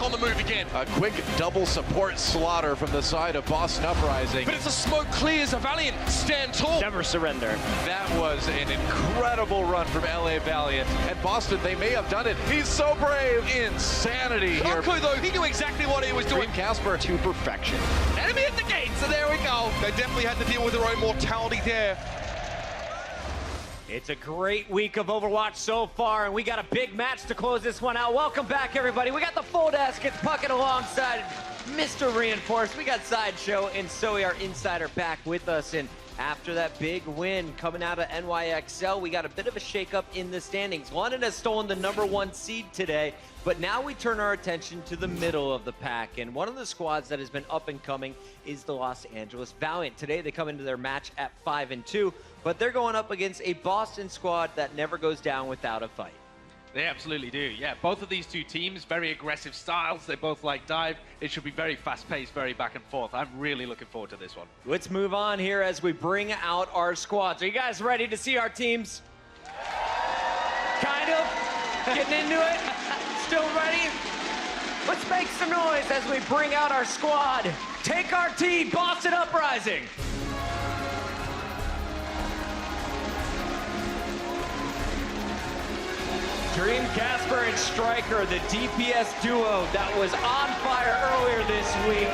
back on the move again. A quick double support slaughter from the side of Boston Uprising. But it's a smoke clears, a Valiant stand tall. Never surrender. That was an incredible run from LA Valiant. And Boston, they may have done it. He's so brave. Insanity here. Unco, though, he knew exactly what he was doing. Dream Casper To perfection. Enemy at the gate, so there we go. They definitely had to deal with their own mortality there. It's a great week of Overwatch so far, and we got a big match to close this one out. Welcome back, everybody. We got the full desk. It's Puckett alongside Mr. Reinforced. We got Sideshow and Zoe, our insider, back with us. And after that big win coming out of NYXL, we got a bit of a shakeup in the standings. London has stolen the #1 seed today, but now we turn our attention to the middle of the pack. And one of the squads that has been up and coming is the Los Angeles Valiant. Today they come into their match at 5-2, but they're going up against a Boston squad that never goes down without a fight. They absolutely do, yeah. Both of these two teams, very aggressive styles. They both like dive. It should be very fast-paced, very back and forth. I'm really looking forward to this one. Let's move on here as we bring out our squads. Are you guys ready to see our teams? Kind of? Getting into it? Still ready? Let's make some noise as we bring out our squad. Take our team, Boston Uprising. Dream Casper and Striker, the DPS duo that was on fire earlier this week.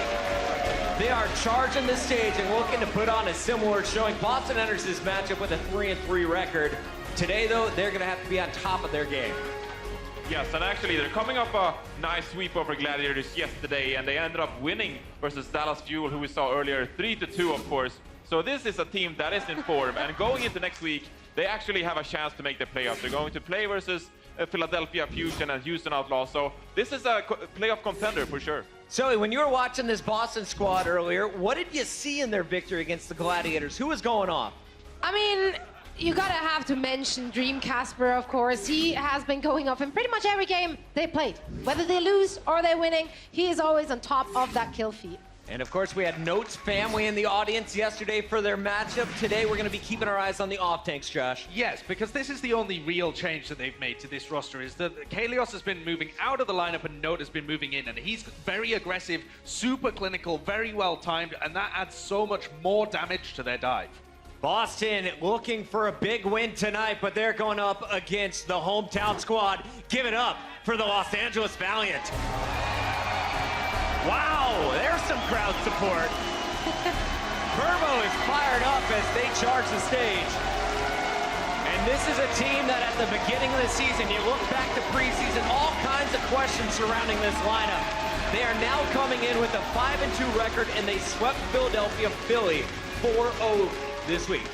They are charging the stage and looking to put on a similar showing. Boston enters this matchup with a 3-3 record. Today, though, they're going to have to be on top of their game. Yes, and actually they're coming off a nice sweep over Gladiators yesterday, and they ended up winning versus Dallas Fuel, who we saw earlier, 3-2, of course. So this is a team that is in form, and going into next week, they actually have a chance to make the playoffs. They're going to play versus Philadelphia Fusion and Houston Outlaws, so this is a playoff contender for sure. So, when you were watching this Boston squad earlier, what did you see in their victory against the Gladiators? Who was going off? I mean, you gotta have to mention Dream Casper, of course. He has been going off in pretty much every game they played. Whether they lose or they're winning, he is always on top of that kill feed. And of course, we had Notes family in the audience yesterday for their matchup. Today, we're going to be keeping our eyes on the off tanks, Josh. Yes, because this is the only real change that they've made to this roster, is that Kalios has been moving out of the lineup and Note has been moving in, and he's very aggressive, super clinical, very well timed, and that adds so much more damage to their dive. Boston looking for a big win tonight, but they're going up against the hometown squad. Give it up for the Los Angeles Valiant. Wow, there's some crowd support. Verbo is fired up as they charge the stage. And this is a team that at the beginning of the season, you look back to preseason, all kinds of questions surrounding this lineup. They are now coming in with a 5-2 record, and they swept Philadelphia Philly 4-0 this week.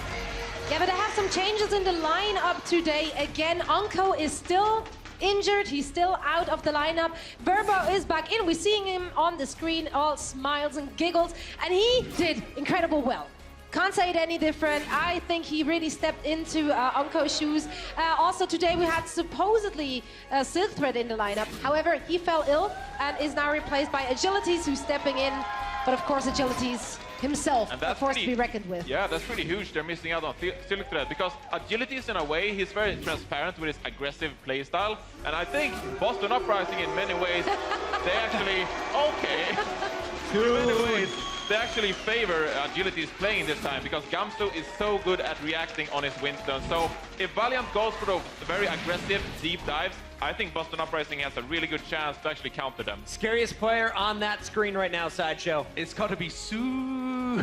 Yeah, but they have some changes in the lineup today. Again, Unco is still injured. He's still out of the lineup. Verbo is back in. We're seeing him on the screen, all smiles and giggles, and he did incredible well. Can't say it any different. I think he really stepped into Unco's shoes. Also today we had supposedly Silk Thread in the lineup. However, he fell ill and is now replaced by Agilities, who's stepping in. But of course, Agilities himself, a force to be reckoned with. Yeah, that's pretty huge. They're missing out on Silk Thread because Agilities, in a way, he's very transparent with his aggressive playstyle. And I think Boston Uprising, in many ways, they actually, in many ways, they actually favor Agilities playing this time because Gamsu is so good at reacting on his Winston. So if Valiant goes for those very aggressive deep dives, I think Boston Uprising has a really good chance to actually counter them. Scariest player on that screen right now, Sideshow. It's got to be no,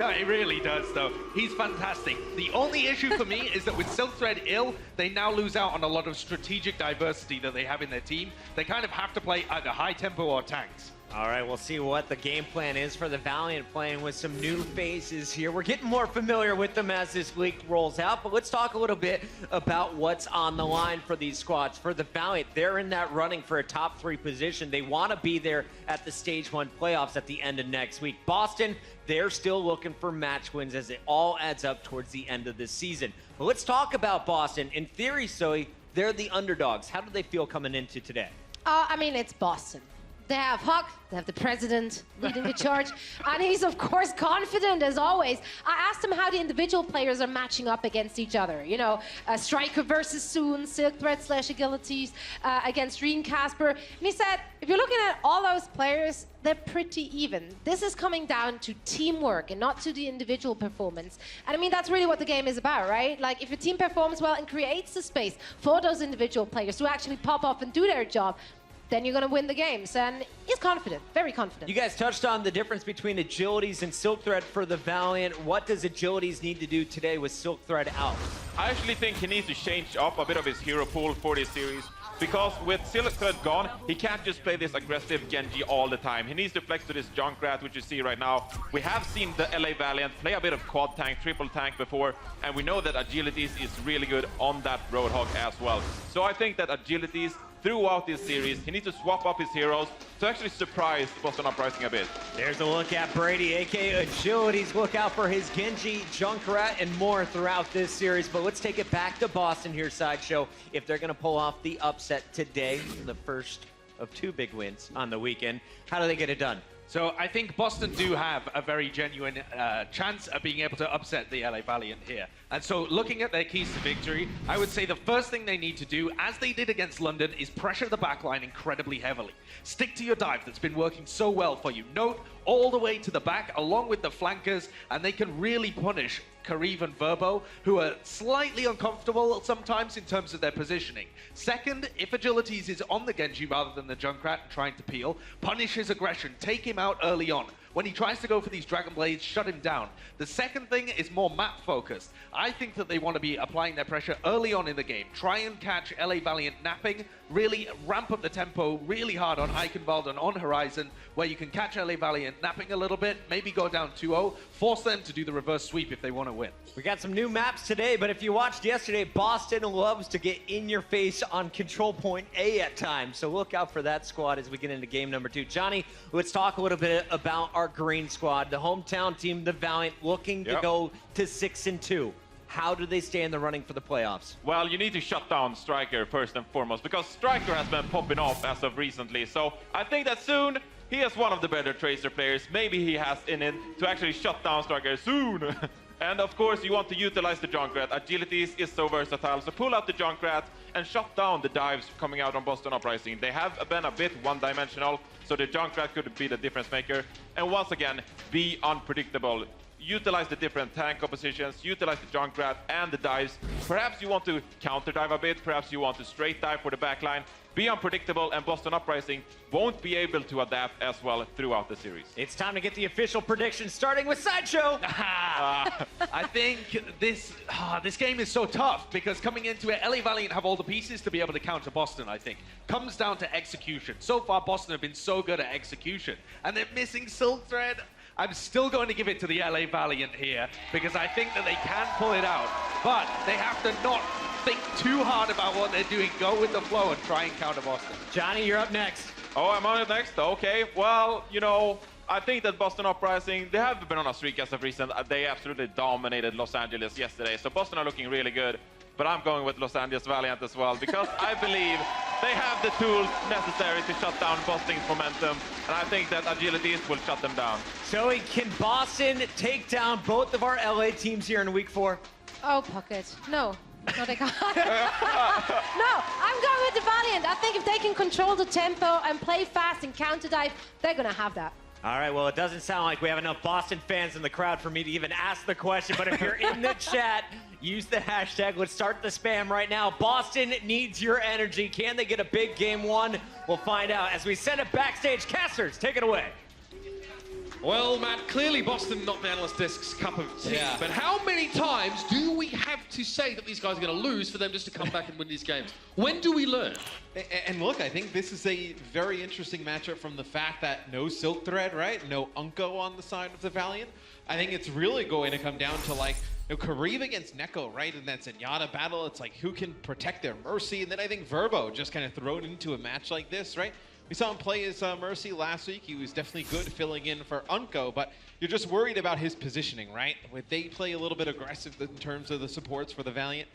it really does, though. He's fantastic. The only issue for me is that with Silk Thread ill, they now lose out on a lot of strategic diversity that they have in their team. They kind of have to play either high tempo or tanks. All right, we'll see what the game plan is for the Valiant, playing with some new faces here. We're getting more familiar with them as this week rolls out, but let's talk a little bit about what's on the line for these squads. For the Valiant, they're in that running for a top 3 position. They want to be there at the Stage 1 playoffs at the end of next week. Boston, they're still looking for match wins as it all adds up towards the end of the season. But let's talk about Boston. In theory, Zoe, they're the underdogs. How do they feel coming into today? I mean, it's Boston. They have Huck, they have the president leading the charge, and he's of course confident as always. I asked him how the individual players are matching up against each other. You know, Striker versus Soon, Silk Thread / Agilities against Reen Casper. And he said, if you're looking at all those players, they're pretty even. This is coming down to teamwork and not to the individual performance. And I mean, that's really what the game is about, right? Like, if your team performs well and creates the space for those individual players to actually pop up and do their job, then you're going to win the games. And he's confident, very confident. You guys touched on the difference between Agilities and Silk Thread for the Valiant. What does Agilities need to do today with Silk Thread out? I actually think he needs to change up a bit of his hero pool for this series. Because with Silk Thread gone, he can't just play this aggressive Genji all the time. He needs to flex to this Junkrat, which you see right now. We have seen the LA Valiant play a bit of quad tank, triple tank before, and we know that Agilities is really good on that Roadhog as well. So I think that Agilities, throughout this series, he needs to swap up his heroes to actually surprise Boston Uprising a bit. There's a look at Brady, aka Agilities. Look out for his Genji, Junkrat, and more throughout this series. But let's take it back to Boston here, Sideshow. If they're going to pull off the upset today, the first of 2 big wins on the weekend, how do they get it done? So I think Boston do have a very genuine chance of being able to upset the LA Valiant here. And so looking at their keys to victory, I would say the first thing they need to do, as they did against London, is pressure the backline incredibly heavily. Stick to your dive that's been working so well for you. Note all the way to the back along with the flankers, and they can really punish Kariv and Verbo, who are slightly uncomfortable sometimes in terms of their positioning. Second, if Agilities is on the Genji rather than the Junkrat trying to peel, punish his aggression, take him out early on. When he tries to go for these Dragon Blades, shut him down. The second thing is more map focused. I think that they want to be applying their pressure early on in the game. Try and catch LA Valiant napping, really ramp up the tempo really hard on Eichenwald and on Horizon, where you can catch LA Valiant napping a little bit, maybe go down 2-0, force them to do the reverse sweep if they want to win. We got some new maps today, but if you watched yesterday, Boston loves to get in your face on control point A at times. So look out for that squad as we get into game number 2. Johnny, let's talk a little bit about our green squad, the hometown team, the Valiant, looking to go to 6-2. How do they stay in the running for the playoffs? Well, you need to shut down Striker first and foremost, because Striker has been popping off as of recently. So I think that soon he is one of the better Tracer players. Maybe he has in it to actually shut down Striker soon. And of course, you want to utilize the Junkrat. Agilities is so versatile, so pull out the Junkrat and shut down the dives coming out on Boston Uprising. They have been a bit one-dimensional, so the Junkrat could be the difference maker. And once again, be unpredictable. Utilize the different tank compositions, utilize the Junkrat and the dives. Perhaps you want to counter dive a bit, perhaps you want to straight dive for the backline. Be unpredictable, and Boston Uprising won't be able to adapt as well throughout the series. It's time to get the official predictions, starting with Sideshow. I think this game is so tough because coming into it, LA Valiant have all the pieces to be able to counter Boston, I think. Comes down to execution. So far, Boston have been so good at execution, and they're missing Silk Thread. I'm still going to give it to the LA Valiant here because I think that they can pull it out, but they have to not think too hard about what they're doing. Go with the flow and try and counter Boston. Johnny, you're up next. Oh, I'm on it next? Okay, well, you know, I think that Boston Uprising, they have been on a streak as of recent. They absolutely dominated Los Angeles yesterday, so Boston are looking really good. But I'm going with Los Angeles Valiant as well, because I believe they have the tools necessary to shut down Boston's momentum, and I think that Agilities will shut them down. Joey, can Boston take down both of our LA teams here in week 4? Oh, Puckett. No. No, they can't. No, I'm going with the Valiant. I think if they can control the tempo and play fast and counter dive, they're going to have that. All right, well, it doesn't sound like we have enough Boston fans in the crowd for me to even ask the question, but if you're in the chat, use the hashtag. Let's start the spam right now. Boston needs your energy. Can they get a big game 1? We'll find out as we send it backstage. Casters, take it away. Well, Matt, clearly Boston not the Analyst Disc's cup of tea, but how many times do we have to say that these guys are going to lose for them just to come back and win these games? When do we learn? And look, I think this is a very interesting matchup from the fact that no Silk Thread, right? No Unko on the side of the Valiant. I think it's really going to come down to, like, you know, Kariv against Neko, right? And that Zenyatta battle, it's like, who can protect their Mercy? And then I think Verbo just kind of thrown into a match like this, right? We saw him play his Mercy last week. He was definitely good filling in for Unko, but you're just worried about his positioning, right? Would they play a little bit aggressive in terms of the supports for the Valiant?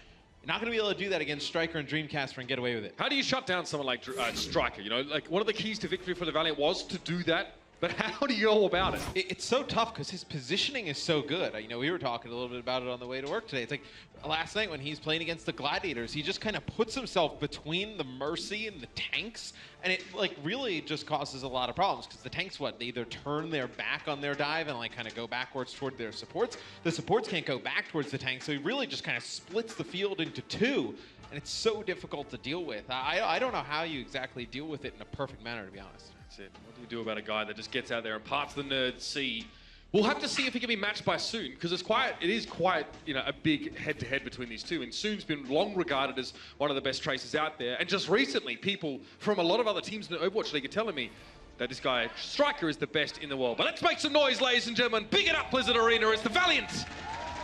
Not going to be able to do that against Striker and Dreamcasper and get away with it. How do you shut down someone like Striker? You know, like one of the keys to victory for the Valiant was to do that. But how do you go about it? It's so tough because his positioning is so good. You know, we were talking a little bit about it on the way to work today. It's like last night when he's playing against the Gladiators, he just kind of puts himself between the Mercy and the tanks, and it like really just causes a lot of problems because the tanks, they either turn their back on their dive and like kind of go backwards toward their supports. The supports can't go back towards the tanks, so he really just kind of splits the field into two, and it's so difficult to deal with. I don't know how you exactly deal with it in a perfect manner, to be honest. That's it. What do you do about a guy that just gets out there and parts the nerds see? We'll have to see if he can be matched by Soon, because it is quite, you know, a big head-to-head between these two. And Soon's been long regarded as one of the best tracers out there. And just recently, people from a lot of other teams in the Overwatch League are telling me that this guy, Striker, is the best in the world. But let's make some noise, ladies and gentlemen. Big it up, Blizzard Arena. It's the Valiant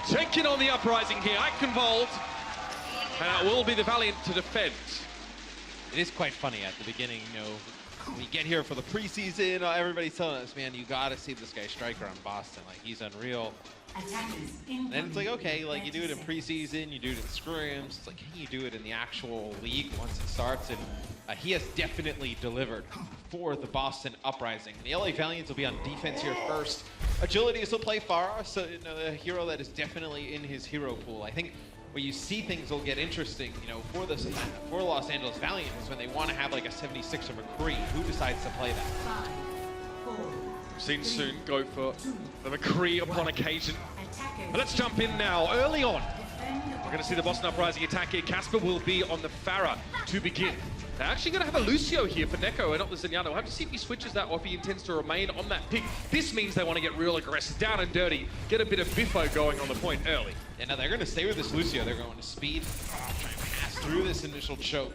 taking on the Uprising here. Eichenwald. And it will be the Valiant to defend. It is quite funny at the beginning, you know, when you get here for the preseason, everybody's telling us, man, you gotta see this guy Striker on Boston. Like, he's unreal. Then it's like, okay, like you do it in preseason, you do it in scrims. It's like, can you do it in the actual league once it starts? And he has definitely delivered for the Boston Uprising. The LA Valiants will be on defense here first. Agility is still play Pharah, so you know, a hero that is definitely in his hero pool. I think where you see things will get interesting, you know, for Los Angeles Valiant is when they want to have like a 76 or McCree. Who decides to play that? We've seen Soon go for the McCree upon occasion. But let's jump in now. Early on, we're going to see the Boston Uprising attack here. Casper will be on the Pharah to begin. They're actually going to have a Lucio here for Neko and not the Zenyatta. We'll have to see if he switches that or if he intends to remain on that pick. This means they want to get real aggressive, down and dirty, get a bit of biffo going on the point early. Yeah, now they're going to stay with this Lucio. They're going to speed, try and pass through this initial choke,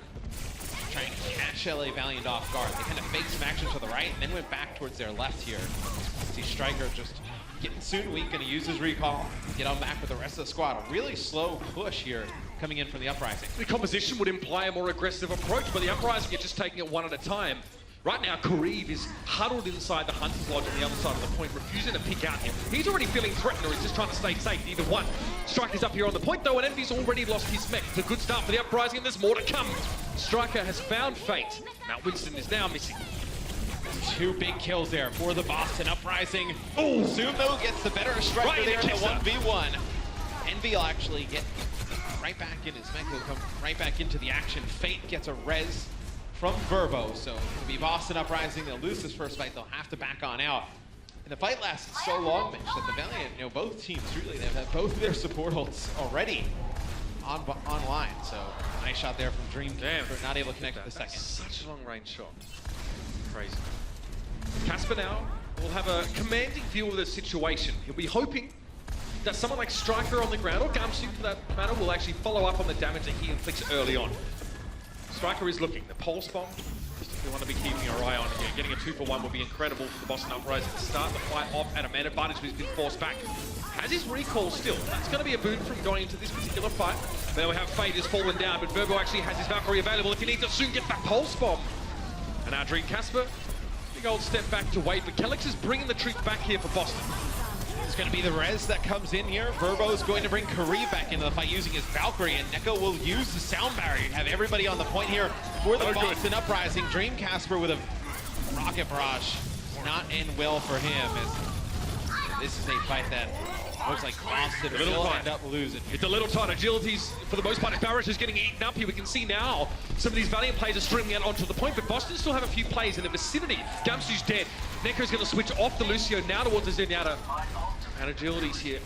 try and catch LA Valiant off guard. They kind of faked some action to the right and then went back towards their left here. See Striker just getting Soon weak, going to use his recall, get on back with the rest of the squad. A really slow push here coming in from the Uprising. The composition would imply a more aggressive approach, but the Uprising are just taking it one at a time. Right now, Kareev is huddled inside the Hunter's Lodge on the other side of the point, refusing to pick out him. He's already feeling threatened, or he's just trying to stay safe, either one. Striker's up here on the point, though, and Envy's already lost his mech. It's a good start for the Uprising, and there's more to come. Striker has found fate. Now Winston is now missing. Two big kills there for the Boston Uprising. Oh, Zoom, though, gets the better Striker right there in the 1v1. Envy will actually get right back in his mech. He'll come right back into the action. Fate gets a res from Verbo, so it'll be Boston Uprising. They'll lose this first fight. They'll have to back on out. And the fight lasted so long, Mitch, that the Valiant, you know, both teams really, they've had both their support ults already online. So nice shot there from Dream. Damn, for not able to connect with the second. Such a long range shot. Crazy. Casper now will have a commanding view of the situation. He'll be hoping that someone like Striker on the ground, or Gamsu for that matter, will actually follow up on the damage that he inflicts early on. Striker is looking. The pulse bomb, we want to be keeping our eye on here. Getting a 2-for-1 will be incredible for the Boston Uprising to start the fight off at a man advantage, but he's been forced back. Has his recall still. That's going to be a boon from going into this particular fight. Then we have Fate has fallen down, but Verbo actually has his Valkyrie available if he needs to soon get that pulse bomb. And now Dream Casper, big old step back to wait, but Kellex is bringing the troops back here for Boston. It's going to be the res that comes in here. Verbo's going to bring Kareev back into the fight using his Valkyrie, and Neko will use the sound barrier. Have everybody on the point here for the Boston Uprising. Dream Casper with a rocket barrage. Does not end well for him, as this is a fight that looks like Boston will end up losing. It's a little tight. Agility's, for the most part, his barrage is getting eaten up here. We can see now some of these Valiant players are streaming out onto the point, but Boston still have a few plays in the vicinity. Gamsu's dead. Neko's going to switch off the Lucio now towards the Zenyatta. And Agility's here.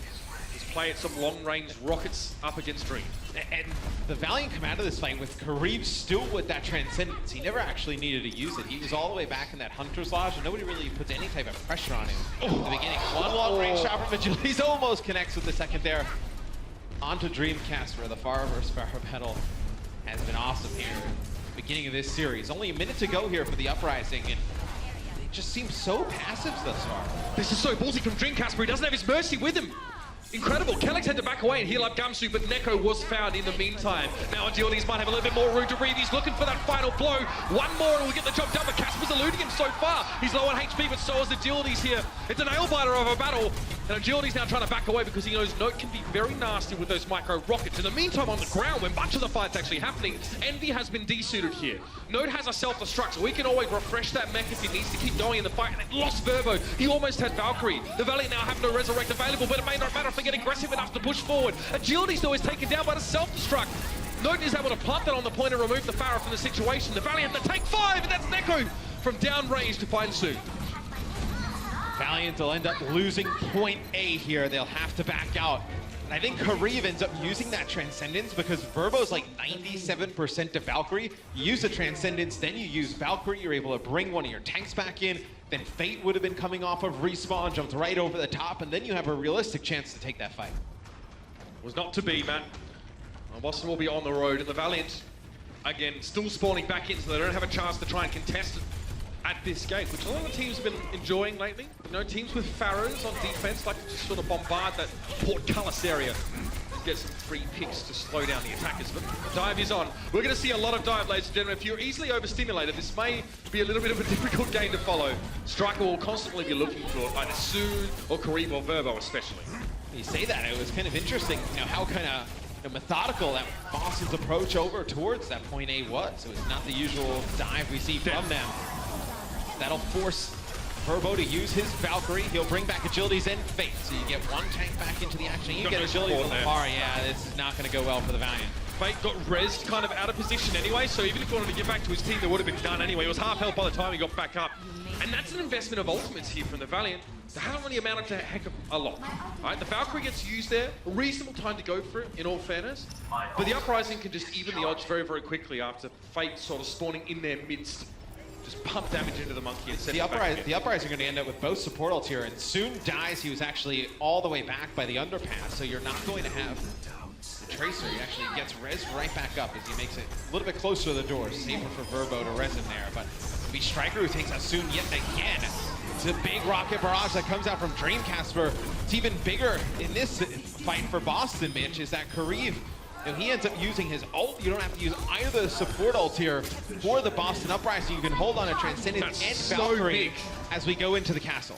He's playing some long-range rockets up against Dream. And the Valiant come out of this fight with Kareev still with that Transcendence. He never actually needed to use it. He was all the way back in that Hunter's Lodge, and nobody really puts any type of pressure on him at the beginning. One long-range shot from Agility's almost connects with the second there. Onto Dream Casper. The Pharah versus Pharah battle has been awesome here at the beginning of this series. Only a minute to go here for the Uprising, and just seems so passive thus far. This is so ballsy from Dream Casper. He doesn't have his Mercy with him. Incredible. Kellex had to back away and heal up Gamsu, but Neko was found in the meantime. Now Agilities might have a little bit more room to breathe. He's looking for that final blow. One more and we'll get the job done, but Casper's eluding him so far. He's low on HP, but so is Agilities here. It's a nail-biter of a battle. And Agility's now trying to back away because he knows Note can be very nasty with those micro rockets. In the meantime, on the ground, where much of the fight's actually happening, Envy has been desuited here. Note has a self-destruct, so we can always refresh that mech if he needs to keep going in the fight. And it lost Verbo. He almost had Valkyrie. The Valiant now have no Resurrect available, but it may not matter if they get aggressive enough to push forward. Agility's though is taken down by the self-destruct. Note is able to plant that on the point and remove the Pharah from the situation. The Valiant, they take 5, and that's Neko from downrange to find Sue. Valiant will end up losing point A here. They'll have to back out. And I think Kariv ends up using that Transcendence because Verbo's like 97% to Valkyrie. You use the Transcendence, then you use Valkyrie, you're able to bring one of your tanks back in. Then Fate would have been coming off of respawn, jumped right over the top, and then you have a realistic chance to take that fight. Was not to be, Matt. Well, Boston will be on the road, and the Valiant, again, still spawning back in, so they don't have a chance to try and contest it at this gate, which a lot of teams have been enjoying lately. You know, teams with Pharaohs on defense like to just sort of bombard that portcullis area and get some free picks to slow down the attackers. But the dive is on. We're going to see a lot of dive, ladies and gentlemen. If you're easily overstimulated, this may be a little bit of a difficult game to follow. Striker will constantly be looking for either Soon or Kariv or Verbo especially. You say that, it was kind of interesting, you know, how kind of methodical that Boston's approach over towards that point A was. It was not the usual dive we see from them. That'll force Verbo to use his Valkyrie. He'll bring back Agility's and Fate. So you get one tank back into the action. You get Agility from far. Yeah, this is not going to go well for the Valiant. Fate got rezzed kind of out of position anyway, so even if he wanted to get back to his team, they would have been done anyway. It was half health by the time he got back up. And that's an investment of ultimates here from the Valiant. They haven't really amounted to a heck of a lot. Right, the Valkyrie gets used there, a reasonable time to go for it, in all fairness. But the Uprising can just even the odds very, very quickly after Fate sort of spawning in their midst. Just pump damage into the monkey and set the Uprising are going to end up with both support ults here, and Soon dies. He was actually all the way back by the underpass, so you're not going to have the Tracer. He actually gets res right back up as he makes it a little bit closer to the door. Safer for Verbo to res him there, but it'll be Striker who takes out Soon yet again. It's a big rocket barrage that comes out from Dreamcasper. It's even bigger in this fight for Boston, Mitch, is that Kariv, you know, he ends up using his ult. You don't have to use either the support ult here for the Boston Uprising. You can hold on to Transcendence and Valkyrie as we go into the castle.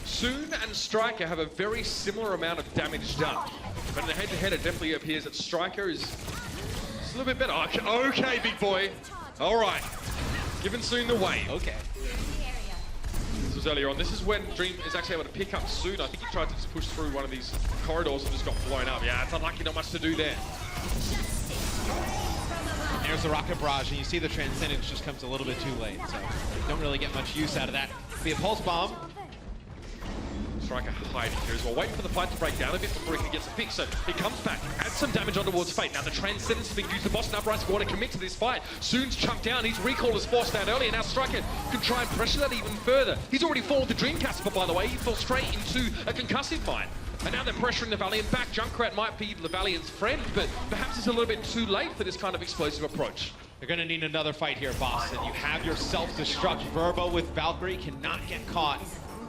Soon and Striker have a very similar amount of damage done. But in the head-to-head, it definitely appears that Striker is a little bit better. Okay, big boy. All right. Giving Soon the wave. Okay. This was earlier on. This is when Dream is actually able to pick up Soon. I think he tried to just push through one of these corridors and just got blown up. Yeah, it's unlucky, not much to do there. There's the rocket barrage, and you see the Transcendence just comes a little bit too late, so don't really get much use out of that. Be a pulse bomb. Striker hiding here as well, waiting for the fight to break down a bit before he can get some picks. So he comes back, adds some damage on towards Fate. Now the Transcendence is being used. The Boston Uprising want to commit to this fight. Soon's chunked down. His recall is forced down earlier. Now Striker can try and pressure that even further. He's already fallen to Dreamcasper, by the way. He fell straight into a concussive mine. And now they're pressuring the Valiant back. Junkrat might be the Valiant's friend, but perhaps it's a little bit too late for this kind of explosive approach. You're going to need another fight here, Boston. You have your self-destruct. Verbo with Valkyrie cannot get caught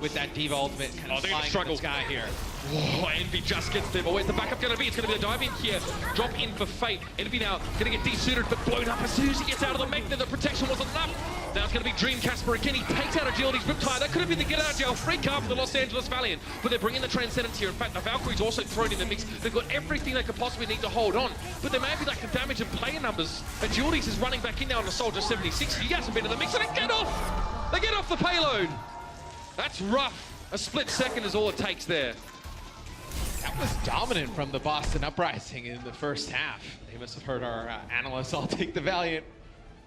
with that Diva ultimate kind of flying in the sky here. Oh, Envy just gets there, but where's the backup going to be? It's going to be a dive in here. Drop in for Fate. Envy now going to get desuited, but blown up as soon as he gets out of the mech. The protection wasn't enough. Now it's going to be Dreamcasper again. He takes out Agility's Riptide. That could have been the get-out-of-jail free card for the Los Angeles Valiant, but they're bringing the Transcendence here. In fact, the Valkyrie's also thrown in the mix. They've got everything they could possibly need to hold on, but there may be like the damage and player numbers. Agility's is running back in now on the Soldier 76. He hasn't been in the mix, and they get off! They get off the payload! That's rough. A split second is all it takes there. That was dominant from the Boston Uprising in the first half. They must have heard our analysts all take the Valiant.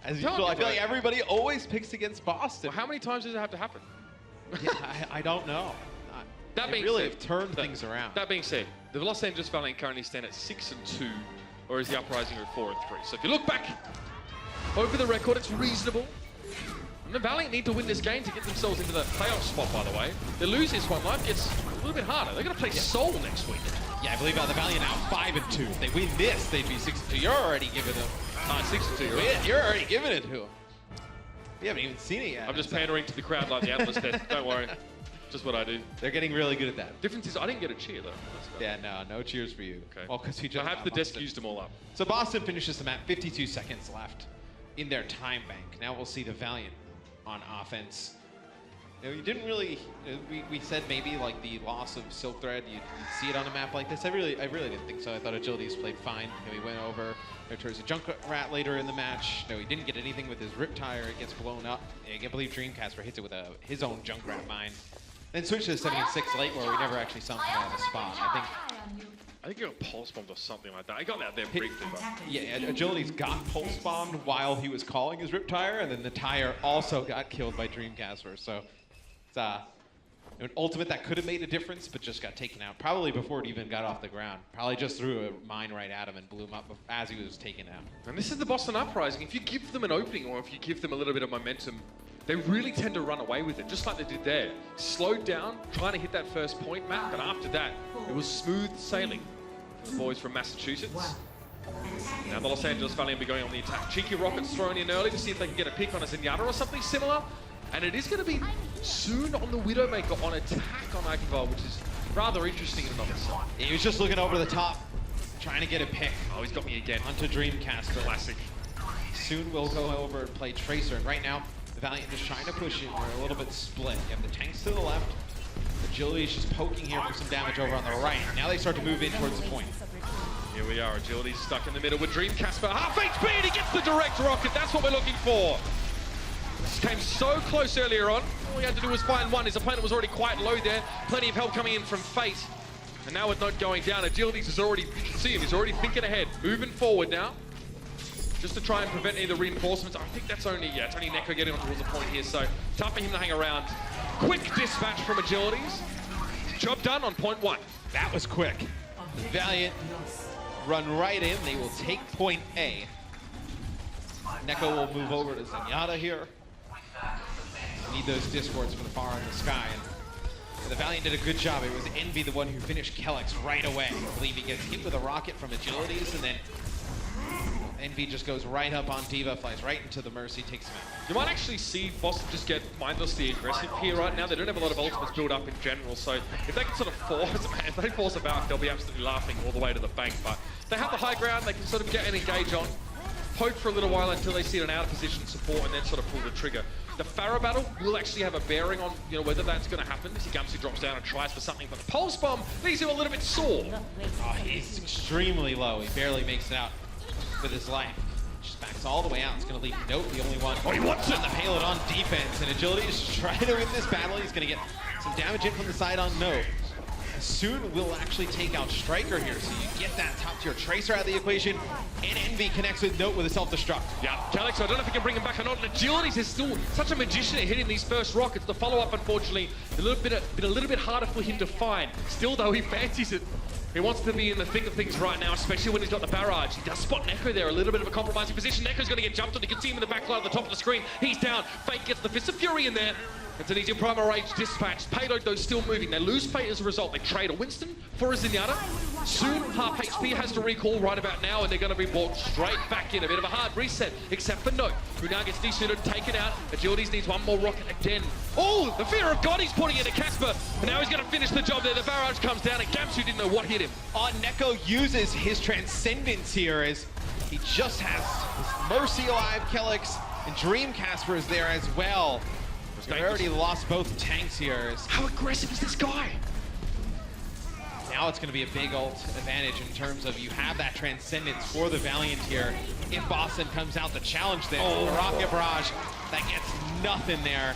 As usual, I feel like everybody always picks against Boston. Well, how many times does it have to happen? Yeah, I don't know. They really have turned things around. That being said, the Los Angeles Valiant currently stand at 6-2, whereas the Uprising are 4-3. So if you look back over the record, it's reasonable. And the Valiant need to win this game to get themselves into the playoff spot, by the way. They lose this one, life gets a little bit harder. They're going to play Seoul next week. Yeah, I believe the Valiant now 5-2. If they win this, they'd be 6-2. You're already giving them. 6-2. You're already giving it to them. We haven't even seen it yet. I'm just pandering to the crowd like the analyst there. Don't worry. Just what I do. They're getting really good at that. Difference is I didn't get a cheer, though. Yeah, no cheers for you. Okay. Well, because we just perhaps the desk used them all up. So Boston finishes the map, 52 seconds left in their time bank. Now we'll see the Valiant on offense. You know, you didn't really. We said maybe like the loss of Silk Thread, you'd see it on a map like this. I really didn't think so. I thought Agility's played fine. You know, he went over towards a Junkrat later in the match. No, he didn't get anything with his Riptire. It gets blown up. I can't believe Dreamcasper hits it with his own Junkrat mine. Then switched to the 76 late, where we never actually saw him come out of the spot. I think he got pulse bombed or something like that. I got that there briefly, but Yeah, Agility's got pulse bombed while he was calling his Riptire, and then the tire also got killed by Dreamcasper. So it's an ultimate that could have made a difference, but just got taken out. Probably before it even got off the ground. Probably just threw a mine right at him and blew him up as he was taken out. and this is the Boston Uprising. If you give them an opening or if you give them a little bit of momentum, they really tend to run away with it, just like they did there. Slowed down, trying to hit that first point, Matt, but after that, it was smooth sailing for the boys from Massachusetts. Now the Los Angeles Valiant will be going on the attack. Cheeky Rockets thrown in early to see if they can get a pick on a Zenyatta or something similar. And it is going to be soon on the Widowmaker on attack on Akival, which is rather interesting in and of itself. He was just looking over the top, trying to get a pick. Oh, he's got me again. Onto Dreamcasper. Classic. Soon we'll go over and play Tracer, and right now, the Valiant just trying to push in. We're a little bit split. You have the tanks to the left. Agility is just poking here for some damage over on the right. Now they start to move in towards the point. Here we are, Agility's stuck in the middle with Dreamcasper. Half HP and he gets the direct rocket. That's what we're looking for. This came so close earlier on. All he had to do was find one. His opponent was already quite low there. Plenty of help coming in from Fate. And now with not going down, Agility's is already, you can see him, he's already thinking ahead. Moving forward now. Just to try and prevent any of the reinforcements. I think that's only, it's only Neko getting on towards the point here, so tough for him to hang around. Quick dispatch from Agility's. Job done on point 1. That was quick. The Valiant run right in. They will take point A. Neko will move over to Zenyatta here. Need those discords for the far in the sky. And the Valiant did a good job. It was Envy the one who finished Kellex right away. I believe he gets hit with a rocket from Agility's, and then Envy just goes right up on D.Va, flies right into the Mercy, takes him out. You might actually see Boston just get mindlessly aggressive here right now. They don't have a lot of ultimates built up in general, so if they can sort of force a bounce, they'll be absolutely laughing all the way to the bank. But they have the high ground, they can sort of get and engage on, poke for a little while until they see an out of position support, and then sort of pull the trigger. The Pharah battle will actually have a bearing on whether that's going to happen. Gamsu drops down and tries for something, but the Pulse Bomb leaves him a little bit sore. Oh, he's extremely low. He barely makes it out with his life. Just backs all the way out. It's going to leave Note the only one. Oh, he wants it! The payload on defense, and Agility is trying to win this battle. He's going to get some damage in from the side on Note. Soon we'll actually take out Striker here, so you get that top tier Tracer out of the equation, and Envy connects with Note with a self-destruct. Yeah, Kellex, I don't know if he can bring him back or not. And Agility's is still such a magician at hitting these first rockets. The follow-up, unfortunately, a little bit harder for him to find. Still, though, he fancies it. He wants to be in the thick of things right now, especially when he's got the barrage. He does spot Neko there, a little bit of a compromising position. Neko's going to get jumped on. You can see him in the backline at the top of the screen. He's down. Fate gets the Fist of Fury in there. It's an easy primal rage dispatch. Payload, though, still moving. They lose Fate as a result. They trade a Winston for a Zenyatta. Soon, half HP has to recall right about now, and they're going to be brought straight back in. A bit of a hard reset, except for Note, who now gets desuited, taken out. Agility's needs one more rocket again. Oh, the fear of God, he's putting into Casper. And now he's going to finish the job there. The barrage comes down, and Gamsu didn't know what hit him. Neko uses his Transcendence here as he just has his Mercy alive, Kellex, and Dreamcasper is there as well. They already lost both tanks here. How aggressive is this guy? Now it's going to be a big ult advantage in terms of you have that Transcendence for the Valiant here. If Boston comes out to challenge them, the Rocket Barrage, that gets nothing there.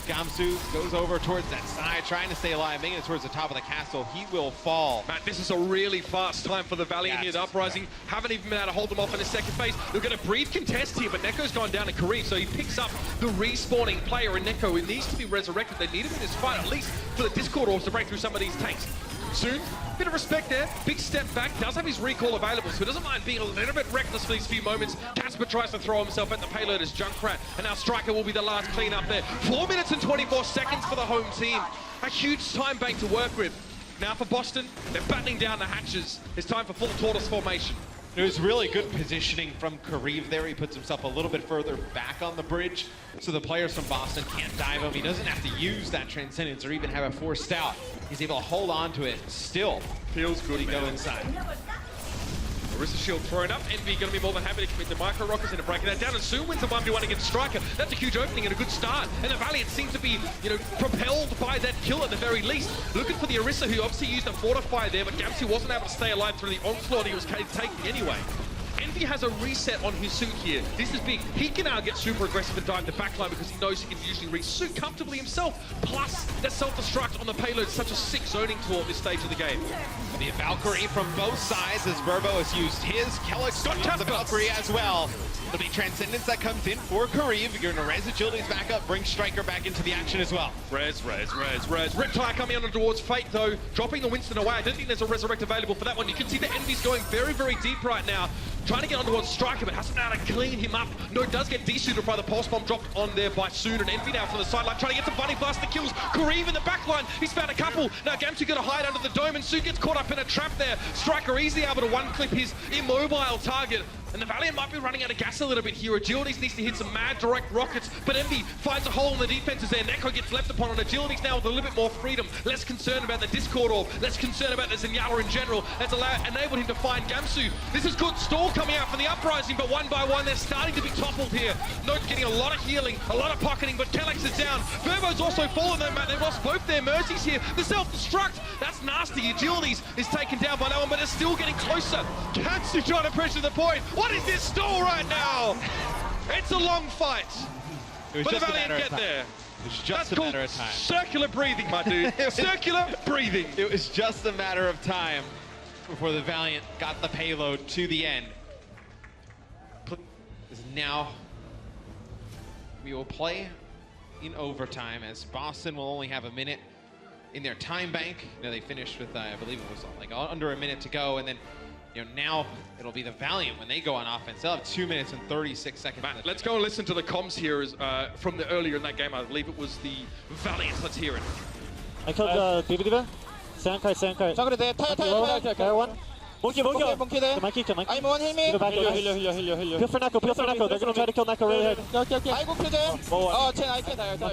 Gamsu goes over towards that side, trying to stay alive, making it towards the top of the castle. He will fall. Matt, this is a really fast time for the Valiant here. The Uprising haven't even been able to hold them off in the second phase. They're going to breathe contest here, but Neko's gone down to Kareem, so he picks up the respawning player in Neko, who needs to be resurrected. They need him in this fight, at least for the Discord Orbs to break through some of these tanks. Soon, bit of respect there, big step back, does have his recall available, so he doesn't mind being a little bit reckless for these few moments. Casper tries to throw himself at the payload as Junkrat, and now Striker will be the last clean up there. 4 minutes and 24 seconds for the home team. A huge time bank to work with. Now for Boston, they're battening down the hatches. It's time for full tortoise formation. It was really good positioning from Kareev there. He puts himself a little bit further back on the bridge, so the players from Boston can't dive him. He doesn't have to use that Transcendence or even have it forced out. He's able to hold on to it still. Feels good, to go inside. Orisa shield thrown up. Envy going to be more than happy to commit the micro rockets into breaking that down, and soon wins a 1v1 against Striker. That's a huge opening and a good start. And the Valiant seem to be, propelled by that kill at the very least. Looking for the Orisa, who obviously used a fortify there, but Gamsu wasn't able to stay alive through the onslaught he was taking anyway. Envy has a reset on his suit here. This is big. He can now get super aggressive and dive the backline because he knows he can usually reach suit comfortably himself. Plus, the self-destruct on the payload is such a sick zoning tool at this stage of the game. The Valkyrie from both sides as Verbo has used his. Kellex got the Valkyrie as well. It'll be Transcendence that comes in for Kariv. You're going to res Agility's back up, bring Striker back into the action as well. Res. Riptide coming on towards Fate though, dropping the Winston away. I don't think there's a Resurrect available for that one. You can see the Envy's going very, very deep right now. Trying to get on towards Striker, but hasn't been able to clean him up. No, it does get desuited by the Pulse Bomb dropped on there by Soon, and Envy now from the sideline, trying to get some Bunny Blast that kills Kariv in the backline. He's found a couple. Now Gamsu going to hide under the dome, and Soon gets caught up in a trap there. Striker easily able to one-clip his immobile target. And the Valiant might be running out of gas a little bit here. Agilities needs to hit some mad direct rockets, but Envy finds a hole in the defenses there. Neko gets left upon, and Agilities now with a little bit more freedom. Less concerned about the Discord Orb, less concerned about the Zenyatta in general. That's enabled him to find Gamsu. This is good stall coming out from the Uprising, but one by one they're starting to be toppled here. Note getting a lot of healing, a lot of pocketing, but Kellex is down. Verbo's also fallen though, man. They've lost both their mercies here. The self-destruct, that's nasty. Agilities is taken down by that one, but it's still getting closer. Gamsu trying to pressure the point. What is this stall right now? It's a long fight. But the Valiant get there. It was just a matter of time. Circular breathing, my dude. Circular breathing. It was just a matter of time before the Valiant got the payload to the end. Now, we will play in overtime as Boston will only have a minute in their time bank. They finished with, I believe it was like under a minute to go, and then now it'll be the Valiant when they go on offense. They'll have 2 minutes and 36 seconds. Matt, let's go and listen to the comms here from the earlier in that game. I believe it was the Valiant. Let's hear it. I killed Diva. Soundcard. Fire one. Monkey. I'm on him. Peel for Neko. They're gonna try to kill Neko really hard. Okay. I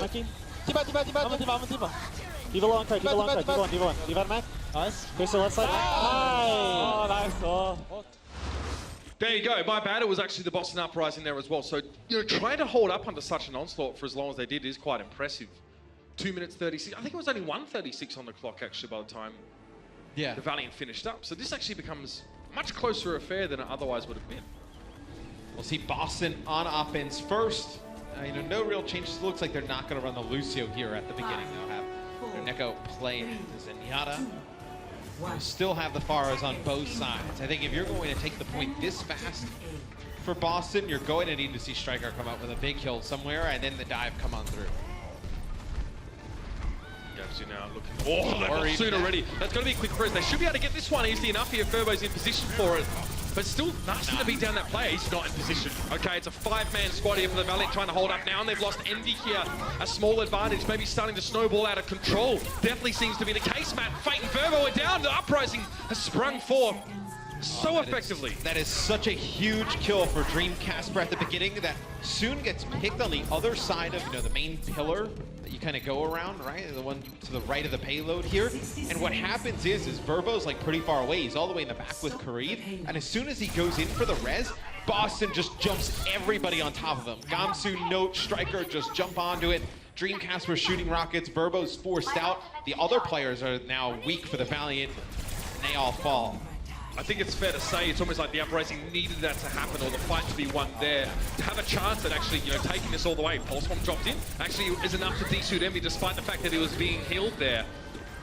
can. Diva. Diva long card. Diva Mac. Nice. Crystal left side. Nice. Oh, nice. There you go. My bad. It was actually the Boston Uprising there as well. So, trying to hold up under such an onslaught for as long as they did is quite impressive. 2 minutes 36. I think it was only 1:36 on the clock actually by the time the Valiant finished up. So this actually becomes a much closer affair than it otherwise would have been. We'll see Boston on offense first. No real changes. It looks like they're not going to run the Lucio here at the beginning. They'll have Neko play the Zenyatta. We'll still have the Pharos on both sides. I think if you're going to take the point this fast for Boston, you're going to need to see Striker come out with a big kill somewhere and then the dive come on through. Gamsu now looking. Oh, soon already. That's going to be a quick press. They should be able to get this one easily enough here. Furbo's in position for it. But still nasty to beat down that player. He's not in position. Okay, it's a 5-man squad here for the Valiant trying to hold up now, and they've lost Envy here. A small advantage, maybe starting to snowball out of control. Definitely seems to be the case, Matt. Fate and Verbo are down. The Uprising has sprung forth so effectively. That is such a huge kill for Dream Casper at the beginning that soon gets picked on the other side of the main pillar that you kind of go around, right? The one to the right of the payload here. And what happens is Verbo's like pretty far away. He's all the way in the back with Kariv. And as soon as he goes in for the res, Boston just jumps everybody on top of him. Gamsu, Note, Striker just jump onto it. Dream Casper shooting rockets. Verbo's forced out. The other players are now weak for the Valiant, and they all fall. I think it's fair to say it's almost like the Uprising needed that to happen, or the fight to be won there, to have a chance at actually, taking this all the way. Pulse Bomb dropped in. Actually, is enough to de-suit Envy, despite the fact that he was being healed there.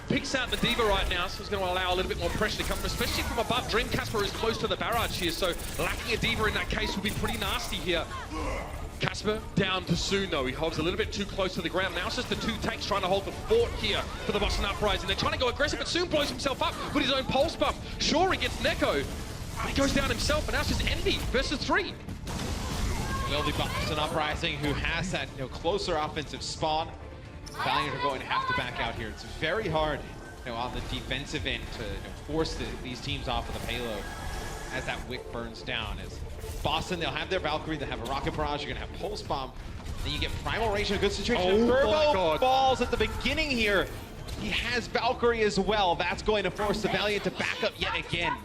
Picks out the Diva right now, so it's going to allow a little bit more pressure to come, especially from above. Dream Casper is close to the barrage here, so lacking a Diva in that case would be pretty nasty here. Casper down to Soon though. He hovers a little bit too close to the ground. Now it's just the two tanks trying to hold the fort here for the Boston Uprising. They're trying to go aggressive, but Soon blows himself up with his own pulse buff. Sure, he gets Neko. He goes down himself, and now it's just Envy versus 3. Will the Boston Uprising, who has that closer offensive spawn. Valiant are going to have to back out here. It's very hard on the defensive end to force these teams off of the payload as that wick burns down. As Boston, they'll have their Valkyrie, they'll have a rocket barrage, you're gonna have Pulse Bomb, then you get Primal Rage in a good situation. Verbo falls at the beginning here. He has Valkyrie as well. That's going to force the Valiant to back up yet again.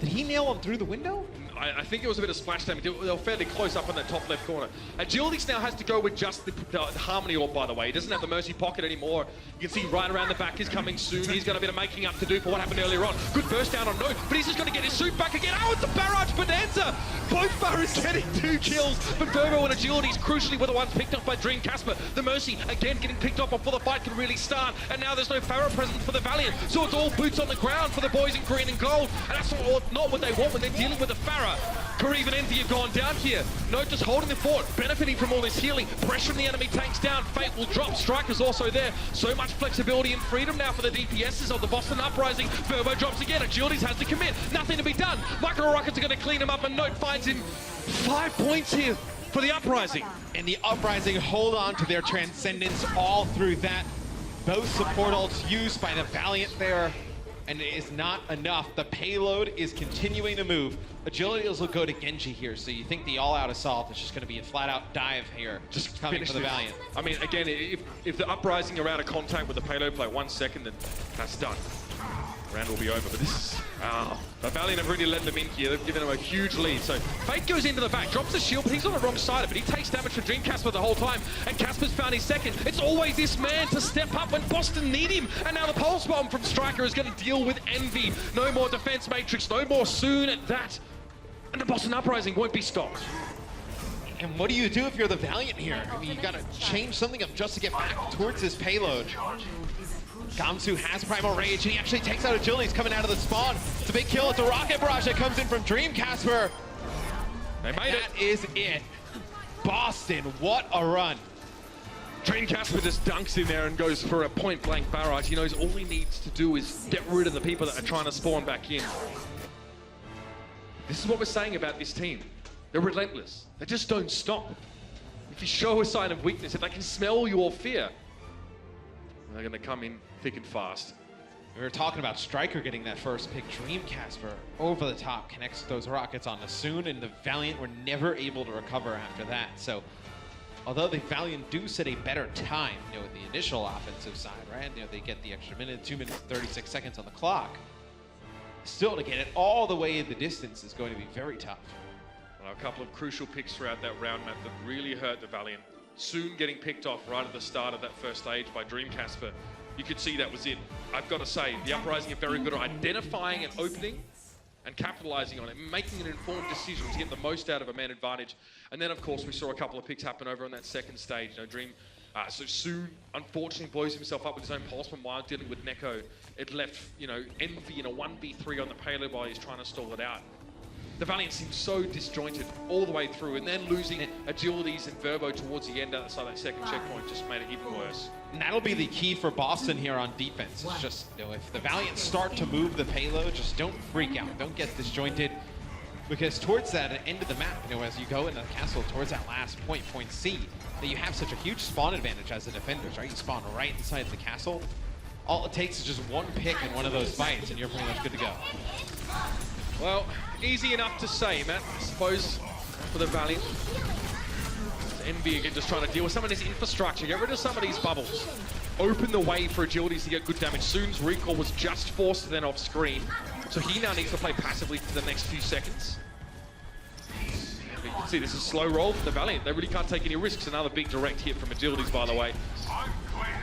Did he nail him through the window? I think it was a bit of splash damage. They were fairly close up in that top left corner. Agilities now has to go with just the Harmony Orb, by the way. He doesn't have the Mercy Pocket anymore. You can see right around the back is coming soon. He's got a bit of making up to do for what happened earlier on. Good burst down on Note, but he's just going to get his suit back again. Oh, it's a Barrage Bonanza! Both Barras getting 2 kills, but Verbo and Agilities crucially were the ones picked up by Dream Casper. The Mercy, again, getting picked up before the fight can really start, and now there's no Pharah present for the Valiant, so it's all boots on the ground for the boys in green and gold, and that's not what they want when they're dealing with a Pharah. Kareev and Envy have gone down here. Note just holding the fort, benefiting from all this healing, pressuring the enemy tanks down. Fate will drop, Striker's also there. So much flexibility and freedom now for the DPSs of the Boston Uprising. Verbo drops again, Agilities has to commit, nothing to be done. Micro Rockets are going to clean him up, and Note finds him 5 points here for the Uprising. And the Uprising hold on to their Transcendence all through that. Both support ults used by the Valiant there, and it is not enough. The payload is continuing to move. Agilities will go to Genji here, so you think the all-out assault is just going to be a flat-out dive here, just coming for the Valiant. I mean, again, if the Uprising are out of contact with the payload for like 1 second, then that's done. Round will be over, but this is... the Valiant have really let them in here. They've given them a huge lead. So Fate goes into the back, drops the shield, but he's on the wrong side of it. He takes damage from Dream Casper the whole time, and Casper's found his second. It's always this man to step up when Boston need him. And now the Pulse Bomb from Striker is going to deal with Envy. No more Defense Matrix, no more soon at that. And the Boston Uprising won't be stopped. And what do you do if you're the Valiant here? I mean, you got to change something up just to get back towards this payload. Gamsu has Primal Rage, and he actually takes out Agilities coming out of the spawn. It's a big kill. It's a Rocket Barrage that comes in from Dream Casper. They made it. That is it. Boston, what a run. Dream Casper just dunks in there and goes for a point-blank barrage. He knows all he needs to do is get rid of the people that are trying to spawn back in. This is what we're saying about this team. They're relentless. They just don't stop. If you show a sign of weakness, if they can smell your fear, they're going to come in thick and fast. We were talking about Striker getting that first pick. Dream Casper over the top connects those rockets on the Soon, and the Valiant were never able to recover after that. So, although the Valiant do set a better time, with the initial offensive side, right? They get the extra minute, 2 minutes, 36 seconds on the clock. Still, to get it all the way in the distance is going to be very tough. Well, a couple of crucial picks throughout that round map that really hurt the Valiant. Soon getting picked off right at the start of that first stage by Dream Casper. You could see that was it. I've got to say, the Uprising are very good at identifying an opening and capitalizing on it, making an informed decision to get the most out of a man advantage. And then, of course, we saw a couple of picks happen over on that second stage. So Soon, unfortunately, blows himself up with his own Pulse Bomb while dealing with Neko. It left, Envy in a 1v3 on the payload while he's trying to stall it out. The Valiant seems so disjointed all the way through, and then losing Agilities and Verbo towards the end outside that second checkpoint just made it even worse. And that'll be the key for Boston here on defense. It's just, if the Valiant start to move the payload, just don't freak out, don't get disjointed. Because towards that end of the map, as you go into the castle towards that last point C, that you have such a huge spawn advantage as the defenders, right? You spawn right inside the castle. All it takes is just one pick in one of those fights, and you're pretty much good to go. Well, easy enough to say, Matt, I suppose, for the Valiant. Envy again just trying to deal with some of this infrastructure, get rid of some of these bubbles. Open the way for Agilities to get good damage. Soon's recall was just forced then off screen, so he now needs to play passively for the next few seconds. And you can see this is a slow roll for the Valiant. They really can't take any risks. Another big direct hit from Agilities, by the way.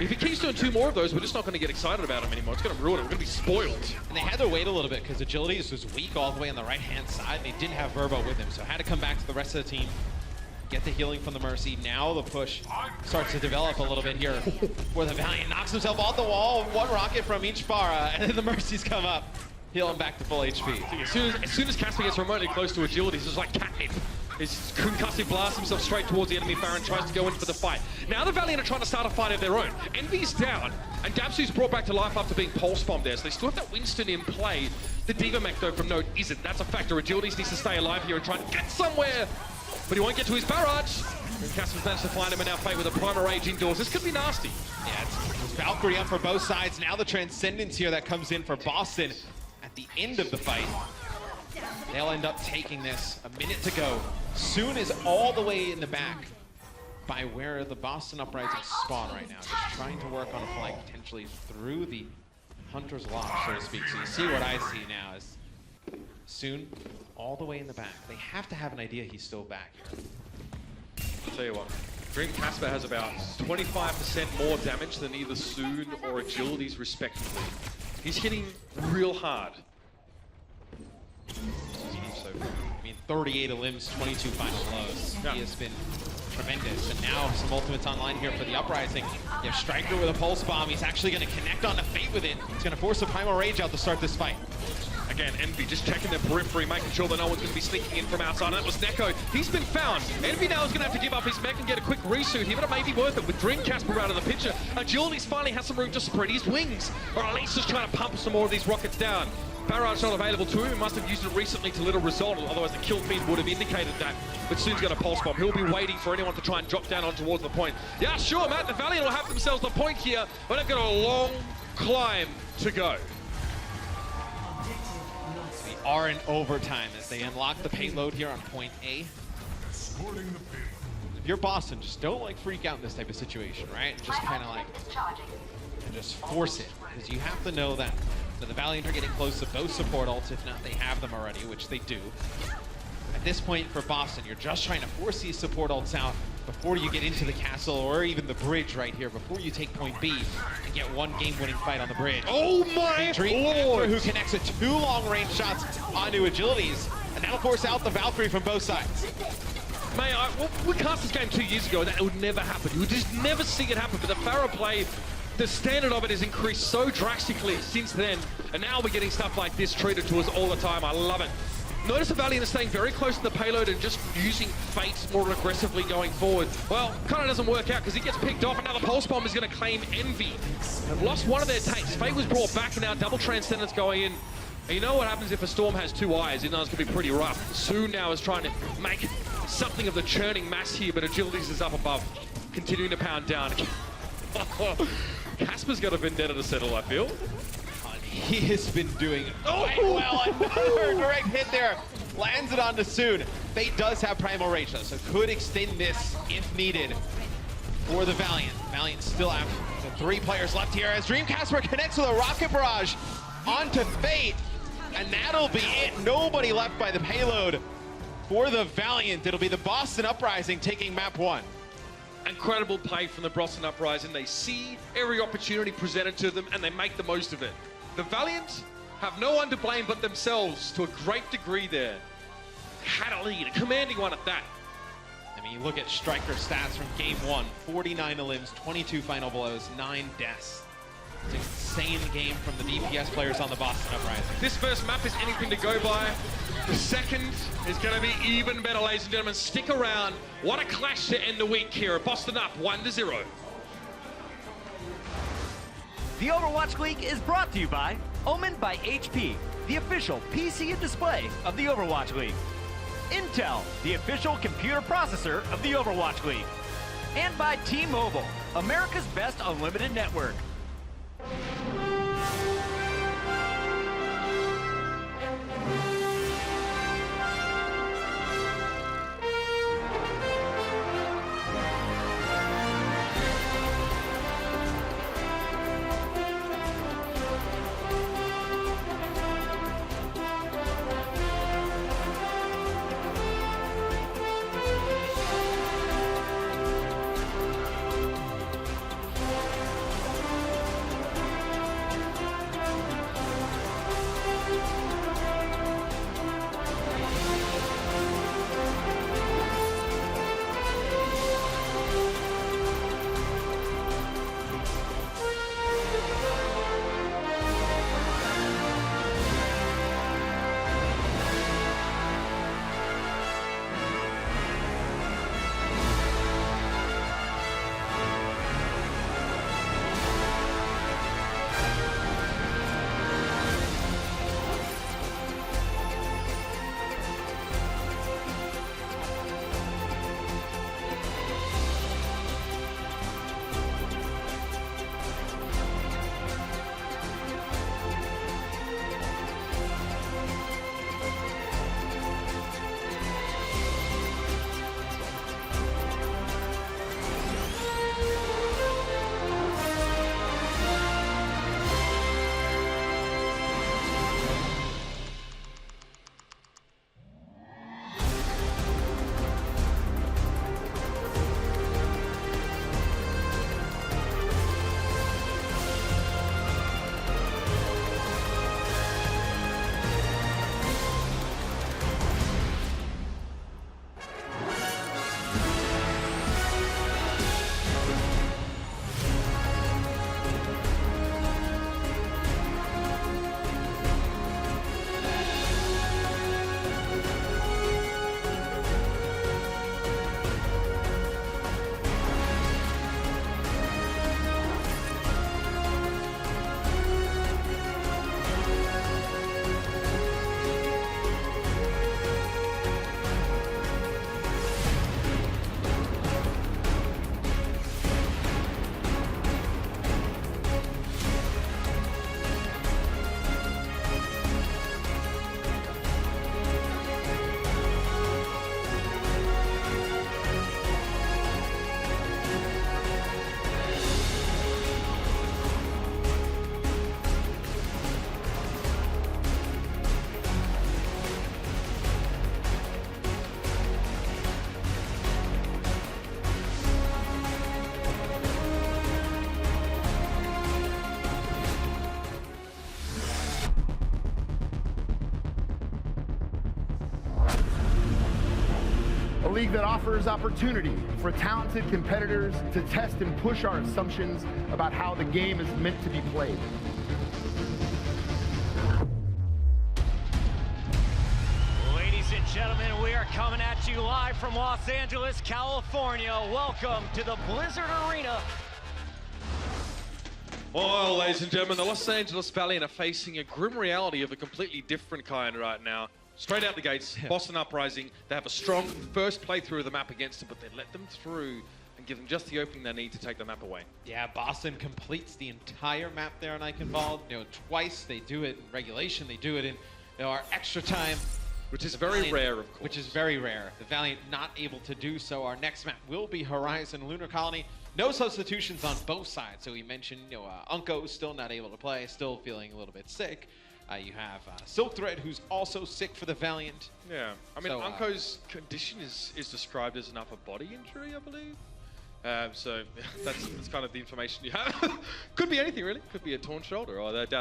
If he keeps doing 2 more of those, we're just not going to get excited about him anymore. It's going to ruin it. We're going to be spoiled. And they had to wait a little bit because Agilities was weak all the way on the right-hand side. They didn't have Verbo with him, so had to come back to the rest of the team, get the healing from the Mercy. Now the push starts to develop a little bit here, where the Valiant knocks himself off the wall. 1 rocket from each Pharah, and then the Mercies come up, heal him back to full HP. As soon as Casper gets remotely close to Agilities, it's just like catnip. His concussive blasts himself straight towards the enemy Pharah and tries to go in for the fight. Now the Valiant are trying to start a fight of their own. Envy's down, and Gamsu's brought back to life after being pulse bombed there, so they still have that Winston in play. The Diva mech, though, from Note isn't. That's a factor. Agilities needs to stay alive here and try to get somewhere, but he won't get to his barrage. And Casper's managed to find him and now Fate with a Primal Rage indoors. This could be nasty. Yeah, it's Valkyrie up for both sides. Now the Transcendence here that comes in for Boston at the end of the fight. They'll end up taking this. A minute to go. Soon is all the way in the back by where the Boston Uprising spawn right now. Just trying to work on a flank potentially through the Hunter's Lock, so to speak. So you see what I see now is Soon, all the way in the back. They have to have an idea he's still back here. I'll tell you what, Dream Casper has about 25% more damage than either Soon or Agilities respectively. He's hitting real hard. So, I mean, 38 limbs, 22 final blows. Yeah. He has been tremendous. And now some ultimates online here for the Uprising. You have Striker with a Pulse Bomb. He's actually going to connect onto Fate with it. He's going to force a Primal Rage out to start this fight. Again, Envy just checking their periphery, making sure that no one's going to be sneaking in from outside. And that was Neko. He's been found. Envy now is going to have to give up his mech and get a quick resuit here, but it may be worth it with Dream Casper out of the picture. Agilities finally has some room to spread his wings, or at least just trying to pump some more of these rockets down. Barrage not available to him. He must have used it recently to little result, otherwise the kill feed would have indicated that. But Soon's got a Pulse Bomb. He'll be waiting for anyone to try and drop down on towards the point. Yeah, sure, Matt. The Valiant will have themselves the point here, but they've got a long climb to go. We are in overtime as they unlock the payload here on point A. If you're Boston, just don't like freak out in this type of situation, right? And just kind of like, and just force it. Because you have to know that the Valiant are getting close to both support ults, if not they have them already, which they do. At this point for Boston, you're just trying to force these support ults out before you get into the castle or even the bridge right here, before you take point B and get one game-winning fight on the bridge. Oh my lord! Who connects with 2 long-range shots onto Agilities, and that'll force out the Valkyrie from both sides. May I, well, we cast this game 2 years ago, and that would never happen. You would just never see it happen, but the Pharaoh play, the standard of it has increased so drastically since then, and now we're getting stuff like this treated to us all the time. I love it. Notice the Valiant is staying very close to the payload and just using Fate more aggressively going forward. Well, kind of doesn't work out because he gets picked off, and now the Pulse Bomb is going to claim Envy. They've lost one of their tanks. Fate was brought back, and now double Transcendence going in. And you know what happens if a Storm has 2 eyes? You know it's going to be pretty rough. Soon now is trying to make something of the churning mass here, but Agilities is up above, continuing to pound down. Casper's got a vendetta to settle, I feel. He has been doing quite well. Another direct hit there. Lands it onto Soon. Fate does have Primal Rage though, so could extend this if needed for the Valiant. Valiant still have 3 players left here as Dream Casper connects with a Rocket Barrage onto Fate. And that'll be it. Nobody left by the payload for the Valiant. It'll be the Boston Uprising taking map 1. Incredible play from the Boston Uprising. They see every opportunity presented to them and they make the most of it. The Valiant have no one to blame but themselves to a great degree there. Had a lead, a commanding one at that. I mean, you look at Striker stats from game 1, 49 limbs, 22 final blows, 9 deaths. It's an insane game from the DPS players on the Boston Uprising. This first map is anything to go by. The second is going to be even better, ladies and gentlemen. Stick around. What a clash to end the week here at Boston Up 1-0. The Overwatch League is brought to you by Omen by HP, the official PC and display of the Overwatch League. Intel, the official computer processor of the Overwatch League. And by T-Mobile, America's best unlimited network. a league that offers opportunity for talented competitors to test and push our assumptions about how the game is meant to be played. Ladies and gentlemen, we are coming at you live from Los Angeles, California. Welcome to the Blizzard Arena. Well, ladies and gentlemen, the Los Angeles Valiant are facing a grim reality of a completely different kind right now. Straight out the gates, Boston Uprising, they have a strong first playthrough of the map against them, but they let them through and give them just the opening they need to take the map away. Yeah, Boston completes the entire map there on Eichenwald. Twice. They do it in regulation, they do it in our extra time. Which is very rare, of course. Which is very rare. The Valiant not able to do so. Our next map will be Horizon Lunar Colony. No substitutions on both sides. So we mentioned, Unko still not able to play, still feeling a little bit sick. You have Silk Thread, who's also sick for the Valiant. Yeah, I mean, Unko's condition is described as an upper body injury, I believe. So that's kind of the information you have. Could be anything, really. Could be a torn shoulder or that.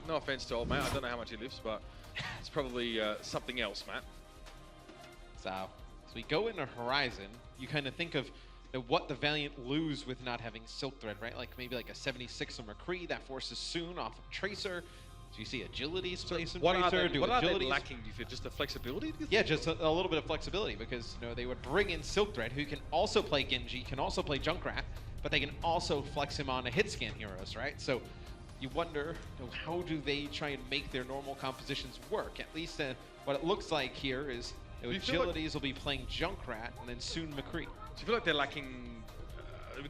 No offense to old mate, I don't know how much he lifts, but it's probably something else, Matt. So we go into Horizon. You kind of think of what the Valiant lose with not having Silk Thread, right? Like maybe like a 76 on McCree that forces Soon off of Tracer. So you see agility's place in Tracer. What are they lacking? Do you feel just the flexibility? Yeah, just a little bit of flexibility because they would bring in Silk Thread, who can also play Genji, can also play Junkrat, but they can also flex him on a hit scan heroes, right? So you wonder, how do they try and make their normal compositions work? At least what it looks like here is agilities will be playing Junkrat and then soon McCree. Do you feel like they're lacking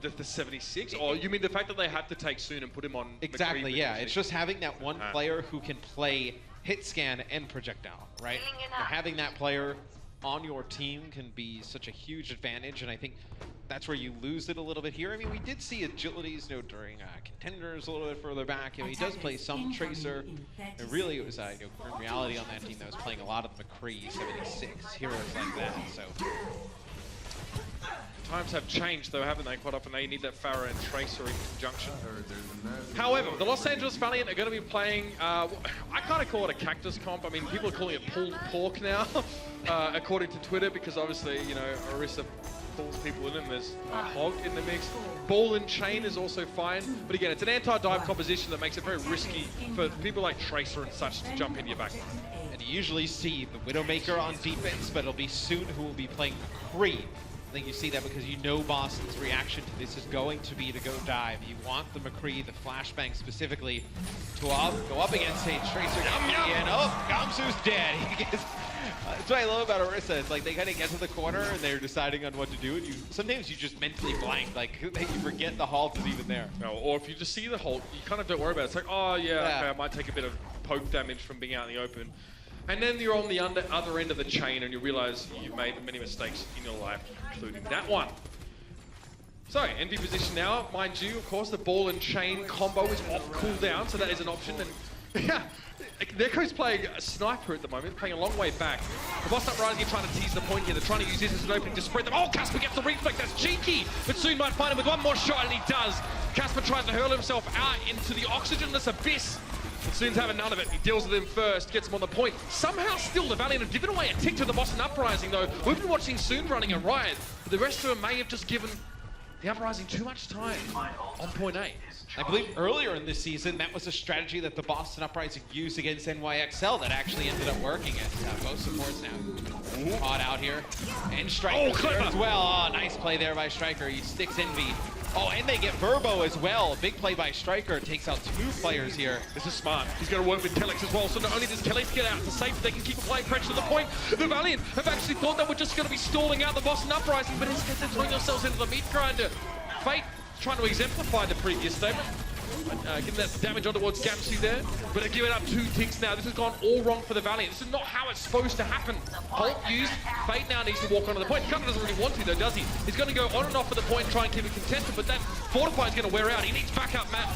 the 76? Or you mean the fact that they had to take Soon and put him on Exactly, McCree, yeah. It's just having that one player who can play hit scan and projectile, right? Having that player on your team can be such a huge advantage, and I think that's where you lose it a little bit here. I mean, we did see agilities, during contenders a little bit further back. He does play some Tracer, and really it was Grim Reality on that team that was playing a lot of the McCree 76 heroes like that. So times have changed, though, haven't they? Quite often they need that Pharah and Tracer in conjunction. However, the Los Angeles Valiant are going to be playing, I kind of call it a cactus comp. I mean, people are calling it pulled pork now, according to Twitter, because obviously, Orisa pulls people in and there's a hog in the mix. Ball and chain is also fine, but again, it's an anti-dive composition that makes it very risky for people like Tracer and such to jump into your back. And you usually see the Widowmaker on defense, but it'll be Soon who will be playing McCree. I think you see that because Boston's reaction to this is going to be to go dive. You want the McCree, the flashbang specifically, to go up against a Tracer. And Gamsu's dead. That's what I love about Orisa. It's like they kind of get to the corner and they're deciding on what to do, and sometimes you just mentally blank, like you forget the halt is even there. No, or if you just see the halt, you kind of don't worry about it. It's like, oh yeah, okay, I might take a bit of poke damage from being out in the open. And then you're on the other end of the chain and you realize you've made many mistakes in your life, including that one. So, envy position now. Mind you, of course, the ball and chain combo is off cooldown, so that is an option. And yeah, Neko's playing a sniper at the moment, playing a long way back. The Boston Uprising are trying to tease the point here. They're trying to use this as an opening to spread them. Oh, Casper gets the reflect. That's cheeky, but Soon might find him with one more shot, and he does. Casper tries to hurl himself out into the oxygenless abyss. But Soon's having none of it. He deals with him first, gets him on the point. Somehow still, the Valiant have given away a tick to the Boston Uprising, though. We've been watching Soon running a riot. The rest of them may have just given the Uprising too much time on point A. I believe earlier in this season, that was a strategy that the Boston Uprising used against NYXL that actually ended up working as both supports now. Caught out here. And Striker there as well. Oh, nice play there by Striker. He sticks Envy. Oh, and they get Verbo as well. Big play by Striker. Takes out 2 players here. This is smart. He's going to work with Telex as well. So not only does Telex get out to safety, they can keep applying pressure to the point. The Valiant have actually thought that we're just going to be stalling out the Boston Uprising, but instead they're throwing themselves into the meat grinder. Fate trying to exemplify the previous statement. Getting that damage on towards Gamsu there, but they're giving up 2 ticks now. This has gone all wrong for the Valiant. This is not how it's supposed to happen. Holt used. Fate now needs to walk onto the point. He kind of doesn't really want to though, does he? He's going to go on and off at the point and try and keep it contested, but that Fortify is going to wear out. He needs backup, Matt.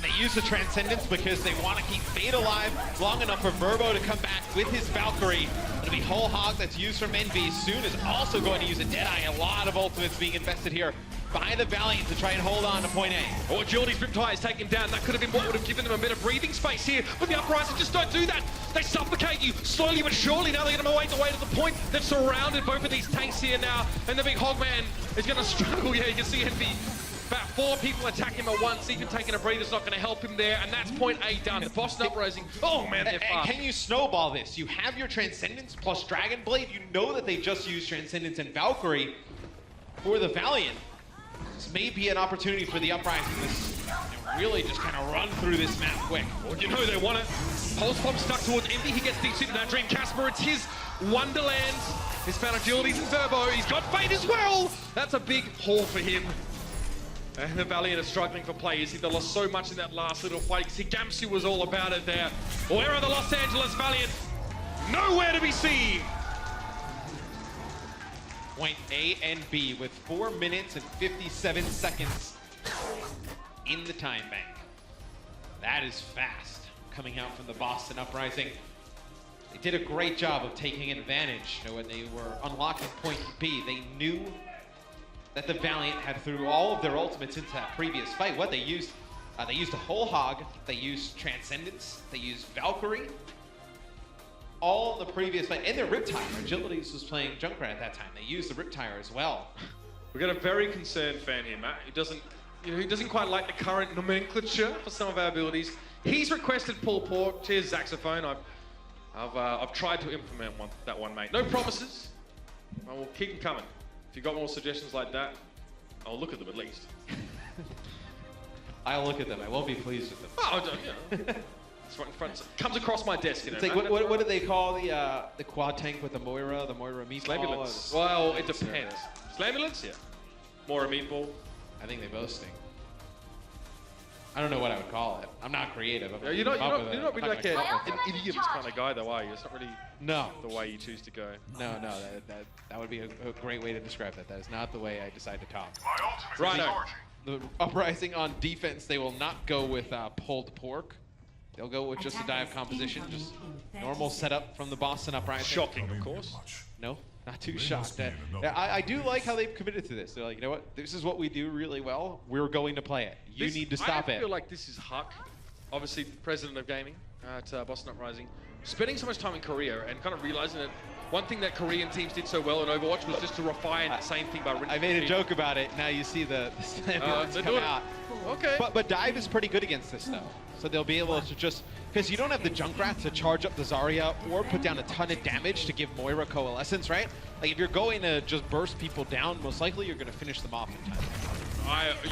They use the Transcendence because they want to keep Fate alive long enough for Verbo to come back with his Valkyrie. It'll be Whole Hog that's used from Envy. Soon is also going to use a Deadeye. A lot of ultimates being invested here by the Valiant to try and hold on to point A. Oh, Agility's Riptide is taken down. That could have been what would have given them a bit of breathing space here. But the Uprising just don't do that. They suffocate you slowly but surely. Now they're going to make the way to the point. They've surrounded both of these tanks here now. And the big Hogman is going to struggle. Yeah, you can see Envy. About 4 people attack him at once. Even taking a breather's not going to help him there. And that's point A done. The Boston Uprising. Oh, man, they're fast. Can you snowball this? You have your Transcendence plus Dragon Blade. You know that they just used Transcendence and Valkyrie for the Valiant. This may be an opportunity for the Uprising to really just kind of run through this map quick. Well, you know they want it. Pulse Bomb stuck towards Envy. He gets deep suited now. Dream Casper, it's his Wonderland. He's found Agilities and Verbo. He's got Fate as well. That's a big haul for him. And the Valiant are struggling for players. They lost so much in that last little fight. See, Gamsu was all about it there. Where are the Los Angeles Valiant? Nowhere to be seen. Point A and B with 4 minutes and 57 seconds in the time bank. That is fast coming out from the Boston Uprising. They did a great job of taking advantage when they were unlocking point B. They knew that the Valiant had threw all of their ultimates into that previous fight. What they used a whole hog, they used Transcendence, they used Valkyrie, all in the previous fight, and their Riptire. Agilities was playing Junkrat at that time. They used the Riptire as well. We've got a very concerned fan here, Matt. He doesn't quite like the current nomenclature for some of our abilities. He's requested pull pork. Cheers, Saxophone. I've tried to implement that one, mate. No promises. I will keep them coming. If you've got more suggestions like that, I'll look at them at least. I'll look at them. I won't be pleased with them. Oh, you know. It's right in front. Comes across my desk, you know. It's like, what do they call the quad tank with the Moira meatball? Slamulence. Well, it depends. Slamulence, yeah. Moira meatball. I think they both stink. I don't know what I would call it. I'm not creative. Yeah, you're not really like an idiom kind of guy, though, are you? It's not really the way you choose to go. No, that would be a great way to describe that. That is not the way I decide to talk. Righto. The Uprising on defense, they will not go with pulled pork. They'll go with just a dive composition, just normal setup from the Boston Uprising. Shocking, of course. No, not too shocked. I do like how they've committed to this. They're like, you know what? This is what we do really well. We're going to play it. You need to stop it. I feel like this is Huck, obviously president of gaming at Boston Uprising, spending so much time in Korea and kind of realizing that one thing that Korean teams did so well in Overwatch was just to refine the same thing by rinsing. I made a joke about it. Now you see the stamina come out. Okay. But Dive is pretty good against this, though. So they'll be able to just... Because you don't have the Junkrat to charge up the Zarya or put down a ton of damage to give Moira Coalescence, right? Like, if you're going to just burst people down, most likely you're going to finish them off in time.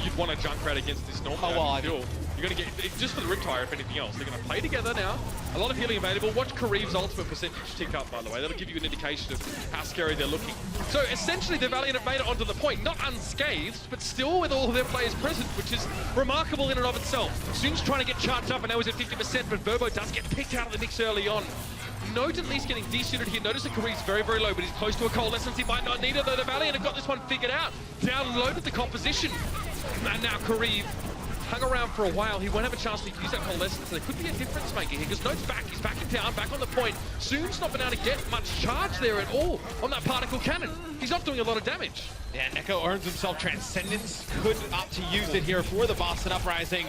You'd want a Junkrat against this normal. Oh, well, you're going to get, just for the Riptire, if anything else. They're going to play together now. A lot of healing available. Watch Kariv's ultimate percentage tick up, by the way. That'll give you an indication of how scary they're looking. So essentially, the Valiant have made it onto the point, not unscathed, but still with all of their players present, which is remarkable in and of itself. Soon's trying to get charged up, and now he's at 50%, but Verbo does get picked out of the mix early on. Note at least getting desuited here. Notice that Kariv's very, very low, but he's close to a Coalescence. He might not need it, though. The Valiant have got this one figured out. Downloaded the composition. And now Kariv hung around for a while. He won't have a chance to use that Coalescence. So there could be a difference maker here, because Note's back. He's back in town, back on the point. Soon's not been able to get much charge there at all on that particle cannon. He's not doing a lot of damage. Yeah, Neko earns himself Transcendence. Could opt to use it here for the Boston Uprising.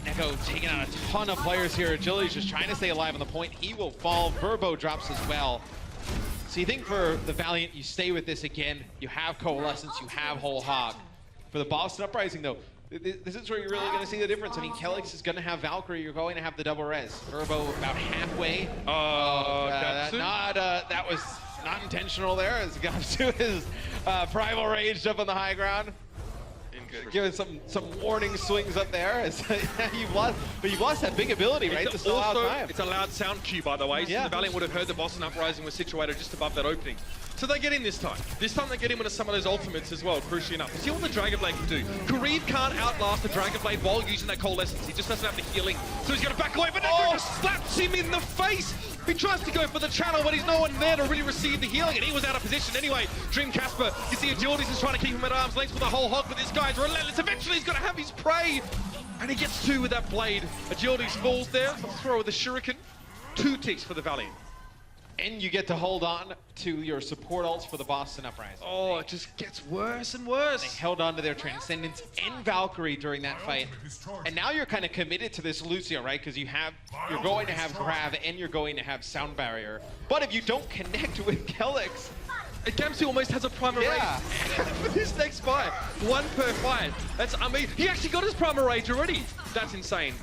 Neko taking out a ton of players here. Agility's just trying to stay alive on the point. He will fall. Verbo drops as well. So you think for the Valiant, you stay with this again. You have Coalescence, you have Whole Hog. For the Boston Uprising, though, this is where you're really going to see the difference. I mean, Kelix is going to have Valkyrie. You're going to have the double res. Verbo about halfway. That was not intentional there, as Gamsu is primal raged up on the high ground. Giving some warning swings up there. You've lost that big ability, right? It's a loud sound cue, by the way. So the Valiant would have heard the Boston Uprising was situated just above that opening. So they get in this time. This time they get in with some of those ultimates as well, crucially enough. See what the Dragon Blade can do. Kariv can't outlast the Dragon Blade while using that Coalescence. He just doesn't have the healing. So he's going to back away, but Neko just slaps him in the face. He tries to go for the channel, but he's no one there to really receive the healing, and he was out of position anyway. Dream Casper, you see Agilities is trying to keep him at arm's length with a whole hog, but this guy's relentless. Eventually he's going to have his prey, and he gets 2 with that blade. Agilities falls there, throw with a shuriken. 2 ticks for the Valiant. And you get to hold on to your support ults for the Boston Uprising. Oh, it just gets worse and worse. They held on to their Transcendence and Valkyrie during that fight. And now you're kind of committed to this Lucio, right? Because you're going to have Grav and you're going to have Sound Barrier. But if you don't connect with Kelix, Gamsu almost has a Primal Rage for this next fight. 1 per fight. That's amazing. He actually got his Primal Rage already. That's insane.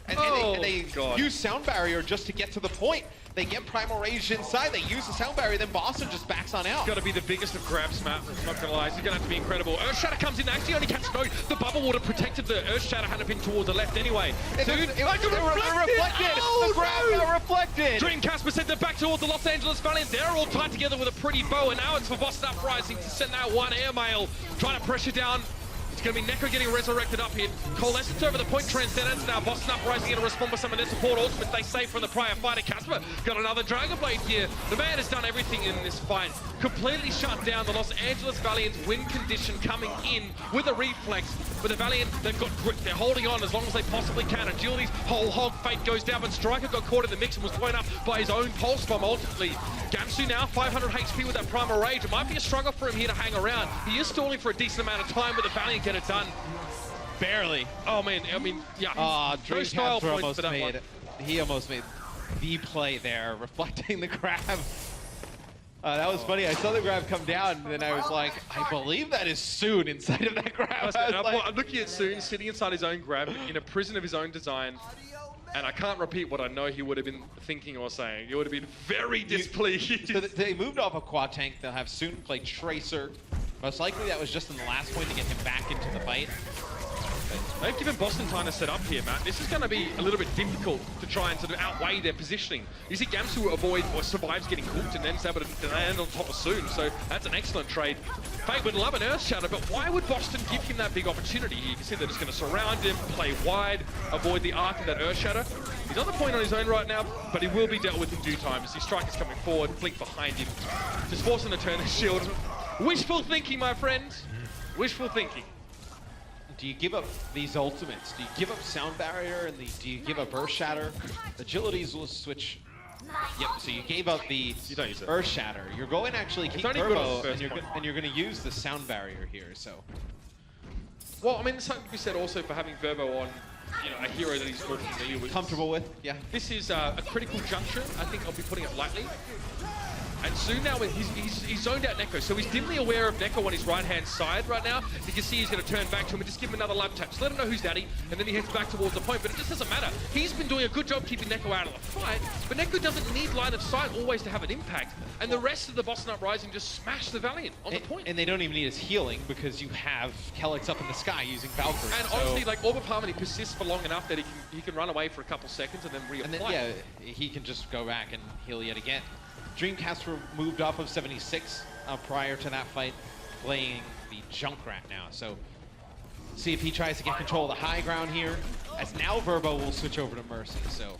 And they use Sound Barrier just to get to the point. They get Primal Rage inside, they use the Sound Barrier, then Boston just backs on out. It's got to be the biggest of grabs, Matt. I'm not going to lie. It's going to have to be incredible. Earthshatter comes in. Actually, only catches no. The bubble water protected the Earthshatter had been towards the left anyway. It reflected. The grab got reflected. Dream Casper sent it back towards the Los Angeles Valiant. They're all tied together with a pretty bow, and now it's for Boston Uprising to send that one airmail, trying to pressure down. It's going to be Neko getting resurrected up here. Coalescence over the point, Transcendence. Now Boston Uprising going to respond with some of their support ultimate they saved from the prior fighter. Casper got another Dragon Blade here. The man has done everything in this fight. Completely shut down the Los Angeles Valiant's win condition coming in with a reflex. With the Valiant, they've got grip. They're holding on as long as they possibly can. Agility's whole hog fate goes down, but Striker got caught in the mix and was blown up by his own pulse bomb ultimately. Gamsu now 500 HP with that Primal Rage. It might be a struggle for him here to hang around. He is stalling for a decent amount of time, but the Valiant get it done. Barely. Oh man, I mean, yeah. No style points for that one. He almost made the play there, reflecting the grab. That was funny. I saw the grab come down, and then I was like, I believe that is Soon inside of that grab. I'm looking at Soon sitting inside his own grab in a prison of his own design. And I can't repeat what I know he would have been thinking or saying. He would have been very displeased. So they moved off a quad tank. They'll have Soon play Tracer. Most likely that was just in the last point to get him back into the fight. They've given Boston time to set up here, Matt. This is going to be a little bit difficult to try and sort of outweigh their positioning. You see Gamsu avoid or survives getting cooked and then is able to land on top of Soon. So that's an excellent trade. Fate would love an Earthshatter, but why would Boston give him that big opportunity? You can see they're just going to surround him, play wide, avoid the arc of that Earthshatter. He's on the point on his own right now, but he will be dealt with in due time as his Striker's coming forward, Blink behind him. Just forcing to turn his shield. Wishful thinking, my friend. Wishful thinking. Do you give up these ultimates? Do you give up Sound Barrier and do you give up Earthshatter? Agilities will switch. Yep, so you gave up the Earthshatter. You're going to actually keep Turbo, and you're going to use the Sound Barrier here, so. Well, I mean, something to be said also for having Verbo on, you know, a hero that he's more familiar with. Comfortable with, yeah. This is a critical juncture. I think I'll be putting it lightly. And Soon now, he's zoned out Neko, so he's dimly aware of Neko on his right-hand side right now. You can see he's going to turn back to him and just give him another lab tap. Just let him know who's daddy, and then he heads back towards the point. But it just doesn't matter. He's been doing a good job keeping Neko out of the fight, but Neko doesn't need line of sight always to have an impact. And the rest of the Boston Uprising just smash the Valiant on the point. And they don't even need his healing because you have Kelix up in the sky using Valkyrie. And honestly, like, Orb of Harmony persists for long enough that he can run away for a couple seconds and then reapply. And then, yeah, he can just go back and heal yet again. Dreamcast moved off of 76 prior to that fight, playing the Junkrat now. So see if he tries to get control of the high ground here, as now Verbo will switch over to Mercy. So,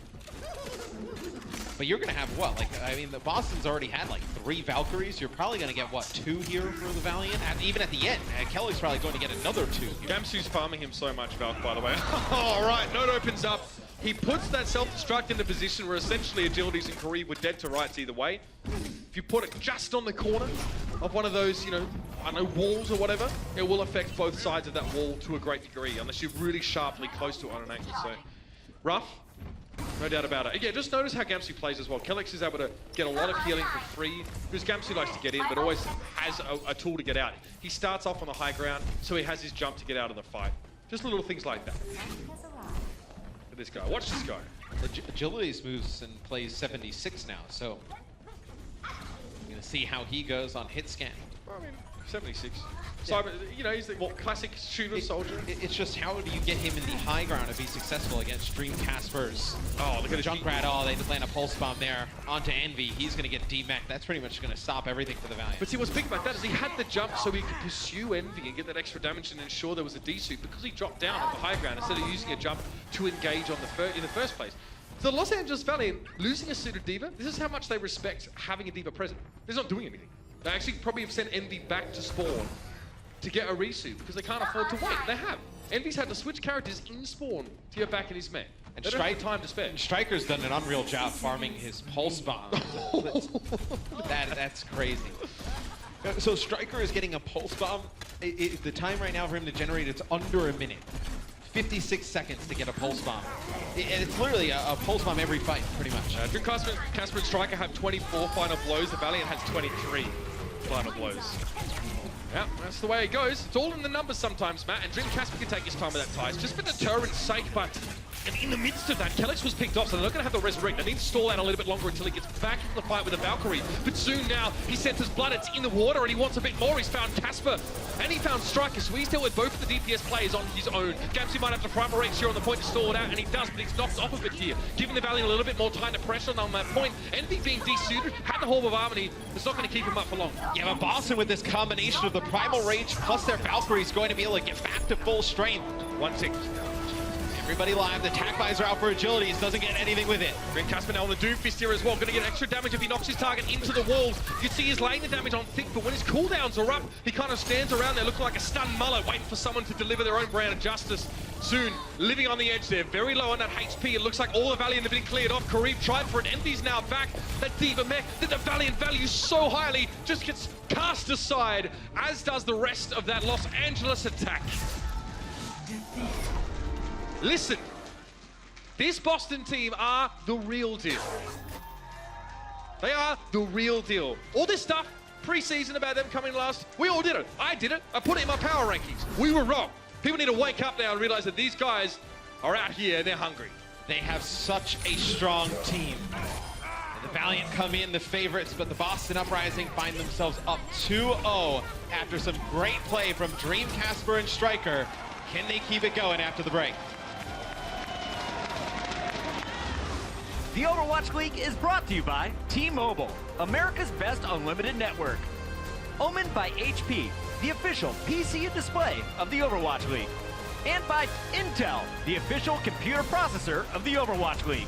but you're gonna have what? Like, I mean, the Boston's already had like 3 Valkyries. You're probably gonna get what, 2 here for the Valiant? Even at the end, Kelly's probably going to get another 2 here. Gamsu's farming him so much, Valk, by the way. All right, Note opens up. He puts that self-destruct in the position where essentially Agilities and Kareem were dead to rights either way. If you put it just on the corner of one of those, you know, I don't know, walls or whatever, it will affect both sides of that wall to a great degree, unless you're really sharply close to it on an angle. So, rough, no doubt about it. Yeah, just notice how Gamsu plays as well. Kelix is able to get a lot of healing for free, because Gamsu likes to get in, but always has a tool to get out. He starts off on the high ground, so he has his jump to get out of the fight. Just little things like that. This guy. Watch this guy. Agilities moves and plays 76 now, so I'm gonna see how he goes on hit scan. I mean, 76. Yeah. Cyber, you know, he's the classic shooter soldier. It's just how do you get him in the high ground to be successful against Dream Caspers? Oh, look at Junkrat. Oh, they land a pulse bomb there onto Envy. He's going to get D-Mech. That's pretty much going to stop everything for the Valiant. But see, what's big about that is he had the jump so he could pursue Envy and get that extra damage and ensure there was a D-suit because he dropped down on the high ground instead of using a jump to engage on in the first place. So the Los Angeles Valiant losing a suited Diva, this is how much they respect having a Diva present. They're not doing anything. They actually probably have sent Envy back to spawn to get a resuit because they can't afford to wait. They have. Envy's had to switch characters in spawn to get back in his mech. And They don't have time to spare. Striker's done an unreal job farming his pulse bomb. That's crazy. So Striker is getting a pulse bomb. The time right now for him to generate, it's under a minute. 56 seconds to get a pulse bomb. It's literally a pulse bomb every fight, pretty much. Dream Casper and Striker have 24 final blows. The Valiant has 23 final blows. Yeah, that's the way it goes. It's all in the numbers sometimes, Matt, and Dream Casper can take his time with that ties, just for deterrent's sake, but and in the midst of that, Kellex was picked off, so they're not going to have the resurrect. They need to stall out a little bit longer until he gets back into the fight with the Valkyrie. But soon now, he centers blood, it's in the water, and he wants a bit more. He's found Casper, and he found Striker, so he's dealt with both of the DPS players on his own. Gamsey might have to primal race here on the point to stall it out, and he does, but he's knocked off of it here, giving the Valiant a little bit more time to pressure on that point. Envy being desuited, had the Hall of Harmony, it's not going to keep him up for long. Yeah, but Boston with this combination of the Primal Rage plus their Valkyrie is going to be able to get back to full strength. 1-6. Everybody live, the attack visor out for agilities, doesn't get anything with it. Dream Casper now on the Doomfist here as well, going to get extra damage if he knocks his target into the walls. You see he's laying the damage on thick, but when his cooldowns are up, he kind of stands around there looking like a stunned mullet, waiting for someone to deliver their own brand of justice. Soon, living on the edge there, very low on that HP. It looks like all the Valiant have been cleared off. Kareem tried for it, Envy's now back. That Diva mech that the Valiant values so highly just gets cast aside, as does the rest of that Los Angeles attack. Listen. This Boston team are the real deal. They are the real deal. All this stuff, pre-season about them coming last, we all did it. I did it. I put it in my power rankings. We were wrong. People need to wake up now and realize that these guys are out here and they're hungry. They have such a strong team. And the Valiant come in the favorites, but the Boston Uprising find themselves up 2-0 after some great play from Dream Casper and Striker. Can they keep it going after the break? The Overwatch League is brought to you by T-Mobile, America's best unlimited network. Omened by HP, the official PC and display of the Overwatch League. And by Intel, the official computer processor of the Overwatch League.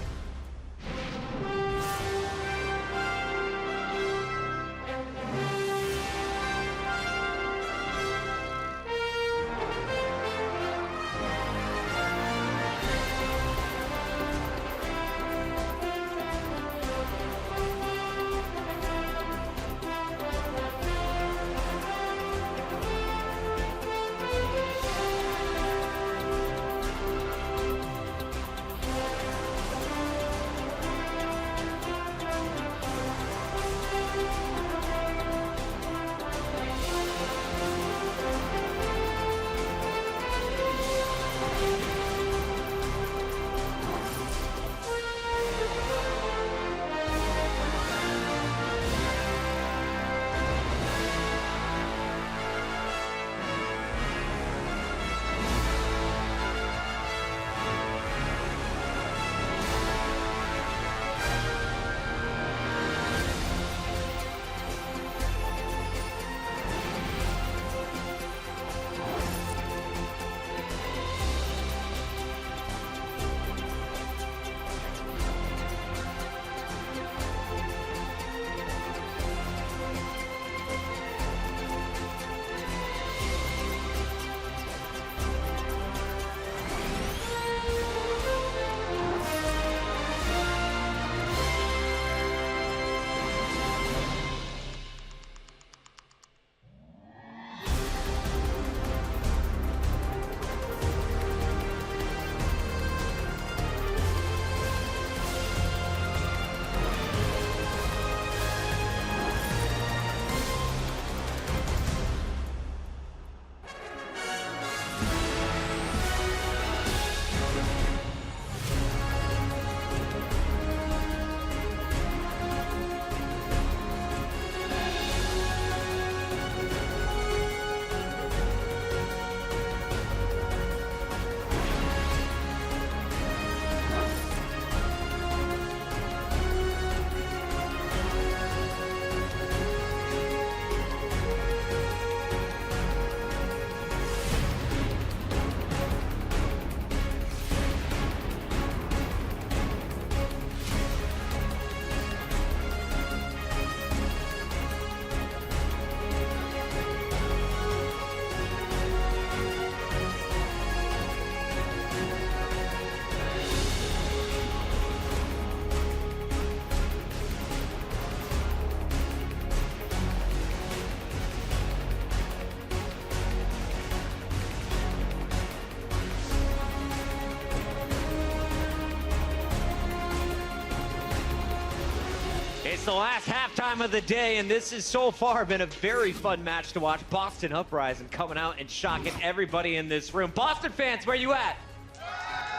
the last halftime of the day, and this has so far been a very fun match to watch. Boston Uprising coming out and shocking everybody in this room. Boston fans, where you at?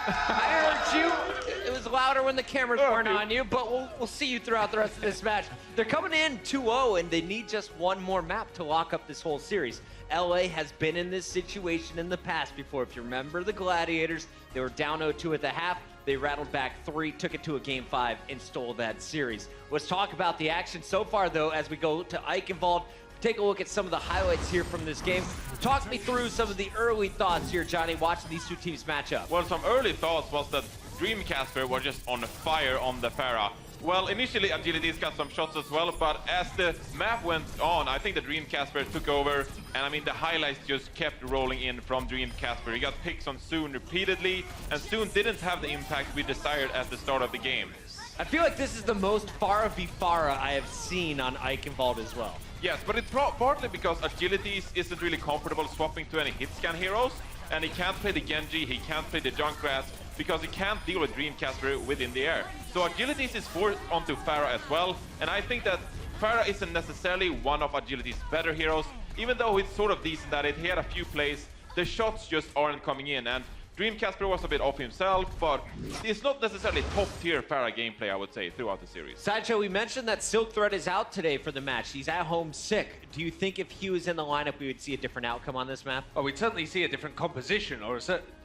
I heard you. It was louder when the cameras weren't on you, but we'll see you throughout the rest of this match. They're coming in 2-0, and they need just one more map to lock up this whole series. LA has been in this situation in the past before. If you remember the Gladiators, they were down 0-2 at the half. They rattled back 3, took it to a Game 5, and stole that series. Let's talk about the action so far, though, as we go to Eichenwald. Take a look at some of the highlights here from this game. Talk me through some of the early thoughts here, Johnny, watching these two teams match up. Well, some early thoughts was that Dreamcasper were just on fire on the Pharah. Well, initially Agilities got some shots as well, but as the map went on, I think the Dreamcasper took over, and I mean the highlights just kept rolling in from Dreamcasper. He got picks on Soon repeatedly, and Soon didn't have the impact we desired at the start of the game. I feel like this is the most Pharah v Pharah I have seen on Eichenwald as well. Yes, but it's partly because Agilities isn't really comfortable swapping to any hit scan heroes, and he can't play the Genji, he can't play the Junkrat, because he can't deal with Dreamcasper within the air. So Agilities is forced onto Pharah as well, and I think that Pharah isn't necessarily one of Agilities' better heroes, even though he's sort of decent at it. He had a few plays, the shots just aren't coming in, and Dreamcasper was a bit off himself, but it's not necessarily top-tier Pharah gameplay, I would say, throughout the series. Sideshow, we mentioned that Silk Thread is out today for the match. He's at home sick. Do you think if he was in the lineup, we would see a different outcome on this map? Oh, we'd certainly see a different composition or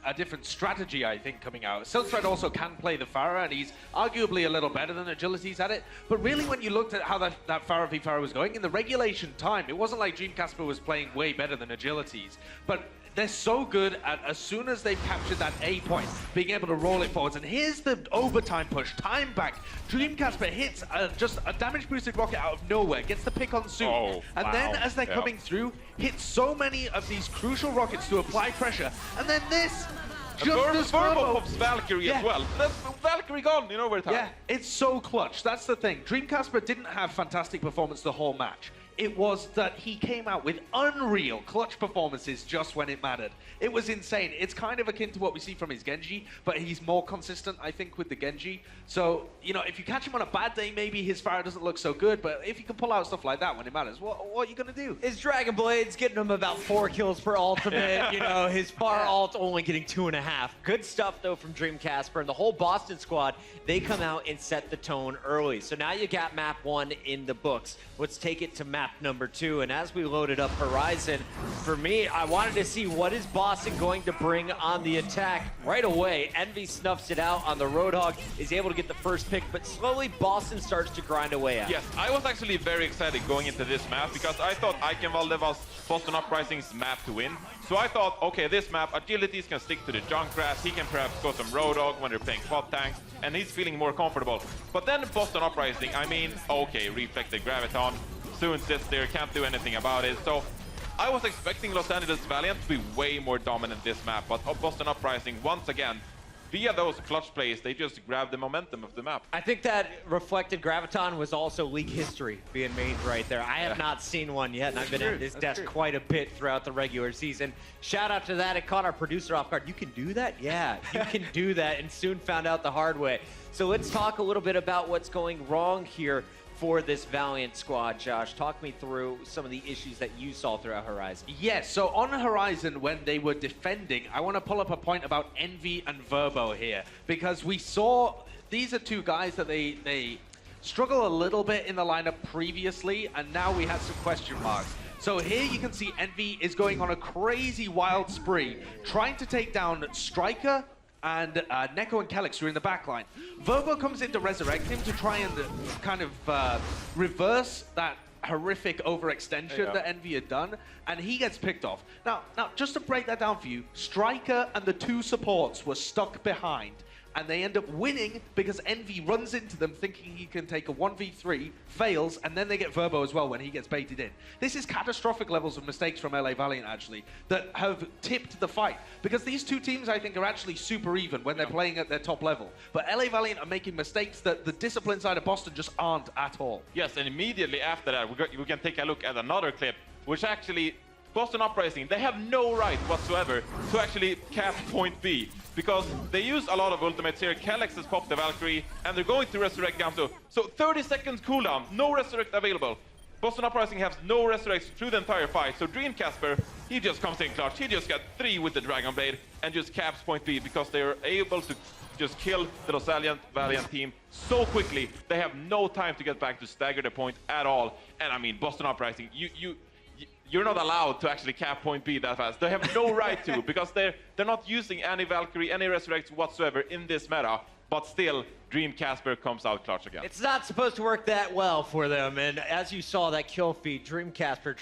a different strategy, I think, coming out. Silk Thread also can play the Pharah, and he's arguably a little better than Agilities at it. But really, when you looked at how that Pharah v Pharah was going, in the regulation time, it wasn't like Dreamcasper was playing way better than Agilities. But they're so good at, as soon as they've captured that A point, being able to roll it forwards. And here's the overtime push, time back. Dreamcasper hits just a damage boosted rocket out of nowhere, gets the pick on Soon. Oh, and then as they're coming through, hits so many of these crucial rockets to apply pressure. And then this, just Verbo pops Valkyrie as well. That's Valkyrie gone, you know where it's at. Yeah, it's so clutch. That's the thing. Dreamcasper didn't have fantastic performance the whole match. It was that he came out with unreal clutch performances just when it mattered. It was insane. It's kind of akin to what we see from his Genji, but he's more consistent, I think, with the Genji. So, you know, if you catch him on a bad day, maybe his Pharah doesn't look so good, but if you can pull out stuff like that when it matters, what are you going to do? His Dragon Blade's getting him about 4 kills per ultimate. You know, his Pharah ult only getting 2.5. Good stuff, though, from Dreamcasper. And the whole Boston squad, they come out and set the tone early. So now you got map 1 in the books. Let's take it to map number 2. And as we loaded up Horizon, for me, I wanted to see what is Boston going to bring on the attack right away. Envy snuffs it out on the Roadhog, is able to get the first pick, but slowly Boston starts to grind away at it. Yes, I was actually very excited going into this map because I thought Eichenwald was Boston Uprising's map to win. So I thought, okay, this map, Agilities can stick to the Junkrat, he can perhaps go some Roadhog when they're playing quad tanks, and he's feeling more comfortable. But then Boston Uprising, I mean, okay, reflected Graviton, Soon sits there, can't do anything about it. So I was expecting Los Angeles Valiant to be way more dominant this map, but Boston Uprising, once again, via those clutch plays, they just grabbed the momentum of the map. I think that reflected Graviton was also league history being made right there. I have not seen one yet, and I've been at this desk quite a bit throughout the regular season. Shout out to that. It caught our producer off guard. You can do that? Yeah, you can do that, and soon found out the hard way. So let's talk a little bit about what's going wrong here for this Valiant squad, Josh. Talk me through some of the issues that you saw throughout Horizon. Yes, so on Horizon, when they were defending, I want to pull up a point about Envy and Verbo here, because we saw these are two guys that they struggle a little bit in the lineup previously, and now we had some question marks. So here you can see Envy is going on a crazy wild spree, trying to take down Striker, and Neko and Kelix were in the backline. Verbo comes in to resurrect him to try and kind of reverse that horrific overextension that Envy had done, and he gets picked off. Now, just to break that down for you, Striker and the 2 supports were stuck behind, and they end up winning because Envy runs into them thinking he can take a 1v3, fails, and then they get Verbo as well when he gets baited in. This is catastrophic levels of mistakes from LA Valiant, actually, that have tipped the fight. Because these two teams, I think, are actually super even when they're playing at their top level. But LA Valiant are making mistakes that the discipline side of Boston just aren't at all. Yes, and immediately after that, we can take a look at another clip, which actually Boston Uprising, they have no right whatsoever to actually cap point B. because they use a lot of ultimates here. Calyx has popped the Valkyrie, and they're going to resurrect Gamsu. So 30 seconds cooldown, no resurrect available. Boston Uprising has no resurrects through the entire fight, so Dream Casper, he just comes in clutch. He just got 3 with the Dragon Blade and just caps point B because they are able to just kill the Los Valiant team so quickly. They have no time to get back to stagger the point at all. And I mean, Boston Uprising, you're not allowed to actually cap point B that fast. They have no right to, because they're not using any Valkyrie, any resurrects whatsoever in this meta. But still, Dream Casper comes out clutch again. It's not supposed to work that well for them, and as you saw that kill feed, Dream Casper,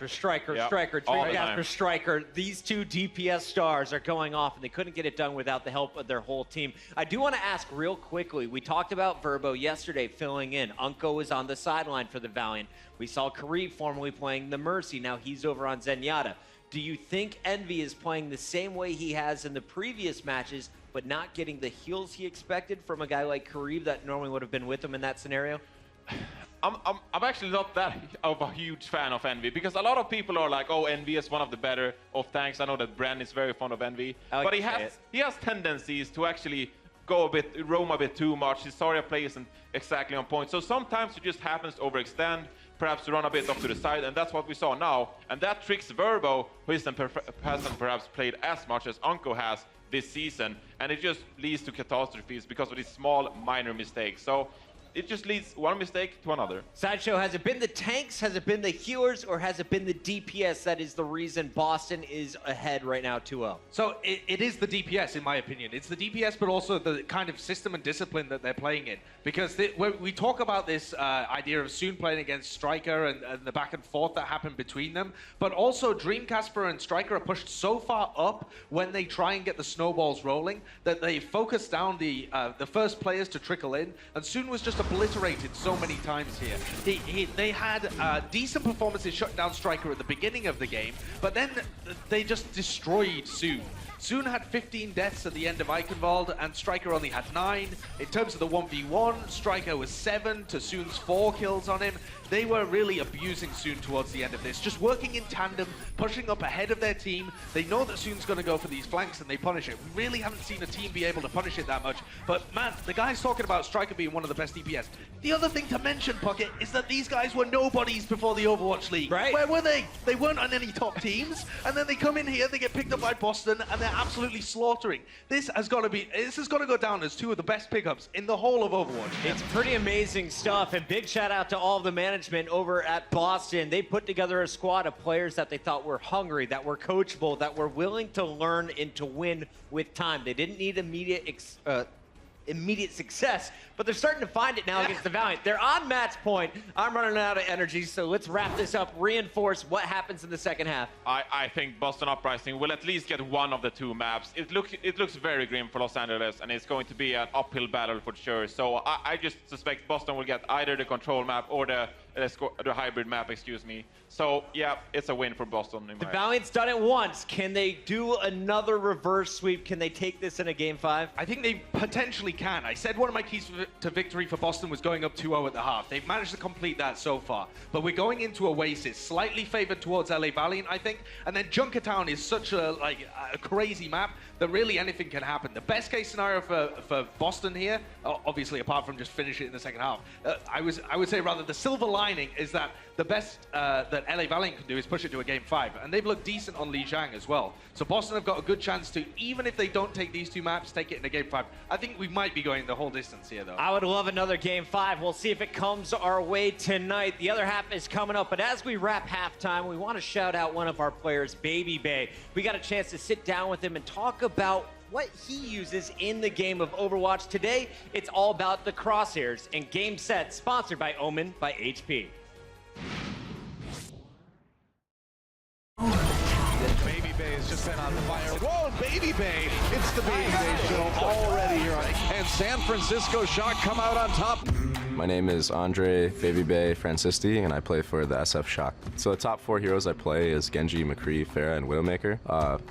Striker, Yep. Striker, All Dream the Casper, time. Striker. These 2 DPS stars are going off, and they couldn't get it done without the help of their whole team. I do want to ask real quickly, we talked about Verbo yesterday filling in. Unko was on the sideline for the Valiant. We saw Karib formerly playing the Mercy. Now he's over on Zenyatta. Do you think Envy is playing the same way he has in the previous matches, but not getting the heals he expected from a guy like Karib that normally would have been with him in that scenario? I'm actually not that of a huge fan of Envy, because a lot of people are like, oh, Envy is one of the better of tanks. I know that Bren is very fond of Envy, but he has tendencies to actually roam a bit too much. His Zarya play isn't exactly on point, so sometimes it just happens to overextend, perhaps to run a bit off to the side, and that's what we saw now. And that tricks Verbo, who hasn't perhaps played as much as Unko has this season, and it just leads to catastrophes because of these small, minor mistakes. So it just leads one mistake to another. Sideshow, has it been the tanks, has it been the healers, or has it been the DPS that is the reason Boston is ahead right now 2-0? So it is the DPS, in my opinion. It's the DPS, but also the kind of system and discipline that they're playing in. Because when we talk about this idea of Soon playing against Striker and the back and forth that happened between them, but also Dream Casper and Striker are pushed so far up when they try and get the snowballs rolling that they focus down the first players to trickle in, and Soon was just obliterated so many times here. They had decent performances shutting down Striker at the beginning of the game, but then they just destroyed Soon. Soon had 15 deaths at the end of Eichenwald, and Striker only had 9. In terms of the 1v1, Striker was 7 to Soon's 4 kills on him. They were really abusing Soon towards the end of this, just working in tandem, pushing up ahead of their team. They know that Soon's going to go for these flanks, and they punish it. We really haven't seen a team be able to punish it that much. But man, the guy's talking about Striker being one of the best DPS. The other thing to mention, Puckett, is that these guys were nobodies before the Overwatch League. Right. Where were they? They weren't on any top teams, and then they come in here, they get picked up by Boston, and they're absolutely slaughtering. This has got to go down as 2 of the best pickups in the whole of Overwatch. It's pretty amazing stuff, and big shout out to all of the management over at Boston. They put together a squad of players that they thought were hungry, that were coachable, that were willing to learn and to win with time. They didn't need immediate success, but they're starting to find it now against the Valiant. They're on match point. I'm running out of energy, so let's wrap this up, reinforce what happens in the second half. I think Boston Uprising will at least get one of the 2 maps. It looks very grim for Los Angeles, and it's going to be an uphill battle for sure. So I just suspect Boston will get either the control map or the hybrid map, excuse me. So yeah, it's a win for Boston. The Valiant's done it once. Can they do another reverse sweep? Can they take this in a game 5? I think they potentially can. I said one of my keys to victory for Boston was going up 2-0 at the half. They've managed to complete that so far. But we're going into Oasis, slightly favored towards LA Valiant, I think. And then Junkertown is such a crazy map that really anything can happen. The best case scenario for Boston here, obviously apart from just finish it in the second half, I would say rather the silver lining is that the best that LA Valiant can do is push it to a game 5. And they've looked decent on Lijiang as well. So Boston have got a good chance to, even if they don't take these 2 maps, take it in a game 5. I think we might be going the whole distance here, though. I would love another game 5. We'll see if it comes our way tonight. The other half is coming up, but as we wrap halftime, we want to shout out one of our players, Baby Bay. We got a chance to sit down with him and talk about what he uses in the game of Overwatch. Today, it's all about the crosshairs and game sets, sponsored by Omen by HP. Baby Bay has just been on the fire. Whoa, Baby Bay! It's the Baby Bay show already here. And San Francisco Shock come out on top. My name is Andre Baby Bay Francisti, and I play for the SF Shock. So the top 4 heroes I play is Genji, McCree, Pharah, and Widowmaker.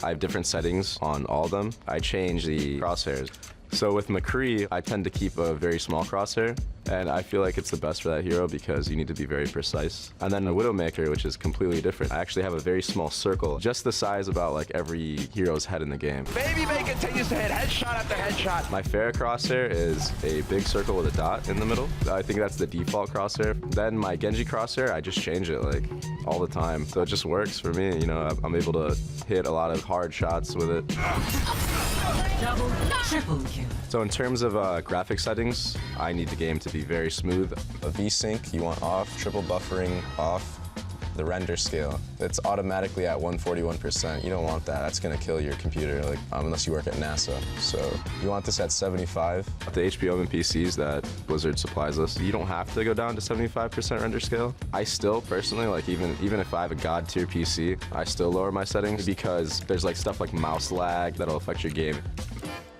I have different settings on all of them. I change the crosshairs So with McCree, I tend to keep a very small crosshair, and I feel like it's the best for that hero because you need to be very precise. And then the Widowmaker, which is completely different. I actually have a very small circle, just the size about like every hero's head in the game. Baby Bay continues to hit headshot after headshot. My Pharah crosshair is a big circle with a dot in the middle. I think that's the default crosshair. Then my Genji crosshair, I just change it like all the time. So it just works for me, you know, I'm able to hit a lot of hard shots with it. Double, triple kill. So in terms of graphic settings, I need the game to be very smooth. A VSync you want off, triple buffering off. The render scale, it's automatically at 141%. You don't want that. That's gonna kill your computer, like unless you work at NASA. So you want this at 75. The HP Omen PCs that Blizzard supplies us, you don't have to go down to 75% render scale. I still personally, like even if I have a god tier PC, I still lower my settings because there's like stuff like mouse lag that'll affect your game.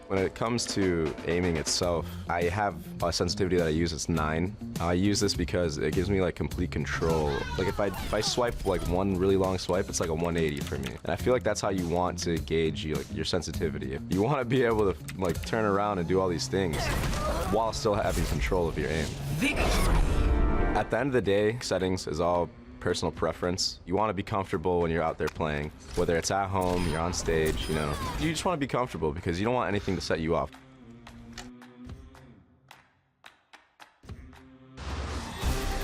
When it comes to aiming itself, I have a sensitivity that I use, it's 9. I use this because it gives me like complete control. Like if I swipe like one really long swipe, it's like a 180 for me. And I feel like that's how you want to gauge your sensitivity. If you want to be able to like turn around and do all these things while still having control of your aim. At the end of the day, settings is all personal preference. You want to be comfortable when you're out there playing, whether it's at home, you're on stage, you know. You just want to be comfortable because you don't want anything to set you off.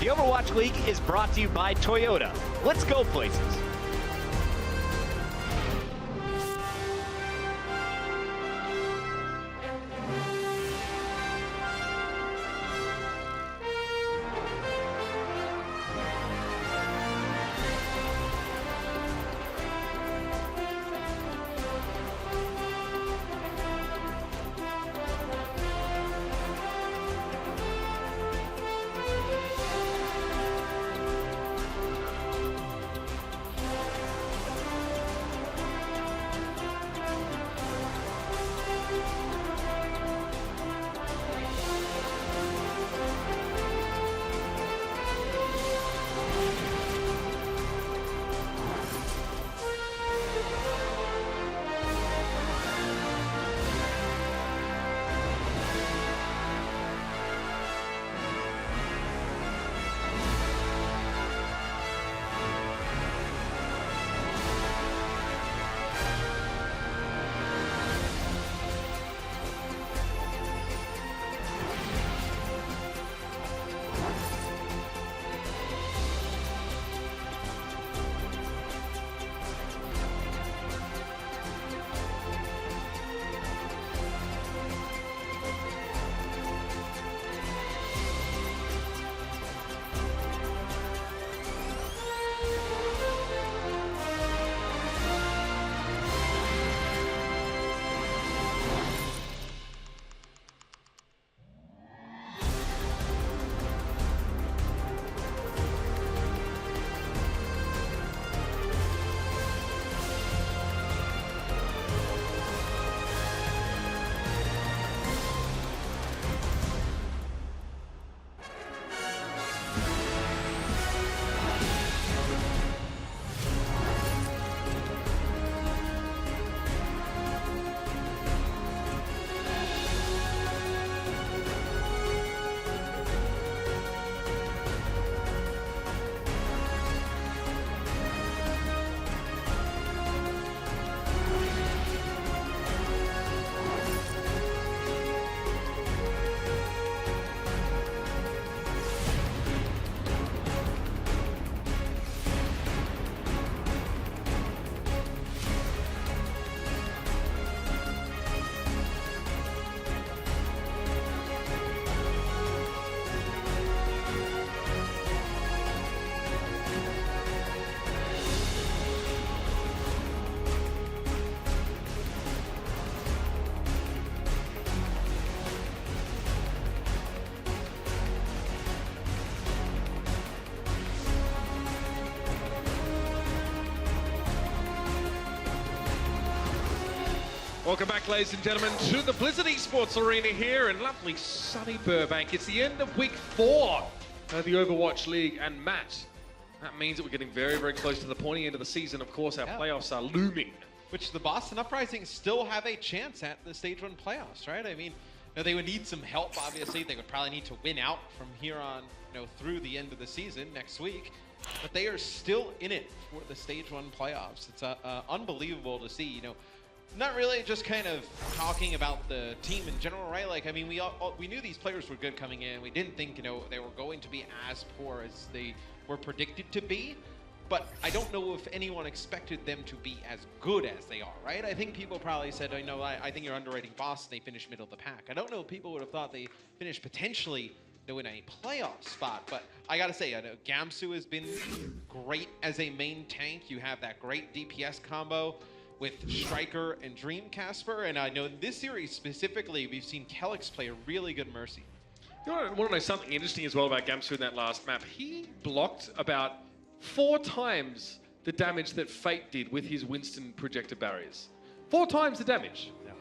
The Overwatch League is brought to you by Toyota. Let's go places. Welcome back, ladies and gentlemen, to the Blizzard Esports Arena here in lovely sunny Burbank. It's the end of week 4 of the Overwatch League, and Matt, that means that we're getting very, very close to the pointy end of the season. Of course, our playoffs are looming. which the Boston Uprising still have a chance at the Stage 1 playoffs, right? I mean, they would need some help, obviously. They would probably need to win out from here on, through the end of the season next week. But they are still in it for the Stage 1 playoffs. It's unbelievable to see, not really just kind of talking about the team in general, right? Like, I mean, we knew these players were good coming in. We didn't think, they were going to be as poor as they were predicted to be. But I don't know if anyone expected them to be as good as they are, right? I think people probably said, I think you're underrating Boston. They finished middle of the pack. I don't know if people would have thought they finished potentially in a playoff spot. But I got to say, I know Gamsu has been great as a main tank. You have that great DPS combo with Striker and Dreamcasper. And I know in this series specifically, we've seen Kelix play a really good Mercy. You want to know something interesting as well about Gamsu in that last map? He blocked about 4 times the damage that Fate did with his Winston projector barriers. 4 times the damage. Yeah.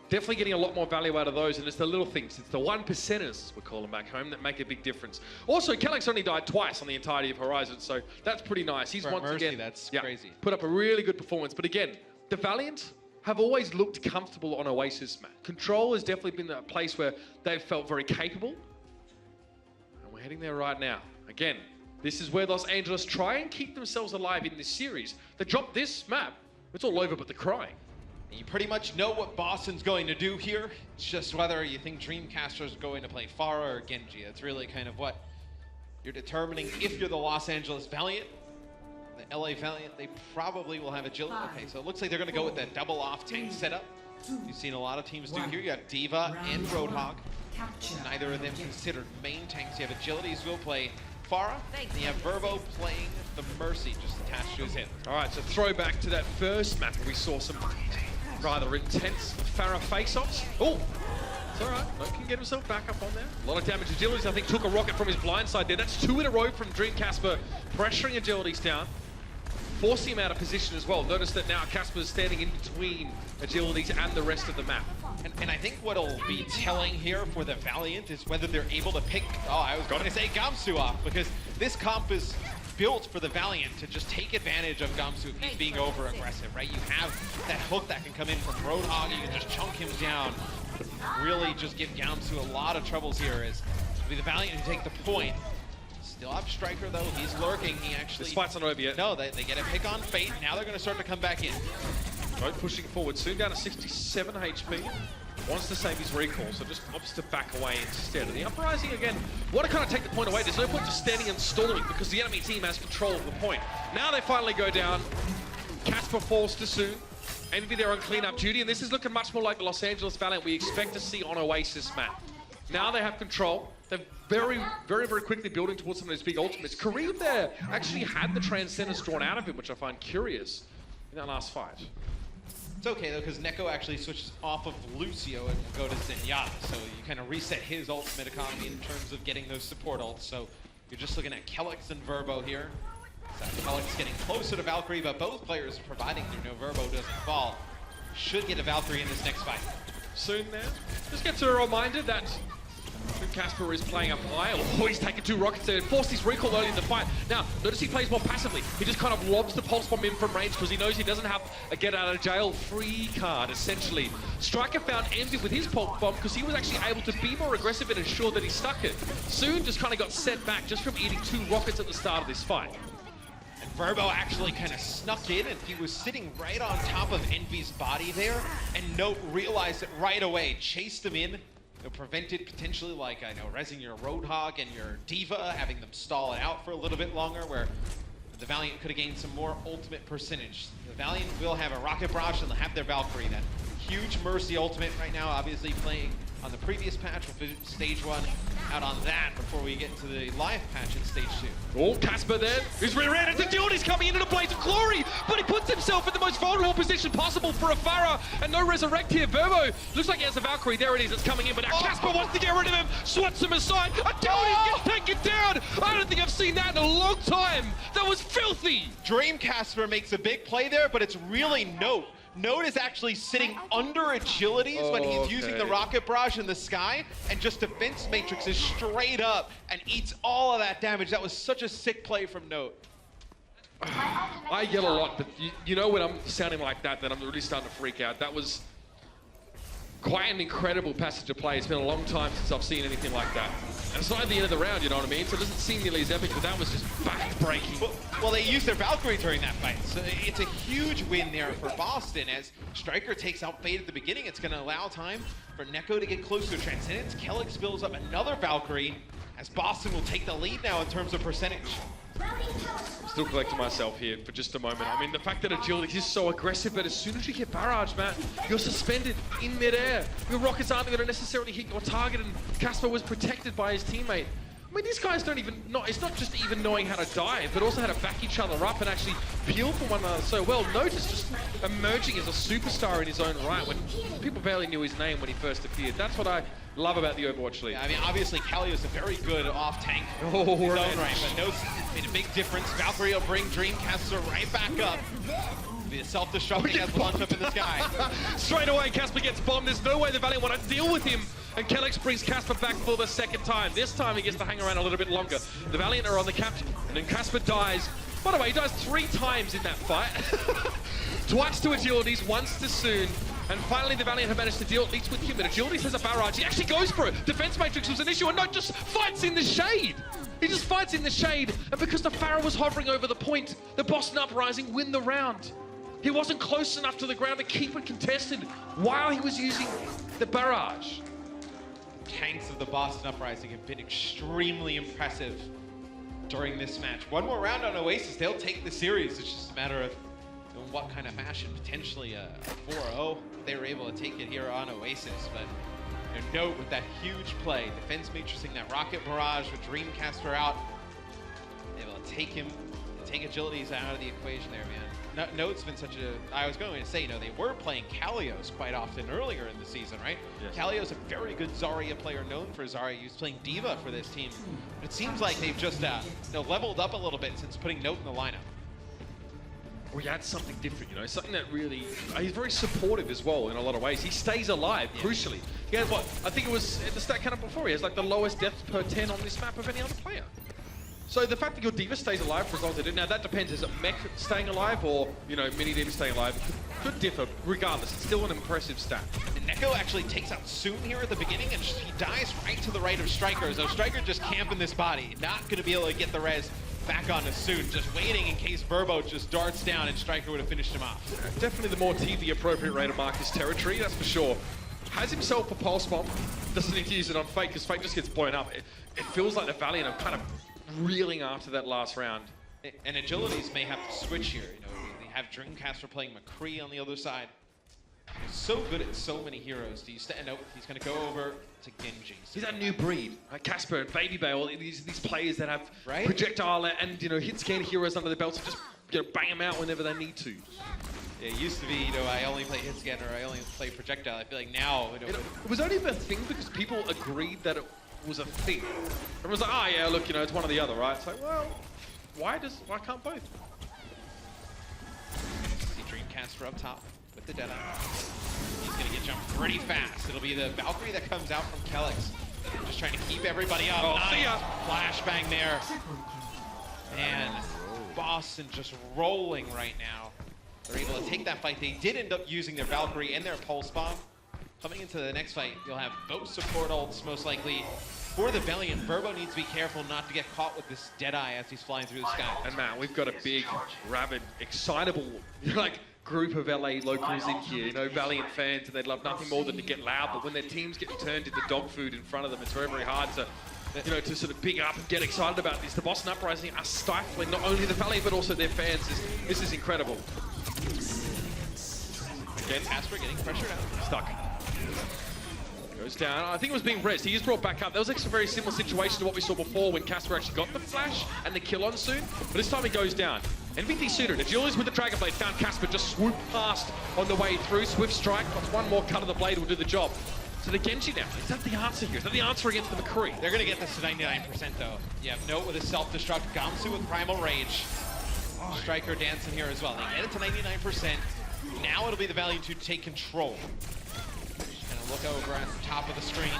Definitely getting a lot more value out of those, and it's the little things. It's the 1%ers, we call them back home, that make a big difference. Also, Kelix only died twice on the entirety of Horizon, so that's pretty nice. He's once Mercy, again, that's crazy. Put up a really good performance. But again, the Valiant have always looked comfortable on Oasis map. Control has definitely been a place where they've felt very capable. And we're heading there right now. Again, this is where Los Angeles try and keep themselves alive in this series. They drop this map, it's all over but the crying. And you pretty much know what Boston's going to do here. It's just whether you think Dreamcaster's going to play Pharah or Genji. It's really kind of what you're determining if you're the Los Angeles Valiant. The LA Valiant, they probably will have agility. Okay, so it looks like they're going to go with that double off tank setup. You've seen a lot of teams do here. You have Diva and Roadhog. Neither of them considered main tanks. You have agilities will play Pharah, and you have Verbo playing the Mercy just attached to his head. All right, so throwback to that first map where we saw some rather intense Pharah face-offs. Oh, it's all right. No can get himself back up on there. A lot of damage. Agilities, I think, took a rocket from his blind side there. That's 2 in a row from Dreamcasper, pressuring Agilities down, forcing him out of position as well. Notice that now Casper's standing in between Agilities and the rest of the map. And I think what'll be telling here for the Valiant is whether they're able to pick, I was going to say Gamsu off, because this comp is built for the Valiant to just take advantage of Gamsu if he's being over-aggressive, right? You have that hook that can come in from Roadhog, you can just chunk him down, really just give Gamsu a lot of troubles here as it'll be the Valiant who take the point. Still have Striker though, he's lurking, he actually... This fight's not over yet. No, they get a pick on Fate, now they're going to start to come back in. Right, pushing forward, soon down to 67 HP. Wants to save his recall, so just opts to back away instead. And the Uprising, again, want to kind of take the point away. There's no point just standing and stalling because the enemy team has control of the point. Now they finally go down. Casper falls too soon. Envy there on cleanup duty, and this is looking much more like the Los Angeles Valiant we expect to see on Oasis map. Now they have control. They're very, very, very quickly building towards some of those big ultimates. Kareem there actually had the Transcendence drawn out of him, which I find curious in that last fight. It's okay though, because Neko actually switches off of Lucio and will go to Zenyatta, so you kind of reset his ultimate economy in terms of getting those support ults. So you're just looking at Kelix and Verbo here. So Kelix getting closer to Valkyrie, but both players providing Verbo doesn't fall. Should get a Valkyrie in this next fight. Soon there. Just gets a reminder that Casper is playing up high. Oh, he's taken 2 rockets there and forced his recall early in the fight. Now, notice he plays more passively. He just kind of lobs the pulse bomb in from range because he knows he doesn't have a get out of jail free card, essentially. Striker found Envy with his pulse bomb because he was actually able to be more aggressive and ensure that he stuck it. Soon just kind of got set back just from eating 2 rockets at the start of this fight. And Verbo actually kind of snuck in, and he was sitting right on top of Envy's body there, and Note realized it right away, chased him in, prevented potentially, like, I know, rezzing your Roadhog and your Diva, having them stall it out for a little bit longer, where the Valiant could have gained some more ultimate percentage. The Valiant will have a Rocket Barrage, and they'll have their Valkyrie, that huge Mercy ultimate right now, obviously playing on the previous patch with Stage 1, out on that before we get to the live patch in Stage 2. Oh, Casper there, who's rear-ended the duel, he's coming into a blaze of glory, but he puts himself in the most vulnerable position possible for a Pharah, and no resurrect here. Verbo looks like he has a Valkyrie, there it is, it's coming in, but now Casper wants to get rid of him, swats him aside, Agilities gets taken down! I don't think I've seen that in a long time! That was filthy! Dreamcasper makes a big play there, but it's really Note. Note is actually sitting under Agilities when he's using the Rocket Barrage in the sky, and just defense matrixes straight up and eats all of that damage. That was such a sick play from Note. I yell a lot, but you know when I'm sounding like that, then I'm really starting to freak out. That was quite an incredible passage of play. It's been a long time since I've seen anything like that. And it's not at the end of the round, you know what I mean? So it doesn't seem nearly as epic, but that was just back-breaking. Well, they used their Valkyrie during that fight, so it's a huge win there for Boston. As Striker takes out Fade at the beginning, it's going to allow time for Neko to get close to Transcendence. Kellex builds up another Valkyrie, as Boston will take the lead now in terms of percentage. I'm still collecting myself here for just a moment. I mean, the fact that Agility is so aggressive, but as soon as you get barrage, Matt, you're suspended in midair. Your rockets aren't going to necessarily hit your target, and Casper was protected by his teammate. I mean, these guys don't even know, it's not just even knowing how to dive, but also how to back each other up and actually peel for one another so well. Notice just emerging as a superstar in his own right when people barely knew his name when he first appeared. That's what I love about the Overwatch League. Yeah, I mean, obviously, Kalio's a very good off-tank in his own right, but No's made a big difference. Valkyrie will bring Dreamcaster right back up. The self-destructing has launched up in the sky. Straight away, Casper gets bombed. There's no way the Valiant want to deal with him. And Kellex brings Casper back for the second time. This time he gets to hang around a little bit longer. The Valiant are on the capture, and then Casper dies. By the way, he dies 3 times in that fight. Twice to Agilities, once to Soon. And finally, the Valiant have managed to deal at least with him. But Agilities has a barrage. He actually goes for it. Defense Matrix was an issue, and not just fights in the shade. He just fights in the shade. And because the Pharaoh was hovering over the point, the Boston Uprising win the round. He wasn't close enough to the ground to keep it contested while he was using the barrage. Tanks of the Boston Uprising have been extremely impressive during this match. One more round on Oasis, they'll take the series. It's just a matter of in what kind of fashion. Potentially a 4-0 if they were able to take it here on Oasis. But note with that huge play, defense matrixing that rocket barrage with Dreamcaster out, able to take him, take Agilities out of the equation there, man. Note's been such a, I was going to say, you know, they were playing Kalios quite often earlier in the season, right? Yes. Kalios, a very good Zarya player, known for Zarya. He was playing Diva for this team. But it seems like they've just leveled up a little bit since putting Note in the lineup. We had something different, you know, something that really, he's very supportive as well in a lot of ways. He stays alive, crucially. He has what, I think it was at the stat count before, he has like the lowest death per 10 on this map of any other player. So the fact that your Diva stays alive resulted in, now that depends, is it Mech staying alive or, you know, Mini Diva staying alive? Could differ, regardless, it's still an impressive stat. And Neko actually takes out Soon here at the beginning, and he dies right to the right of Striker, so Striker just camping this body, not gonna be able to get the res back onto Soon, just waiting in case Verbo just darts down and Striker would have finished him off. Definitely the more TV appropriate way to mark his territory, that's for sure. Has himself a pulse bomb, doesn't need to use it on Fake, because Fake just gets blown up. It feels like the Valiant are kind of reeling after that last round. And Agilities may have to switch here. You know, they have Dreamcaster playing McCree on the other side. He's so good at so many heroes. He's going to go over to Genji. He's that new breed, like Casper and Baby Bale, these players that have projectile and, you know, hit scan heroes under their belts and just, you know, bang them out whenever they need to. Yeah, it used to be, you know, I only play hit scan or I only play projectile. I feel like now, you know, it was only a thing because people agreed that it was a thing. Everyone's like, oh yeah, look, you know, it's one or the other, right? It's like, well, why can't both? See Dreamcaster up top with the Deadeye. He's gonna get jumped pretty fast. It'll be the Valkyrie that comes out from Kellex. Just trying to keep everybody up. Oh, see ya! Flashbang there. And Boston just rolling right now. They're able to take that fight. They did end up using their Valkyrie and their Pulse Bomb. Coming into the next fight, you'll have both support ults, most likely. For the Valiant, Verbo needs to be careful not to get caught with this Deadeye as he's flying through the sky. And man, we've got a big, rabid, excitable, like, group of LA locals in here, you know, Valiant fans, and they'd love nothing more than to get loud, but when their teams get turned into dog food in front of them, it's very, very hard to, you know, to sort of big up and get excited about this. The Boston Uprising are stifling not only the Valiant, but also their fans. This is incredible. Again, Casper getting pressured out. Stuck. Goes down. I think it was being rezzed. He is brought back up. That was actually a very similar situation to what we saw before when Casper actually got the flash and the kill on Soon. But this time he goes down. NVT suited. Agilities with the Dragon Blade found Casper just swooped past on the way through. Swift strike. Got one more cut of the blade will do the job. So the Genji now. Is that the answer here? Is that the answer against the McCree? They're going to get this to 99% though. Yeah, Note with a self-destruct. Gamsu with Primal Rage. Striker dancing here as well. They get it to 99%. Now it'll be the Valiant to take control. Look over at the top of the screen.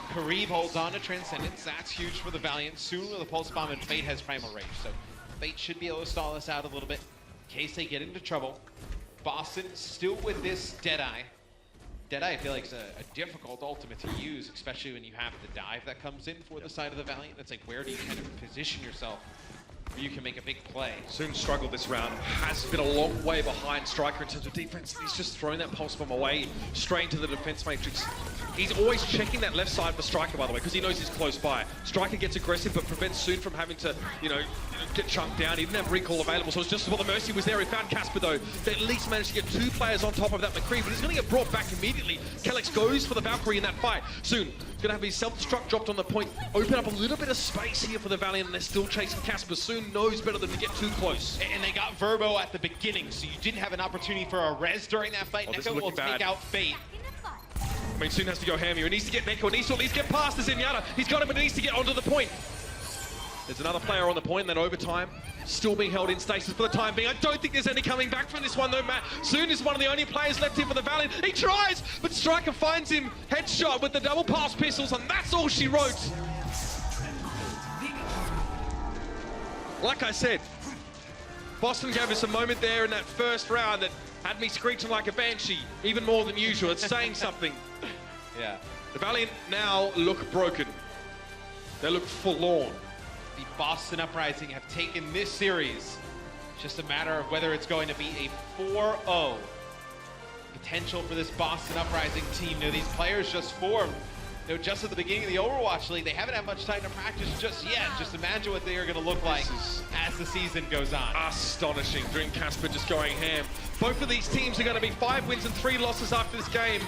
Kareev holds on to Transcendence. That's huge for the Valiant. Soon with a Pulse Bomb, and Fate has Primal Rage. So Fate should be able to stall us out a little bit in case they get into trouble. Boston still with this Deadeye. Deadeye, I feel like, is a difficult ultimate to use, especially when you have the dive that comes in for the side of the Valiant. It's like, where do you kind of position yourself where you can make a big play? Soon struggled this round, has been a long way behind Striker in terms of defense. He's just thrown that pulse bomb away straight into the defense matrix. He's always checking that left side for Striker, by the way, because he knows he's close by. Striker gets aggressive, but prevents Soon from having to, get chunked down. He didn't have recall available, so it's just while the Mercy was there. He found Casper, though. They at least managed to get 2 players on top of that McCree, but he's going to get brought back immediately. Kellex goes for the Valkyrie in that fight. Soon, he's going to have his self-destruct dropped on the point, open up a little bit of space here for the Valiant, and they're still chasing Casper. Soon knows better than to get too close. And they got Verbo at the beginning, so you didn't have an opportunity for a res during that fight. Neko will take out Fate. I mean, Soon has to go ham here. He needs to get Neko. He needs to at least get past the Zenyatta. He's got him, but he needs to get onto the point. There's another player on the point, and then overtime. Still being held in stasis for the time being. I don't think there's any coming back from this one, though, Matt. Soon is one of the only players left here for the Valiant. He tries, but Striker finds him. Headshot with the double pass pistols, and that's all she wrote. Like I said, Boston gave us a moment there in that first round that had me screeching like a banshee, even more than usual. It's saying something. Yeah. The Valiant now look broken. They look forlorn. The Boston Uprising have taken this series. It's just a matter of whether it's going to be a 4-0 potential for this Boston Uprising team. These players just formed. Just at the beginning of the Overwatch League, they haven't had much time to practice just yet. Just imagine what they are going to look like as the season goes on. Astonishing. Dream Casper just going ham. Both of these teams are going to be 5 wins and 3 losses after this game.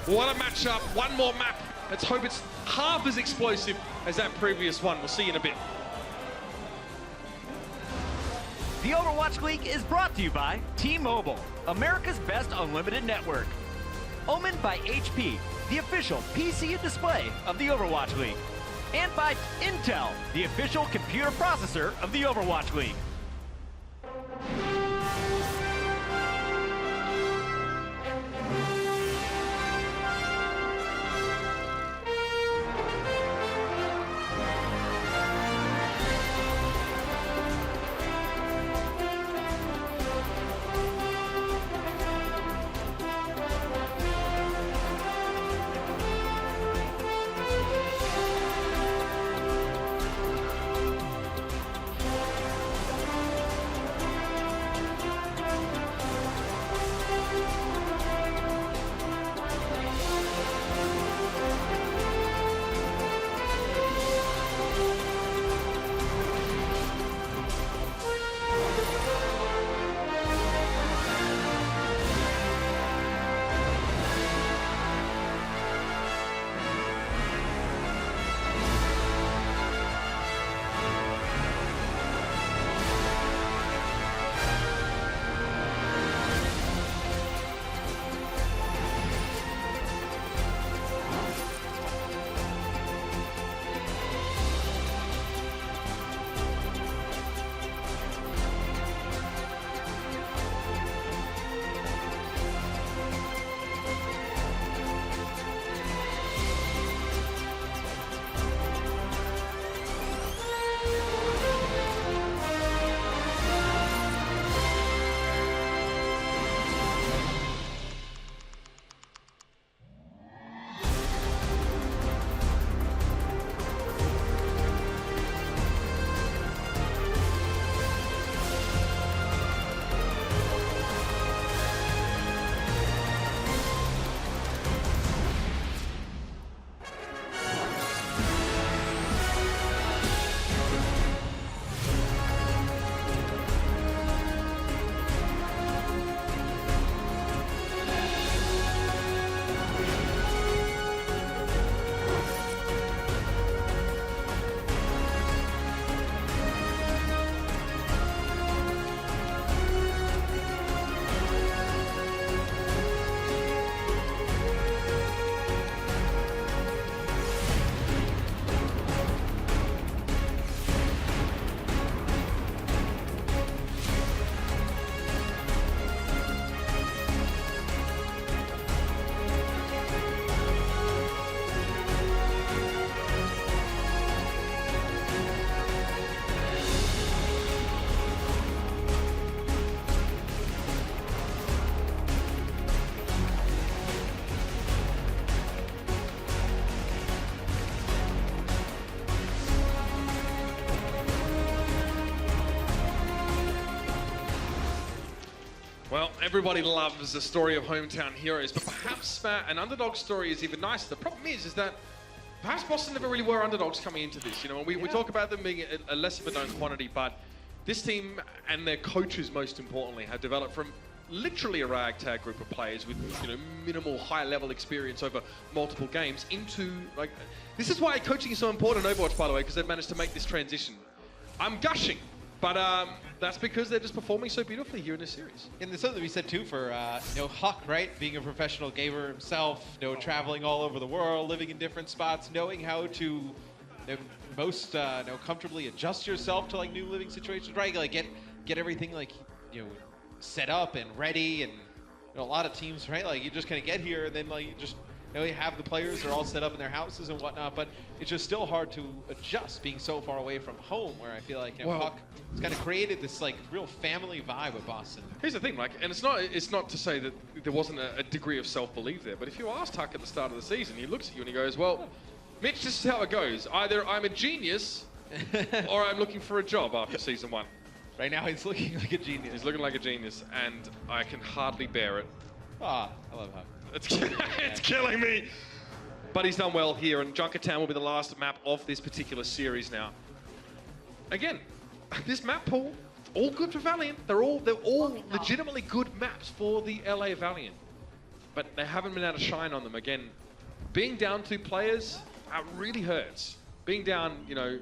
What a matchup. One more map. Let's hope it's half as explosive as that previous one. We'll see you in a bit. The Overwatch League is brought to you by T-Mobile, America's best unlimited network. Omened by HP, the official PC and display of the Overwatch League. And by Intel, the official computer processor of the Overwatch League. everybody loves the story of hometown heroes, but perhaps an underdog story is even nicer. The problem is that perhaps Boston never really were underdogs coming into this. You know, we talk about them being a less of a known quantity, but this team and their coaches, most importantly, have developed from literally a ragtag group of players with, you know, minimal high-level experience over multiple games into, like, this is why coaching is so important in Overwatch, by the way, because they've managed to make this transition. I'm gushing, but that's because they're just performing so beautifully here in this series. And there's something to be said too for you know, Huck, right? Being a professional gamer himself, you know, traveling all over the world, living in different spots, knowing how to, you know, most you know, comfortably adjust yourself to like new living situations, right? Like get everything like, you know, set up and ready, and you know, a lot of teams, right? Like you just kind of get here and then like you just, you know, you have the players, they're all set up in their houses and whatnot, but it's just still hard to adjust being so far away from home, where I feel like, you know, Huck has kind of created this like real family vibe with Boston. Here's the thing, like, and it's not to say that there wasn't a degree of self-belief there, but if you asked Huck at the start of the season, he looks at you and he goes, well, Mitch, this is how it goes. Either I'm a genius or I'm looking for a job after season 1. Right now he's looking like a genius. He's looking like a genius, and I can hardly bear it. Ah, I love Huck. It's killing me. But he's done well here, and Junkertown will be the last map of this particular series now. Again, this map pool, all good for Valiant. They're all legitimately good maps for the LA Valiant. But they haven't been able to shine on them. Again, being down 2 players, really hurts. Being down, you know,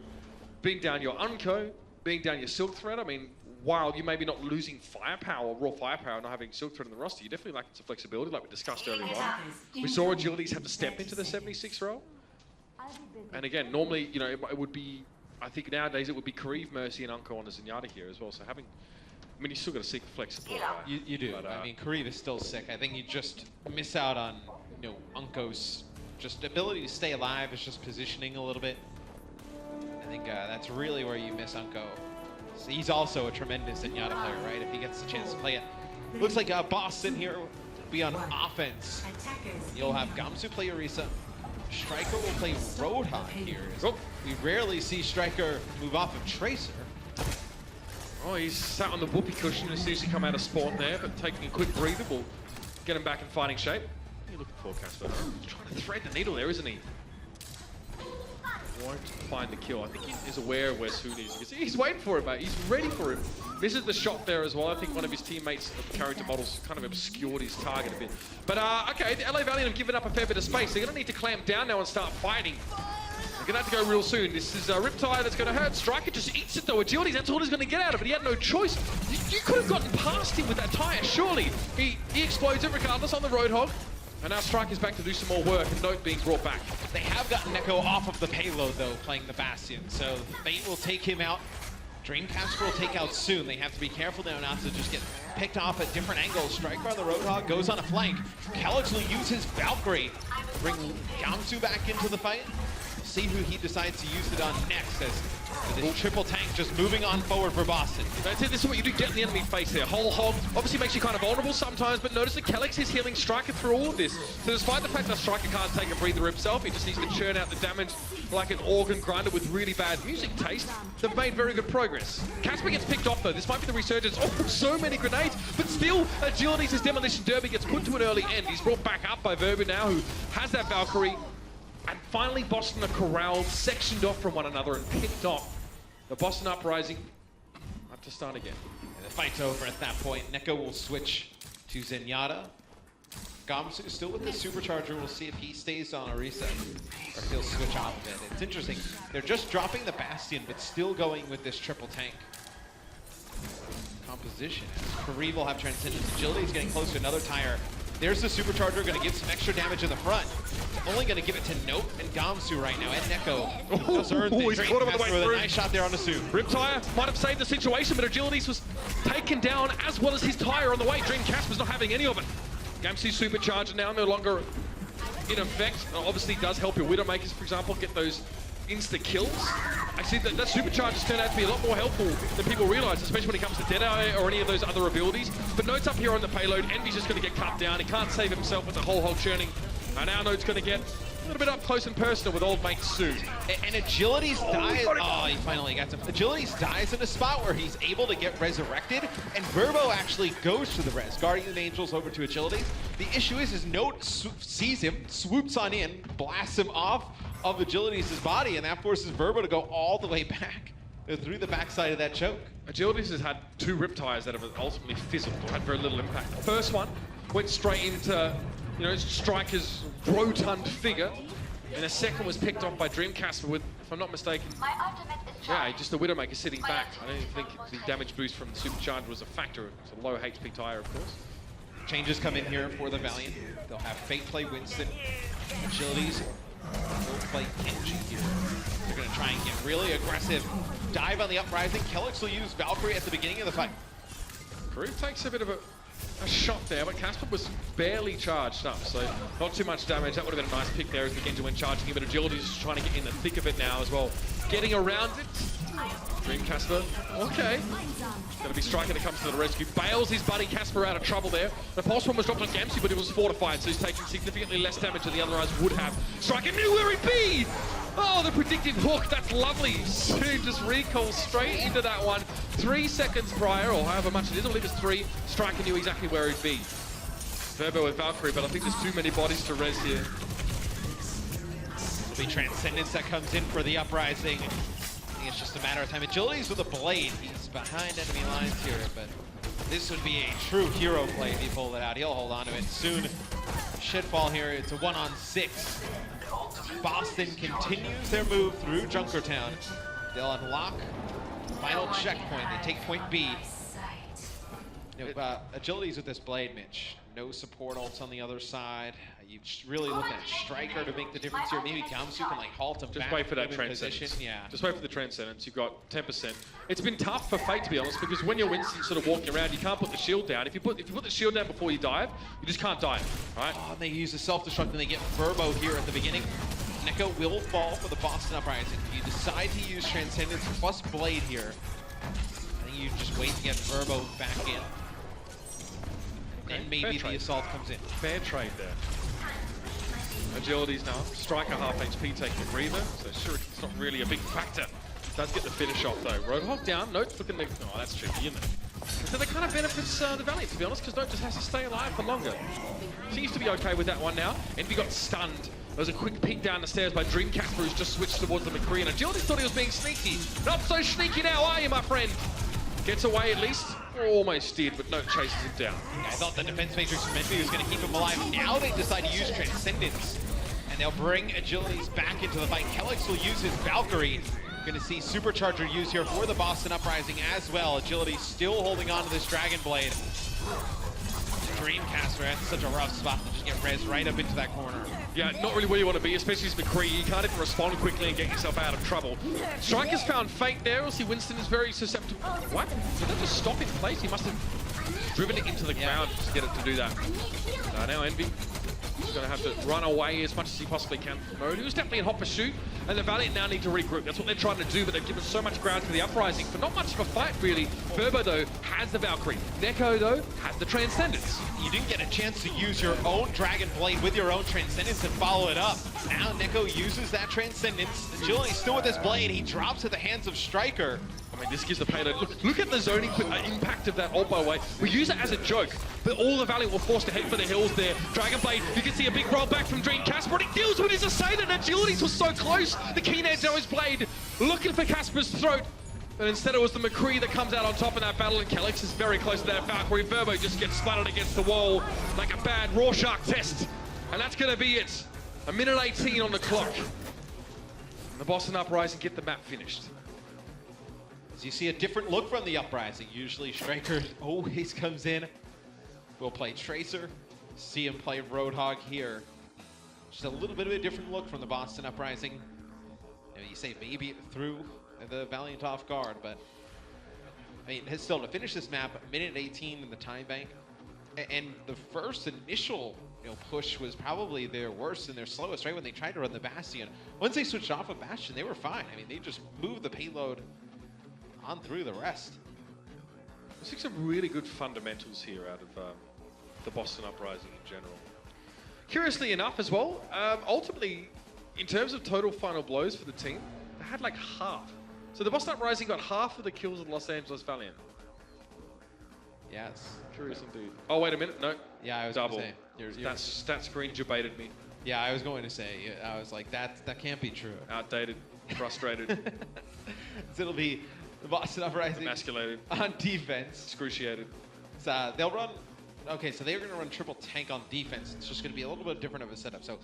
being down your Unco, being down your Silk Thread, I mean, while you may be not losing firepower, raw firepower, not having Silk Thread in the roster, you definitely lack some flexibility, like we discussed earlier on. We saw Agilities have to step into the 76 role. And again, normally, you know, it would be, I think nowadays it would be Kariv, Mercy, and Unco on the Zenyatta here as well. So having, I mean, you still got to seek flex support. You do. But, I mean, Kariv is still sick. I think you just miss out on, you know, Unco's just ability to stay alive, is just positioning a little bit. I think that's really where you miss Unco. So he's also a tremendous Zenyatta player, right? If he gets the chance to play it. Looks like Boston here will be on offense. You'll have Gamsu play Orisa. Striker will play Roadhog here. We rarely see Striker move off of Tracer. Oh, he's sat on the whoopee cushion as soon as he come out of spawn there, but taking a quick breather will get him back in fighting shape. What are you looking for, Casper? He's trying to thread the needle there, isn't he? Won't find the kill. I think he is aware of where Soon is. He's waiting for it, mate. He's ready for it. Misses the shot there as well. I think one of his teammates, the character models, kind of obscured his target a bit. But, okay, the LA Valiant have given up a fair bit of space. They're going to need to clamp down now and start fighting. They're going to have to go real soon. This is Riptide that's going to hurt. Striker just eats it, though. Agility, that's all he's going to get out of it. He had no choice. You could have gotten past him with that tire, surely. He explodes it regardless on the Roadhog. And now Striker's back to do some more work, and Note being brought back. They have gotten Neko off of the payload, though, playing the Bastion. So Fate will take him out. Dreamcatcher will take out soon. They have to be careful now not to just get picked off at different angles. Striker on the Roadhog goes on a flank. Kellich will use his Valkyrie to bring Gamsu back into the fight. See who he decides to use it on next, as this triple tank just moving on forward for Boston. That's it, this is what you do, get in the enemy face there. Whole hog obviously makes you kind of vulnerable sometimes, but notice that Kelix is healing Striker through all of this. So despite the fact that Striker can't take a breather himself, he just needs to churn out the damage like an organ grinder with really bad music taste. They've made very good progress. Casper gets picked off though, this might be the resurgence. Oh, so many grenades, but still Agility's his Demolition Derby gets put to an early end. He's brought back up by Verbu now, who has that Valkyrie. And finally, Boston are corralled, sectioned off from one another, and picked off. The Boston Uprising have to start again. And the fight's over at that point. Neko will switch to Zenyatta. Gamsu is still with the Supercharger. We'll see if he stays on Orisa, or if he'll switch off of it. It's interesting. They're just dropping the Bastion, but still going with this triple tank composition. Kariv will have Transcendence. Agility is getting close to another tire. There's the Supercharger, going to give some extra damage in the front. It's only going to give it to Note and Gamsu right now, and Neko does earn the he's caught him on the way with through. a nice shot there on the suit. Riptire might have saved the situation, but Agilities was taken down as well as his tire on the way. Dream Casper's not having any of it. Gamsu's Supercharger now no longer in effect. Obviously does help your Widowmakers, for example, get those insta-kills. I see that Supercharger's turned out to be a lot more helpful than people realize, especially when it comes to Deadeye or any of those other abilities. But Note's up here on the payload. Envy's just going to get cut down. He can't save himself with the whole hog churning. And now Note's going to get little bit up close and personal with old mate Sue. And Agility's dies. Oh, he finally got him. Agility's dies in a spot where he's able to get resurrected, and Verbo actually goes to the res. Guardian Angels over to Agility. The issue is Note sees him, swoops on in, blasts him off of Agility's body, and that forces Verbo to go all the way back through the backside of that choke. Agility's has had 2 Riptides that have ultimately fizzled or had very little impact. First one went straight into, you know, Striker's rotund figure, and the second was picked off by Dreamcast with, if I'm not mistaken, yeah, just the Widowmaker sitting back. I don't think the damage boost from the Supercharger was a factor. It's a low HP tire, of course. Changes come in here for the Valiant. They'll have Fate play Winston. Agilities will play Genji here. They're going to try and get really aggressive. Dive on the uprising. Kellex will use Valkyrie at the beginning of the fight. Crew takes a bit of a shot there, but Casper was barely charged up, so not too much damage. That would have been a nice pick there as the Genji went charging him, but Agility's just trying to get in the thick of it now as well. Getting around it. Dream Casper, okay. Gonna be Striker that comes to the rescue. Bails his buddy Casper out of trouble there. The pulse one was dropped on Gamsu, but it was fortified, so he's taking significantly less damage than the other eyes would have. Striker knew where he'd be! Oh, the predictive hook, that's lovely. Soon just recalls straight into that one. 3 seconds prior, or however much it is, I believe it's 3. Striker knew exactly where he'd be. Verbo with Valkyrie, but I think there's too many bodies to res here. It'll be Transcendence that comes in for the uprising. I think it's just a matter of time. Agility's with a blade. He's behind enemy lines here, but this would be a true hero play if he pulled it out. He'll hold on to it soon. Shitfall here, it's a 1-on-6. Boston continues their move through Junkertown. They'll unlock final checkpoint. They take point B. You know, Agility's with this blade, Mitch. No support ults on the other side. You really looking at Striker to make the difference here. Maybe Gamsu can like halt him. Just wait for that Transcendence. Yeah. Just wait for the Transcendence. You've got 10%. It's been tough for Fate, to be honest, because when you're Winston sort of walking around, you can't put the shield down. If you put the shield down before you dive, you just can't dive, right? Oh, and they use the self-destruct and they get Verbo here at the beginning. Neko will fall for the Boston Uprising. If you decide to use Transcendence plus Blade here, I think you just wait to get Verbo back in. And maybe the assault comes in. Fair trade there. Agility's now Striker half HP taking a breather, so sure it's not really a big factor. Does get the finish off though. Roadhog down, Note looking like, oh that's tricky, isn't it? So that kind of benefits the Valiant, to be honest, because Note just has to stay alive for longer. Seems to be okay with that one now. Envy got stunned. There was a quick peek down the stairs by Dreamcast, who's just switched towards the McCree, and Agility thought he was being sneaky. Not so sneaky now, are you, my friend? Gets away at least. Almost did, but Note chases him down. Yeah, I thought the defense matrix from Envy was going to keep him alive. Now they decide to use Transcendence, and they'll bring Agilities back into the fight. Kellex will use his Valkyrie. We're going to see Supercharger used here for the Boston Uprising as well. Agility still holding on to this Dragon Blade. Dreamcaster at such a rough spot to just get res right up into that corner. Yeah, not really where you want to be, especially as McCree. You can't even respond quickly and get yourself out of trouble. Striker's found Fate there. We'll see Winston is very susceptible. What? Did that just stop in place? He must have driven it into the ground to get it to do that. Now Envy is going to have to run away as much as he possibly can from Mode. He was definitely in hot pursuit, and the Valiant now need to regroup. That's what they're trying to do, but they've given so much ground to the Uprising for not much of a fight, really. Verbo, though, has the Valkyrie. Neko, though, has the Transcendence. You didn't get a chance to use your own Dragon Blade with your own Transcendence and follow it up. Now Neko uses that Transcendence. Agility still with his blade. He drops at the hands of Striker. I mean, this gives the payload. Look at the zoning impact of that ult, by the way. We use it as a joke, but all the Valiant were forced to head for the hills there. Dragon Blade, you can see a big roll back from Dreamcast, but he deals with his assailant. Agilities was so close. The keen edge on his blade, looking for Casper's throat. But instead it was the McCree that comes out on top in that battle, and Kellex is very close to that Valkyrie. Verbo just gets splattered against the wall like a bad Rorschach test. And that's going to be it. 1:18 on the clock. And the Boston Uprising get the map finished. As you see a different look from the Uprising. Usually Striker always comes in. We'll play Tracer. See him play Roadhog here. Just a little bit of a different look from the Boston Uprising. You know, you say maybe it threw the Valiant off guard, but I mean, still to finish this map, 1:18 in the time bank, and the first initial push was probably their worst and their slowest, right when they tried to run the Bastion. Once they switched off of Bastion, they were fine. I mean, they just moved the payload on through the rest. There's some really good fundamentals here out of the Boston Uprising in general. curiously enough as well, ultimately, in terms of total final blows for the team, they had like half. So the Boston Uprising got half of the kills of the Los Angeles Valiant. Yes. Curious indeed. Oh, wait a minute. No. Yeah, I was double. Gonna say, That stat screen debated me. Yeah, I was going to say. I was like, that can't be true. Outdated. Frustrated. So it'll be the Boston Uprising Emasculated. on defense. Excruciated. So they'll run. Okay, so they're going to run triple tank on defense. It's just going to be a little bit different of a setup. So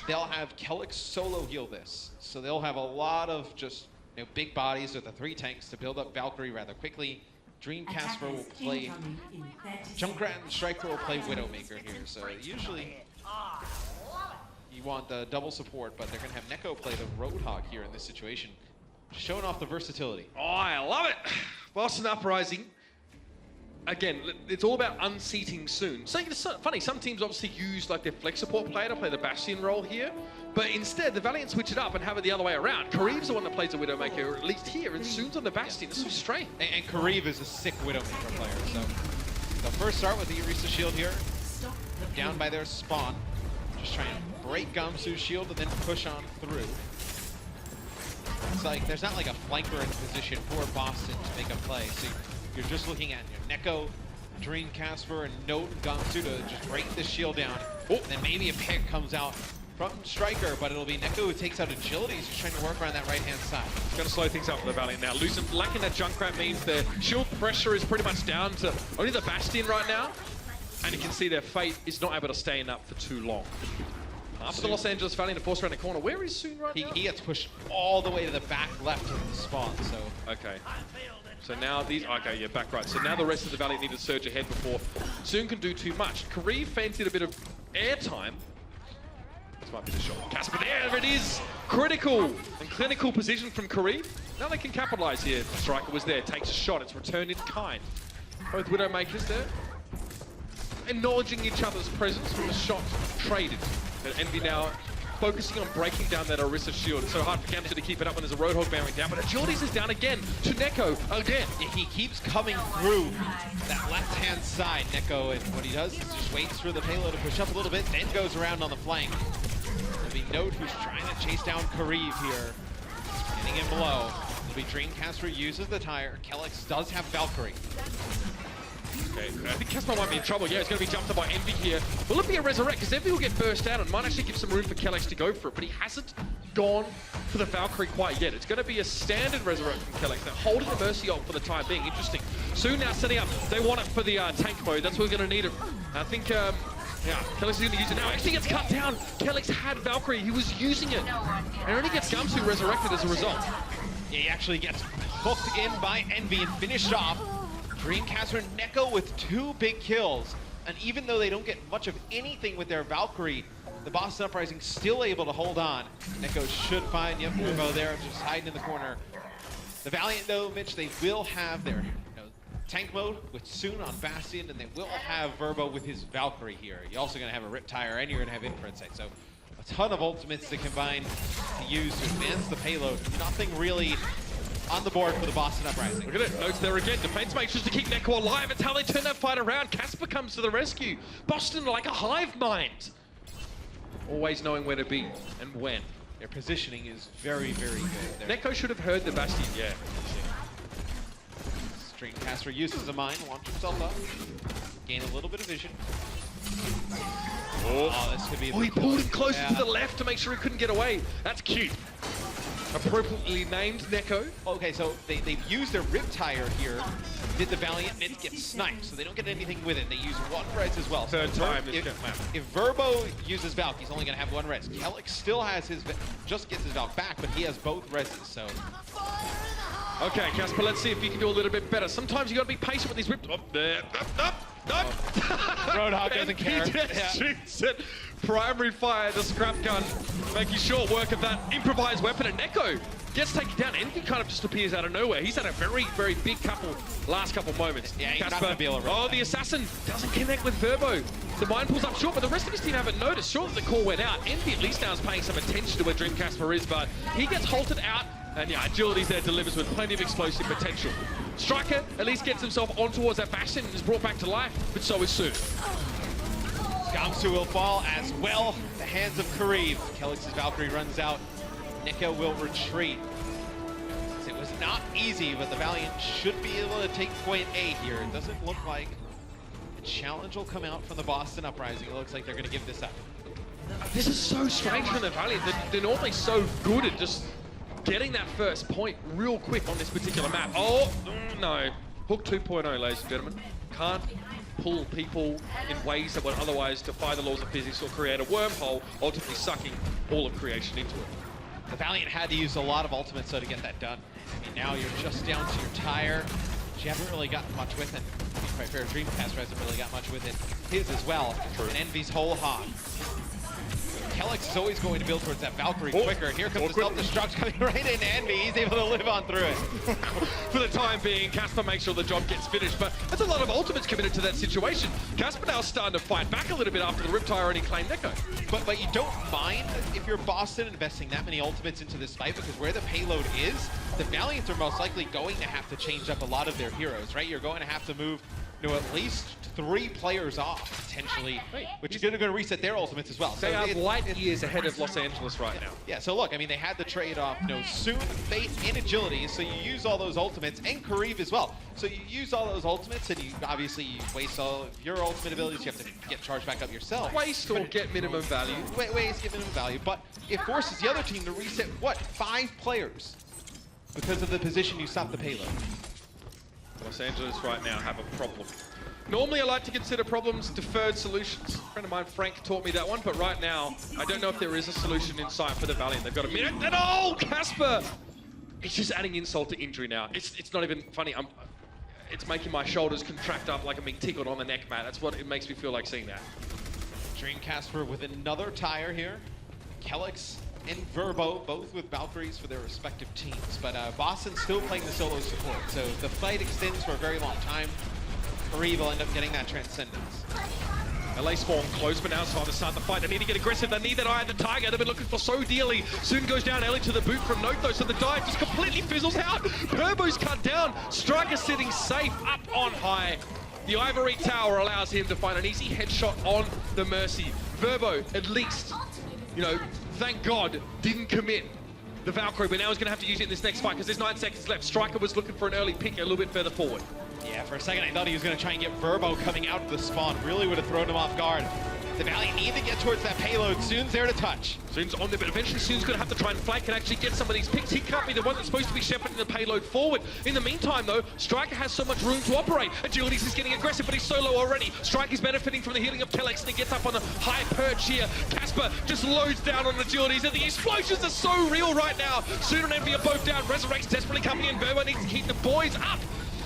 they'll have Kelix solo heal this. So they'll have a lot of just big bodies with the 3 tanks to build up Valkyrie rather quickly. Dreamcasper will play Junkrat, and Striker will play Widowmaker here. So usually you want the double support, but they're going to have Neko play the Roadhog here in this situation. Showing off the versatility. Oh, I love it. Boston Uprising. Again, it's all about unseating soon. So it's funny, some teams obviously use like their flex support player to play the Bastion role here, but instead the Valiant switch it up and have it the other way around. Kareev's the one that plays the Widowmaker, or at least here, and Soon's on the Bastion. It's so strange. And Kareev is a sick Widowmaker player, so they'll first start with the Orisa shield here, down by their spawn. Just trying to break Gamsu's shield and then push on through. It's like there's not like a flanker in position for Boston to make a play. So you're just looking at Neko, Dreamcasper, and Note and Gamsu to just break the shield down. Oh. And then maybe a pick comes out from Striker, but it'll be Neko who takes out agility. He's just trying to work around that right-hand side. It's going to slow things up for the Valiant now. Lacking that Junkrat means their shield pressure is pretty much down to only the Bastion right now. And you can see their fate is not able to stay in that for too long. After the Los Angeles Valiant to force around the corner, where is Soon right now? He gets pushed all the way to the back left of the spawn, so... Okay. So now these... Okay, yeah, back right. So now the rest of the Valiant need to surge ahead before Soon can do too much. Kareev fancied a bit of airtime. This might be the shot. Casper, there it is! Critical and clinical position from Kareev. Now they can capitalize here. Striker was there, takes a shot. It's returned in kind. Both Widowmakers there. Acknowledging each other's presence with a shot traded. And Envy now focusing on breaking down that Orisa shield. It's so hard for Gamsu to keep it up when there's a Roadhog bearing down, but Agilities is down again to Neko again. He keeps coming through that left-hand side, Neko, and what he does is just waits for the payload to push up a little bit, then goes around on the flank. It'll be Note who's trying to chase down Kareev here, getting him low. It'll be Dreamcasper uses the tire. Kelix does have Valkyrie. Okay, I think Casper might be in trouble. Yeah, it's going to be jumped up by Envy here. Will it be a Resurrect? Because Envy will get burst out and might actually give some room for Kelix to go for it, but he hasn't gone for the Valkyrie quite yet. It's going to be a standard Resurrect from Kelix. They're holding the Mercy ult for the time being. Interesting. Soon now setting up. They want it for the tank mode. That's what we're going to need it. I think, yeah, Kelix is going to use it now. Actually gets cut down. Kelix had Valkyrie. He was using it. And only gets Gamsu resurrected as a result. Yeah, he actually gets hooked in by Envy and finished off. Dreamcasper and Neko with 2 big kills. And even though they don't get much of anything with their Valkyrie, the Boston Uprising still able to hold on. Neko should find Verbo there, just hiding in the corner. The Valiant, though, Mitch, they will have their tank mode with Soon on Bastion, and they will have Verbo with his Valkyrie here. You're also going to have a Rip Tire, and you're going to have Inference Sight. So a ton of ultimates to combine to use to advance the payload. Nothing really on the board for the Boston Uprising. Look at it, Notes there again. Defense makes sure to keep Neko alive. It's how they turn that fight around. Casper comes to the rescue. Boston like a hive mind. Always knowing where to be and when. Their positioning is very, very good. Neko should have heard the Bastion, yeah. Dreamcasper uses a mine, launch himself up, gain a little bit of vision. Oh, this could be a he pulled him closer to the left to make sure he couldn't get away. That's cute. Appropriately named Neko. Okay, so they've used their Rip Tire here. Did the Valiant Mint get sniped, so they don't get anything with it. They use 1 res as well. Third time. If Verbo uses Valk, he's only going to have 1 res. Kelix still has his, just gets his Valk back, but he has both reses, so. Okay, Casper, let's see if you can do a little bit better. Sometimes you got to be patient with these whips. Up there. Up. Roadhog doesn't care. Shoots it. Primary fire, the scrap gun, making short work of that improvised weapon. And Neko gets taken down. Envy kind of just appears out of nowhere. He's had a very, very big last couple moments. Yeah, he's not gonna be able to Oh, the assassin doesn't connect with Verbo. The mine pulls up short, but the rest of his team haven't noticed. Sure that the call went out. Envy at least now is paying some attention to where Dreamcasper is, but he gets halted out. And yeah, Agility's there, delivers with plenty of explosive potential. Striker at least gets himself on towards that Bastion and is brought back to life, but so is Soon. Gamsu will fall as well. The hands of Kareev. Kelix's Valkyrie runs out. Nika will retreat. It was not easy, but the Valiant should be able to take point A here. It doesn't look like a challenge will come out from the Boston Uprising. It looks like they're going to give this up. This is so strange from the Valiant. They're normally so good at just getting that first point real quick on this particular map. Oh, no. Hook 2.0, ladies and gentlemen. Can't pull people in ways that would otherwise defy the laws of physics or create a wormhole, ultimately sucking all of creation into it. The Valiant had to use a lot of ultimates though to get that done. I mean, now you're just down to your tire. She hasn't really gotten much with it. To be quite fair, Dreamcast hasn't really got much with it. His as well. True. And Envy's whole hog. Kelix is always going to build towards that Valkyrie quicker. And here comes the self-destruct coming right into Envy. He's able to live on through it. For the time being, Casper makes sure the job gets finished, but there's a lot of ultimates committed to that situation. Casper now starting to fight back a little bit after the Riptide already claimed Neko. But you don't mind if you're Boston investing that many ultimates into this fight, because where the payload is, the Valiants are most likely going to have to change up a lot of their heroes, right? You're going to have to move, you know, at least 3 players off, potentially, which is going to reset their ultimates as well. They are light years ahead of Los Angeles right now. Yeah, so look, I mean, they had the trade-off, you know, Soon, Fate, and Agility, so you use all those ultimates, and Kareev as well. So you use all those ultimates, and you obviously waste all of your ultimate abilities. You have to get charged back up yourself. Waste or get minimum value. Waste, get minimum value, but it forces the other team to reset, what, 5 players? Because of the position you stop the payload. Los Angeles right now have a problem. Normally I like to consider problems deferred solutions. A friend of mine, Frank, taught me that one, but right now, I don't know if there is a solution in sight for the Valiant. They've got a minute, and oh, Casper! It's just adding insult to injury now. It's not even funny. It's making my shoulders contract up like I'm being tickled on the neck, Matt. That's what it makes me feel like seeing that. Dream Casper with another tire here. Kelix and Verbo, both with Valkyries for their respective teams. But Boston's still playing the solo support, so the fight extends for a very long time. Kareev will end up getting that Transcendence. LA spawn close, but now it's time to start the fight. They need to get aggressive. They need that Eye of the Tiger they've been looking for so dearly. Soon goes down Ellie to the boot from Note, though, so the dive just completely fizzles out. Turbo's cut down. Striker sitting safe up on high. The Ivory Tower allows him to find an easy headshot on the Mercy. Verbo, at least, you know, thank God, didn't commit the Valkyrie, but now he's going to have to use it in this next fight because there's 9 seconds left. Striker was looking for an early pick a little bit further forward. Yeah, for a second I thought he was going to try and get Verbo coming out of the spawn. Really would have thrown him off guard. The Valiant need to get towards that payload. Soon's there to touch. Soon's on there, but eventually Soon's going to have to try and flank and actually get some of these picks. He can't be the one that's supposed to be shepherding the payload forward. In the meantime, though, Striker has so much room to operate. Agilities is getting aggressive, but he's solo already. Striker's benefiting from the healing of Kelix, and he gets up on a high perch here. Casper just loads down on Agilities, and the explosions are so real right now. Soon and Envy are both down. Resurrect's desperately coming in. Verbo needs to keep the boys up.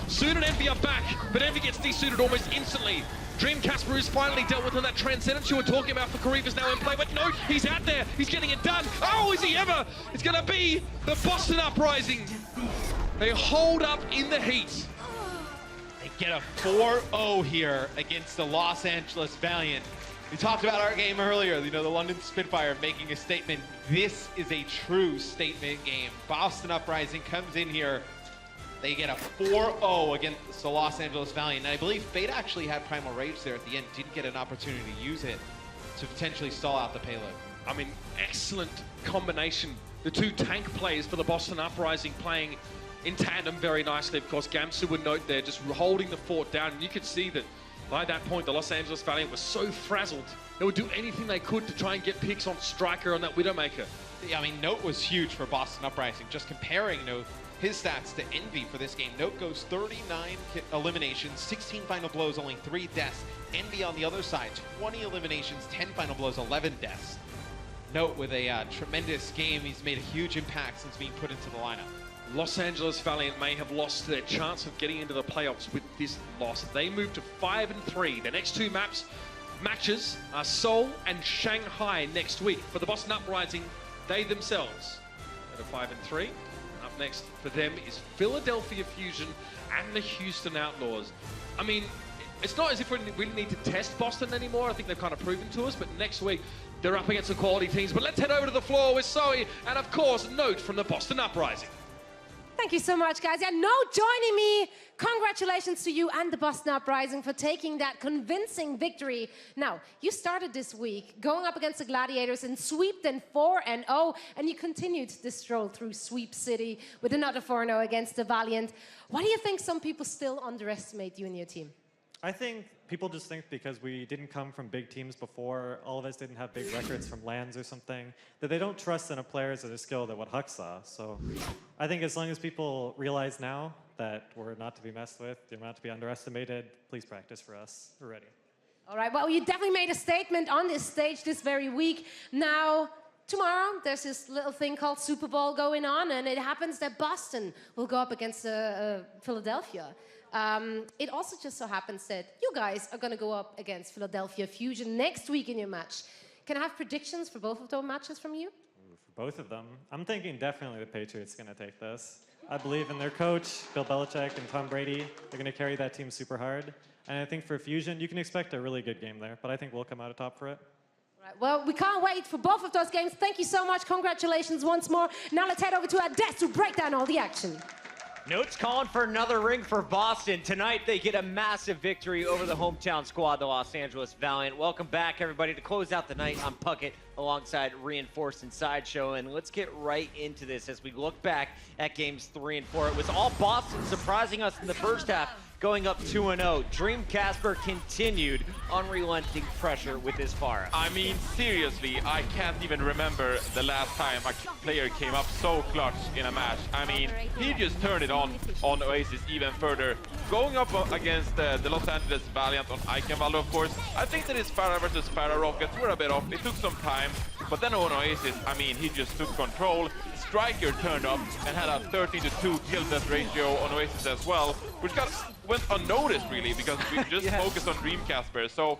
Soon and Envy are back, but Envy gets desuited almost instantly. Dream Casper is finally dealt with, and that Transcendence you were talking about for Kareev is now in play, but no, he's out there, he's getting it done. Oh, is he ever? It's gonna be the Boston Uprising. They hold up in the heat. They get a 4-0 here against the Los Angeles Valiant. We talked about our game earlier, you know, the London Spitfire making a statement. This is a true statement game. Boston Uprising comes in here. They get a 4-0 against the Los Angeles Valiant. And I believe Fate actually had Primal Rage there at the end, didn't get an opportunity to use it to potentially stall out the payload. I mean, excellent combination. The 2 tank players for the Boston Uprising playing in tandem very nicely. Of course, Gamsu would note there, just holding the fort down. And you could see that by that point, the Los Angeles Valiant was so frazzled, they would do anything they could to try and get picks on Striker on that Widowmaker. Yeah, I mean, Note was huge for Boston Uprising. Just comparing Note, his stats to Envy for this game. Note goes 39 eliminations, 16 final blows, only 3 deaths. Envy on the other side, 20 eliminations, 10 final blows, 11 deaths. Note with a tremendous game. He's made a huge impact since being put into the lineup. Los Angeles Valiant may have lost their chance of getting into the playoffs with this loss. They move to 5-3. Their next 2 matches are Seoul and Shanghai next week. For the Boston Uprising, they themselves are 5-3. Up next for them is Philadelphia Fusion and the Houston Outlaws. I mean, it's not as if we really need to test Boston anymore. I think they've kind of proven to us, but next week they're up against some quality teams. But let's head over to the floor with Zoe and, of course, Note from the Boston Uprising. Thank you so much, guys. Yeah, no joining me. Congratulations to you and the Boston Uprising for taking that convincing victory. Now, you started this week going up against the Gladiators and sweeped in 4-0, and you continued this stroll through Sweep City with another 4-0 against the Valiant. Why do you think some people still underestimate you and your team? I think people just think because we didn't come from big teams before, all of us didn't have big records from LANs or something, that they don't trust in a player as a skill that what Huck saw. So I think as long as people realize now that we're not to be messed with, you're not to be underestimated, please practice for us. We're ready. All right, well, you definitely made a statement on this stage this very week. Now, tomorrow, there's this little thing called Super Bowl going on, and it happens that Boston will go up against Philadelphia. It also just so happens that you guys are going to go up against Philadelphia Fusion next week in your match. Can I have predictions for both of those matches from you? For both of them, I'm thinking definitely the Patriots are going to take this. I believe in their coach, Bill Belichick and Tom Brady. They're going to carry that team super hard. And I think for Fusion, you can expect a really good game there, but I think we'll come out on top for it. Right, well, we can't wait for both of those games. Thank you so much. Congratulations once more. Now let's head over to our desk to break down all the action. Notes calling for another ring for Boston. Tonight, they get a massive victory over the hometown squad, the Los Angeles Valiant. Welcome back, everybody, to close out the night. I'm Puckett alongside Reinforced and Sideshow, and let's get right into this as we look back at games 3 and 4. It was all Boston surprising us in the first half, going up 2-0. Dream Casper continued unrelenting pressure with his Pharah. I mean, seriously, I can't even remember the last time a player came up so clutch in a match. I mean, he just turned it on Oasis even further. Going up against the Los Angeles Valiant on Eichenwalde, of course, I think that his Pharah versus Pharah rockets were a bit off. It took some time, but then on Oasis, I mean, he just took control. Striker turned up and had a 13-2 kill-death ratio on Oasis as well, which went unnoticed, really, because we just focused on Dream Casper. So,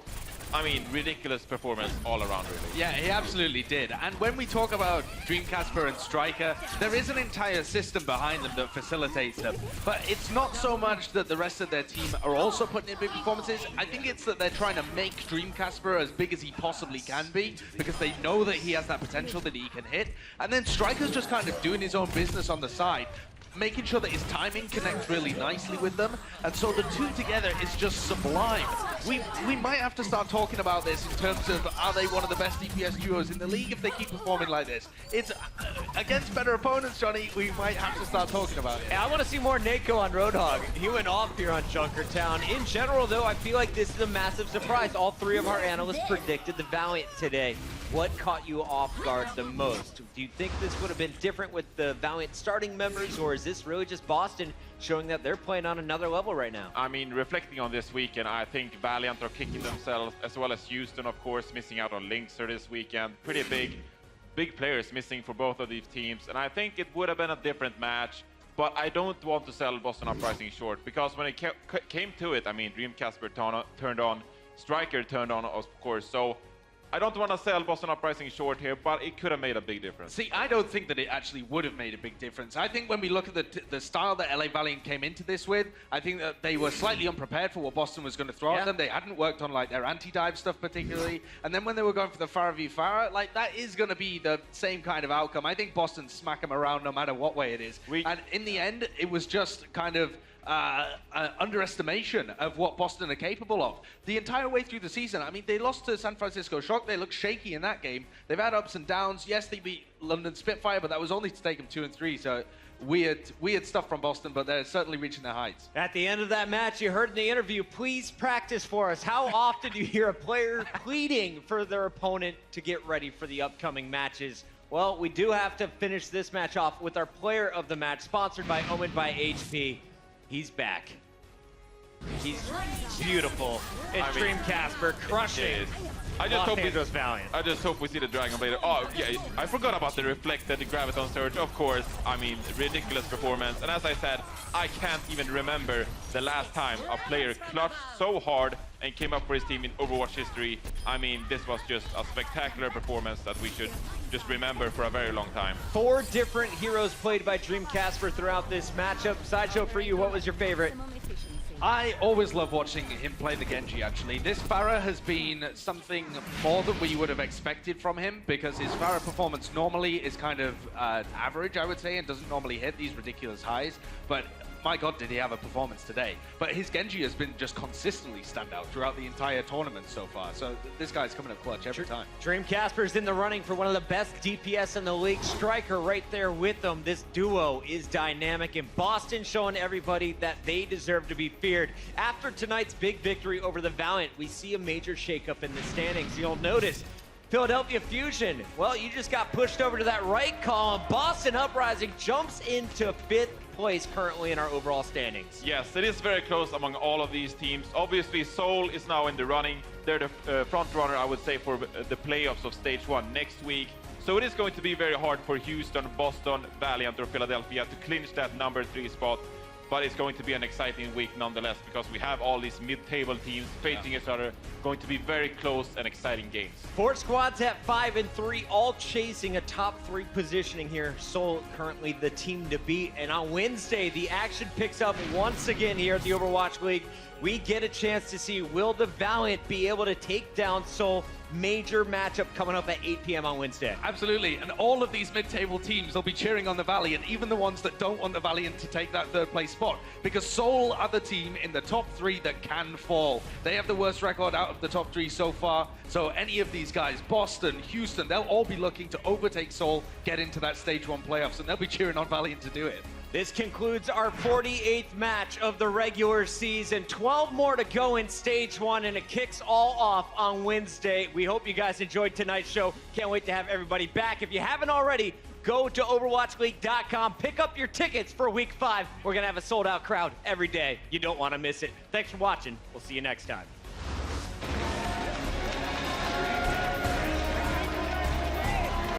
I mean, ridiculous performance all around, really. Yeah, he absolutely did. And when we talk about Dream Casper and Striker, there is an entire system behind them that facilitates them. But it's not so much that the rest of their team are also putting in big performances. I think it's that they're trying to make Dream Casper as big as he possibly can be, because they know that he has that potential that he can hit. And then Striker's just kind of doing his own business on the side, making sure that his timing connects really nicely with them, and so the two together is just sublime. We might have to start talking about this in terms of, are they one of the best DPS duos in the league if they keep performing like this? It's against better opponents, Johnny, we might have to start talking about it. Yeah, I want to see more Nako on Roadhog. He went off here on Junkertown. In general, though, I feel like this is a massive surprise. All three of our analysts predicted the Valiant today. What caught you off guard the most? Do you think this would have been different with the Valiant starting members, or is this really just Boston showing that they're playing on another level right now? I mean, reflecting on this weekend, I think Valiant are kicking themselves, as well as Houston, of course, missing out on Linkser this weekend. Pretty big players missing for both of these teams, and I think it would have been a different match. But I don't want to sell Boston Uprising short, because when it came to it, I mean, Dream Casper turned on, Striker turned on, of course, so I don't want to sell Boston Uprising short here, but it could have made a big difference. See, I don't think that it actually would have made a big difference. I think when we look at the style that LA Valiant came into this with, I think that they were slightly unprepared for what Boston was going to throw at them. They hadn't worked on like their anti-dive stuff particularly. And then when they were going for the Pharah v Pharah, like that is going to be the same kind of outcome. I think Boston smack them around no matter what way it is. And in the end, it was just kind of underestimation of what Boston are capable of. The entire way through the season, I mean, they lost to San Francisco Shock. They looked shaky in that game. They've had ups and downs. Yes, they beat London Spitfire, but that was only to take them 2 and 3. So weird stuff from Boston, but they're certainly reaching their heights. At the end of that match, you heard in the interview, please practice for us. How often do you hear a player pleading for their opponent to get ready for the upcoming matches? Well, we do have to finish this match off with our player of the match, sponsored by Omen by HP. He's back. He's beautiful. It's Dream Casper crushing Los Angeles Valiant. I just hope we see the Dragon Blade. Oh, yeah, I forgot about the reflected Graviton Surge, of course. I mean, ridiculous performance. And as I said, I can't even remember the last time a player clutched so hard and came up for his team in Overwatch history. I mean, this was just a spectacular performance that we should just remember for a very long time. 4 different heroes played by Dream Casper throughout this matchup. Sideshow, for you, what was your favorite? I always love watching him play the Genji, actually. This Pharah has been something more than we would have expected from him, because his Pharah performance normally is kind of average, I would say, and doesn't normally hit these ridiculous highs. But my God, did he have a performance today. But his Genji has been just consistently standout throughout the entire tournament so far. So this guy's coming up clutch every time. Dream Casper's in the running for one of the best DPS in the league. Striker right there with them. This duo is dynamic, and Boston showing everybody that they deserve to be feared. After tonight's big victory over the Valiant, we see a major shakeup in the standings. You'll notice Philadelphia Fusion, well, you just got pushed over to that right column. Boston Uprising jumps into 5th place currently in our overall standings. Yes, it is very close among all of these teams. Obviously, Seoul is now in the running. They're the front runner, I would say, for the playoffs of Stage 1 next week. So it is going to be very hard for Houston, Boston, Valiant, or Philadelphia to clinch that number 3 spot. But it's going to be an exciting week nonetheless, because we have all these mid-table teams facing each other. Going to be very close and exciting games. 4 squads at 5 and 3, all chasing a top 3 positioning here. Seoul currently the team to beat. And on Wednesday, the action picks up once again here at the Overwatch League. We get a chance to see, will the Valiant be able to take down Seoul? Major matchup coming up at 8 p.m. on Wednesday. Absolutely, and all of these mid-table teams will be cheering on the Valiant, even the ones that don't want the Valiant to take that 3rd place spot, because Seoul are the team in the top 3 that can fall. They have the worst record out of the top 3 so far, so any of these guys, Boston, Houston, they'll all be looking to overtake Seoul, get into that Stage 1 playoffs, and they'll be cheering on Valiant to do it. This concludes our 48th match of the regular season. 12 more to go in Stage 1, and it kicks all off on Wednesday. We hope you guys enjoyed tonight's show. Can't wait to have everybody back. If you haven't already, go to overwatchleague.com. Pick up your tickets for Week 5. We're going to have a sold-out crowd every day. You don't want to miss it. Thanks for watching. We'll see you next time.